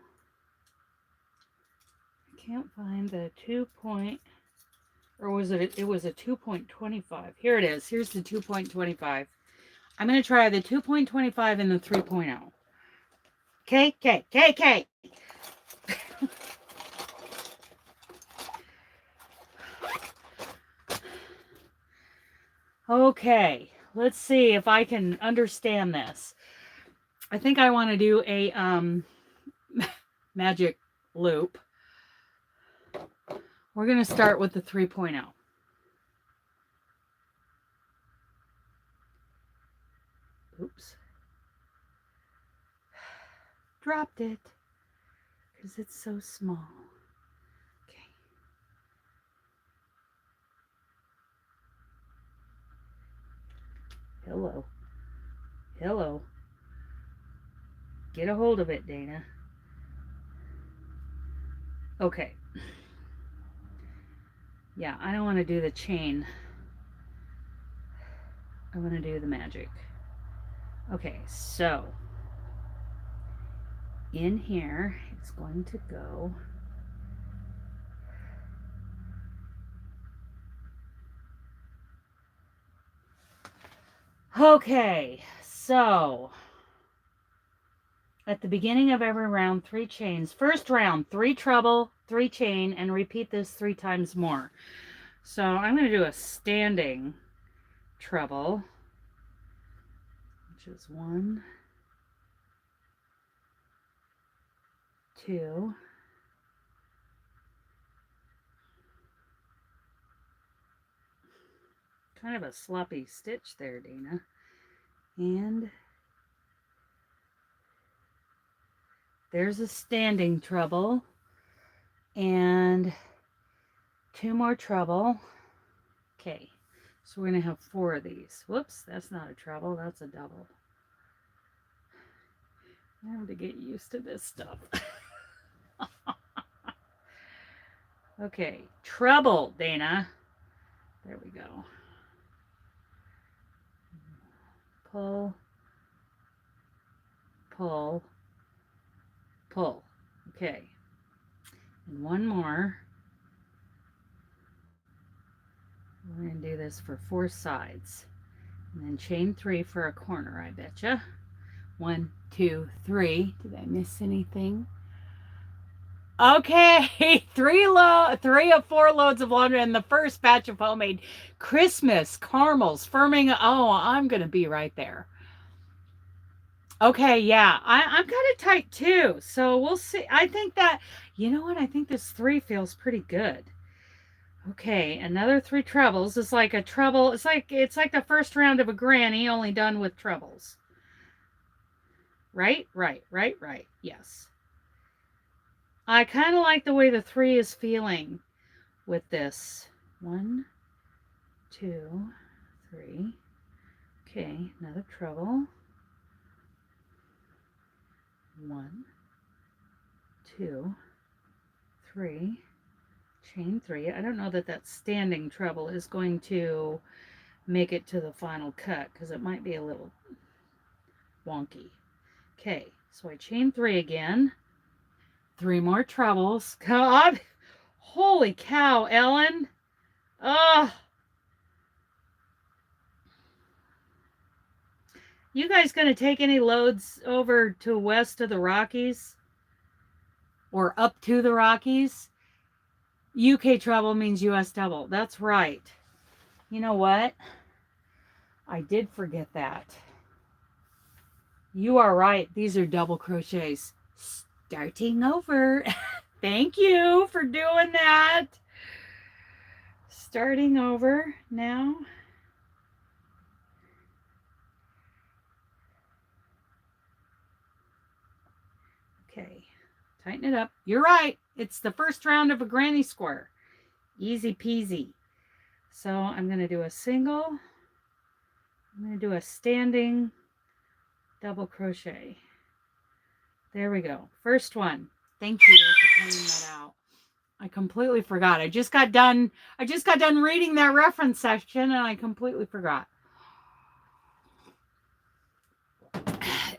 [SPEAKER 1] I can't find the 2 point, or was it, it was a 2.25. Here it is. Here's the 2.25. I'm going to try the 2.25 and the 3.0. Okay, okay, okay, okay. Okay, let's see if I can understand this. I think I want to do a magic loop. We're going to start with the 3.0. Oops. Dropped it because it's so small. Okay. Hello. Hello. Get a hold of it, Dana. Okay. Yeah, I don't want to do the chain. I want to do the magic. Okay, so in here, it's going to go okay, so at the beginning of every round, 3 chains. First round, 3 treble, 3 chain, and repeat this 3 times more. So I'm going to do a standing treble, which is 1, 2, kind of a sloppy stitch there, Dana, and there's a standing treble, and 2 more treble. Okay, so we're going to have 4 of these. Whoops, that's not a treble, that's a double. I have to get used to this stuff. Okay, treble, Dana. There we go. Pull, pull, pull. Okay, and 1 more. We're going to do this for 4 sides. And then chain 3 for a corner, I betcha. 1, 2, 3. Did I miss anything? Okay, 3 of 4 loads of laundry and the first batch of homemade Christmas caramels firming. Oh, I'm going to be right there. Okay, yeah, I'm kind of tight too. So we'll see. I think that, you know what? I think this 3 feels pretty good. Okay, another 3 trebles. It's like a treble. It's like the first round of a granny, only done with trebles. Right? Right. Yes. I kind of like the way the 3 is feeling with this. 1, 2, 3. Okay, another treble. 1, 2, 3. Chain 3. I don't know that that standing treble is going to make it to the final cut because it might be a little wonky. Okay, so I chain 3 again. 3 more trebles. God, holy cow, Ellen. Oh, you guys gonna take any loads over to west of the Rockies or up to the Rockies? UK treble means US double. That's right. You know what? I did forget that. You are right. These are double crochets. Starting over. Thank you for doing that. Starting over now. Okay. Tighten it up. You're right. It's the first round of a granny square. Easy peasy. So I'm going to do a single. I'm going to do a standing double crochet. There we go. First one. Thank you for pointing that out. I completely forgot. I just got done reading that reference section and I completely forgot.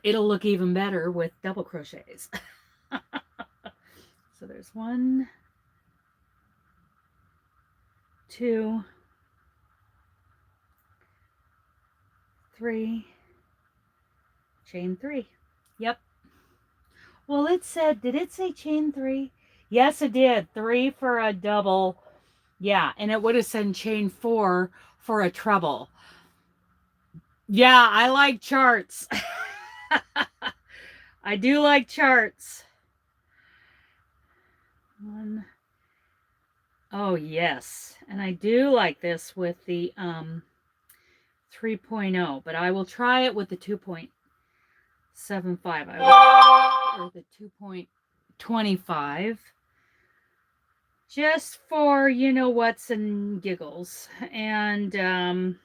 [SPEAKER 1] it'll look even better with double crochets. So there's 1, 2, 3, chain 3. Yep. Well, it said, did it say chain 3? Yes, it did. 3 for a double. Yeah, and it would have said chain 4 for a treble. Yeah, I like charts. I do like charts. 1. Oh, yes. And I do like this with the 3.0, but I will try it with the 2.75. Or the 2.25. Just for, you know, what's and giggles. And 1,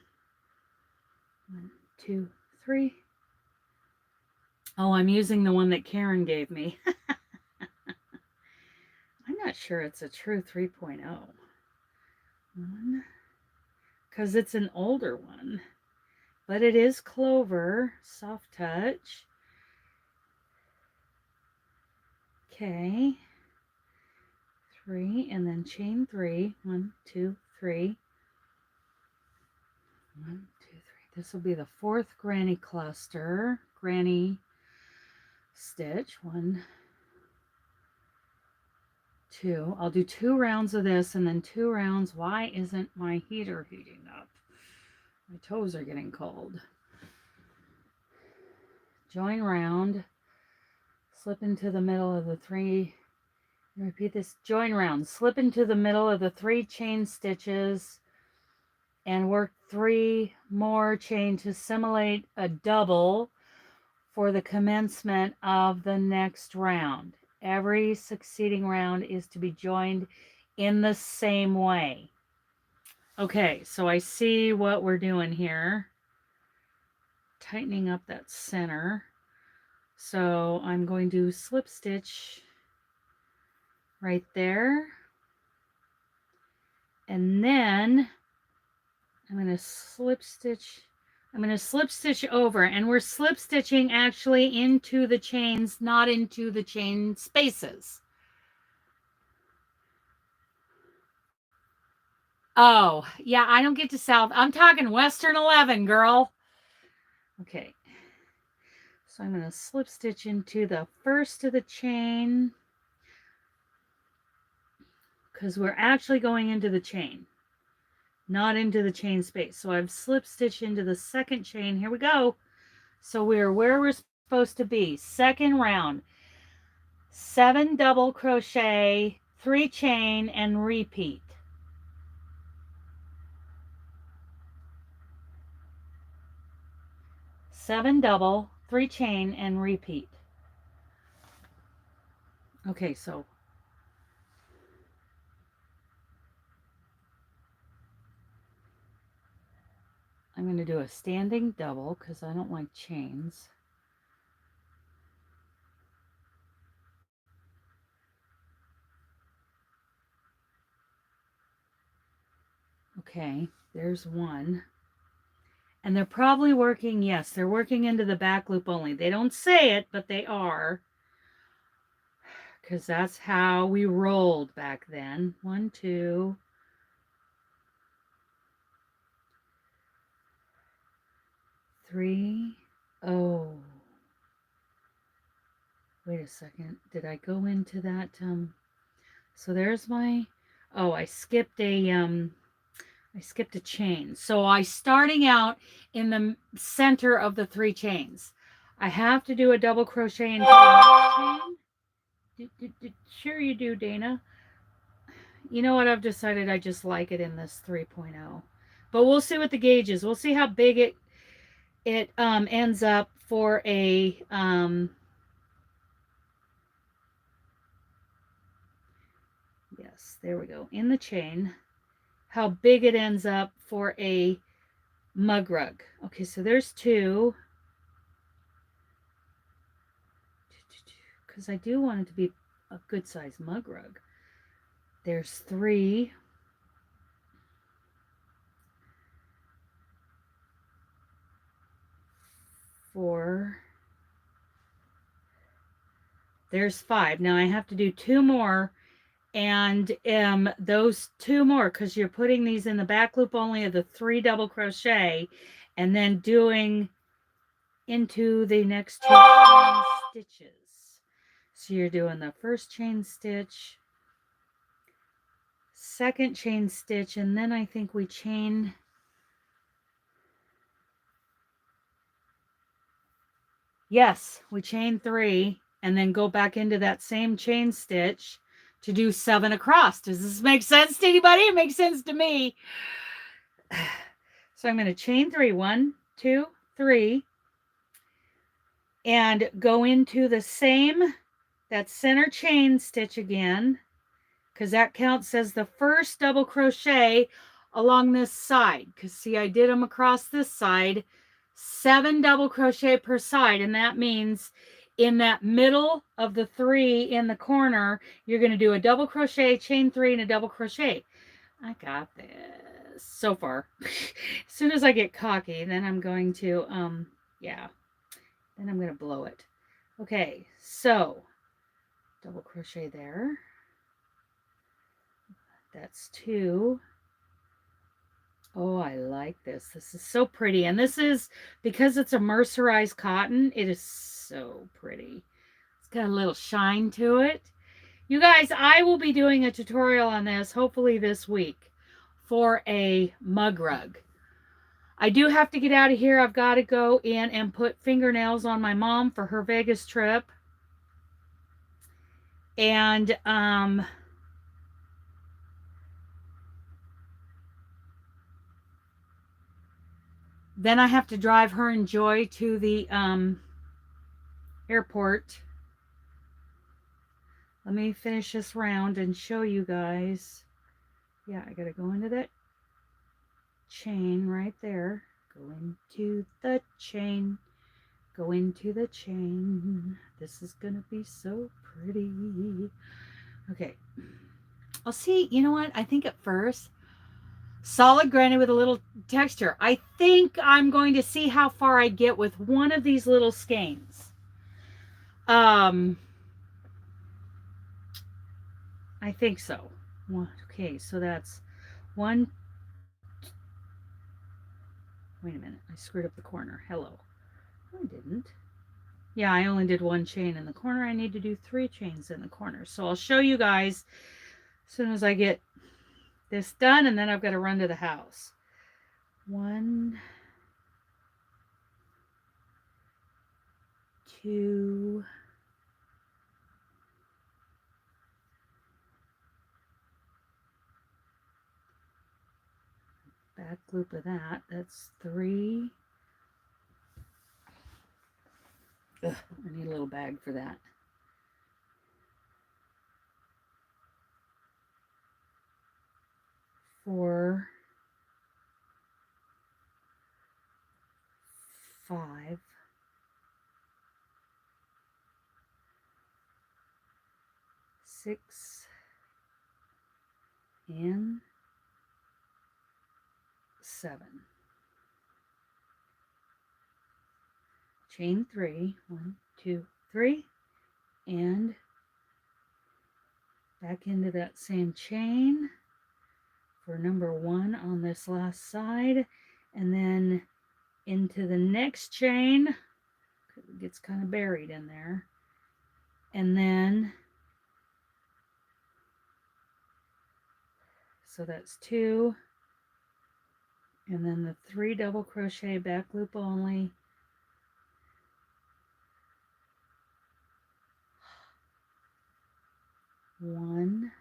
[SPEAKER 1] 2, 3. Oh, I'm using the one that Karen gave me. I'm not sure it's a true 3.0. 1, because it's an older one, but it is Clover, soft touch. Okay, 3, and then chain 3. 1, 2, 3. 1, 2, 3. This will be the 4th granny cluster, granny stitch. 1, 2. I'll do 2 rounds of this and then 2 rounds. Why isn't my heater heating up? My toes are getting cold. Join round, slip into the middle of the 3. Repeat this. Join round, slip into the middle of the 3 chain stitches and work 3 more chain to simulate a double for the commencement of the next round. Every succeeding round is to be joined in the same way. Okay, so I see what we're doing here. Tightening up that center. So I'm going to slip stitch right there. And then I'm going to slip stitch. I'm going to slip stitch over, and we're slip stitching actually into the chains, not into the chain spaces. Oh, yeah, I don't get to South. I'm talking Western 11, girl. Okay. So I'm going to slip stitch into the first of the chain because we're actually going into the chain, not into the chain space. So I've slip stitched into the second chain. Here we go. So we're where we're supposed to be. Second round. 7 double crochet, 3 chain, and repeat. Seven double, 3 chain, and repeat. Okay, so I'm going to do a standing double because I don't like chains. Okay, there's 1. And they're probably working, yes, they're working into the back loop only. They don't say it, but they are. Because that's how we rolled back then. 1, 2. 3. Oh. Wait a second. Did I go into that? So there's my, oh, I skipped a chain. So I starting out in the center of the 3 chains. I have to do a double crochet into the next chain. Sure you do, Dana. You know what? I've decided I just like it in this 3.0. But we'll see what the gauge is. We'll see how big it ends up for a yes, there we go. In the chain. How big it ends up for a mug rug. Okay, so there's 2. Because I do want it to be a good size mug rug. There's 3. 4. There's 5. Now I have to do 2 more, and those 2 more, because you're putting these in the back loop only of the 3 double crochet, and then doing into the next 2 chain stitches. So you're doing the first chain stitch, second chain stitch, and then I think we chain, yes, we chain 3 and then go back into that same chain stitch to do 7 across. Does this make sense to anybody? It makes sense to me. So I'm going to chain 3, 1, 2, 3, and go into the same, that center chain stitch again, because that counts as the first double crochet along this side. Because see, I did them across this side, 7 double crochet per side, and that means in that middle of the 3 in the corner, you're going to do a double crochet, chain 3, and a double crochet. I got this so far. As soon as I get cocky, then I'm going to, yeah, then I'm going to blow it. Okay, so double crochet there. That's 2. Oh, I like this. This is so pretty. And this is, because it's a mercerized cotton, it is so pretty. It's got a little shine to it. You guys, I will be doing a tutorial on this, hopefully this week, for a mug rug. I do have to get out of here. I've got to go in and put fingernails on my mom for her Vegas trip. And, then I have to drive her and Joy to the airport. Let me finish this round and show you guys. Yeah, I gotta go into that chain right there. Go into the chain. Go into the chain. This is gonna be so pretty. Okay. I'll see, you know what? I think at first, solid granny with a little texture. I think I'm going to see how far I get with one of these little skeins. I think so. Okay, so that's 1. Wait a minute, I screwed up the corner. Hello. No, I didn't. Yeah, I only did 1 chain in the corner. I need to do 3 chains in the corner. So I'll show you guys as soon as I get this done, and then I've got to run to the house. 1, 2, back loop of that. That's 3. Ugh, I need a little bag for that. 4, 5, 6, and 7. Chain 3, 1, 2, 3, and back into that same chain for number 1 on this last side, and then into the next chain. It gets kind of buried in there, and then so that's 2, and then the 3 double crochet back loop only. One,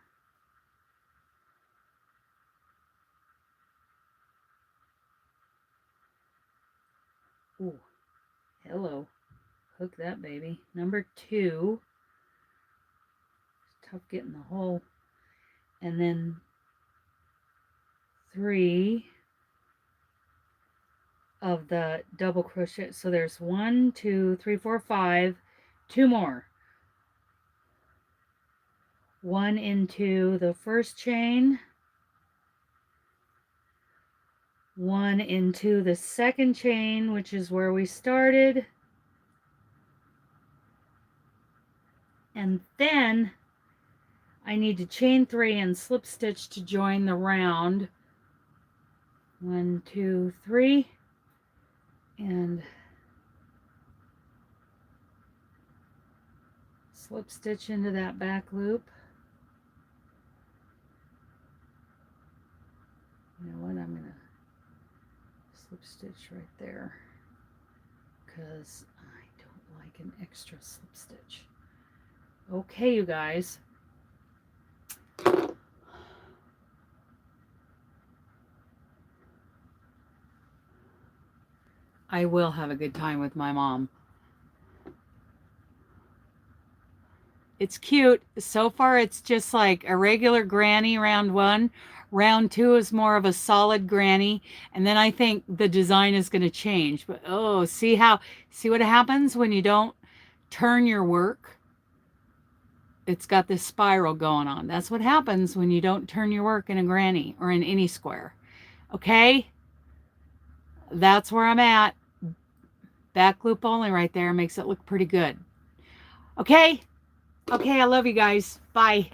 [SPEAKER 1] ooh, hello, hook that baby. Number 2, it's tough getting the hole, and then 3 of the double crochet. So there's 1, 2, 3, 4, 5, 2 more. 1 into the first chain, 1 into the second chain, which is where we started, And then I need to chain 3 and slip stitch to join the round. 1, 2, 3, and slip stitch into that back loop. You know what, I'm going to slip stitch right there because I don't like an extra slip stitch. Okay, you guys. I will have a good time with my mom. It's cute. So far, it's just like a regular granny round 1. Round 2 is more of a solid granny. And then I think the design is going to change. But oh, see what happens when you don't turn your work? It's got this spiral going on. That's what happens when you don't turn your work in a granny or in any square. Okay? That's where I'm at. Back loop only right there makes it look pretty good. Okay? Okay, I love you guys. Bye.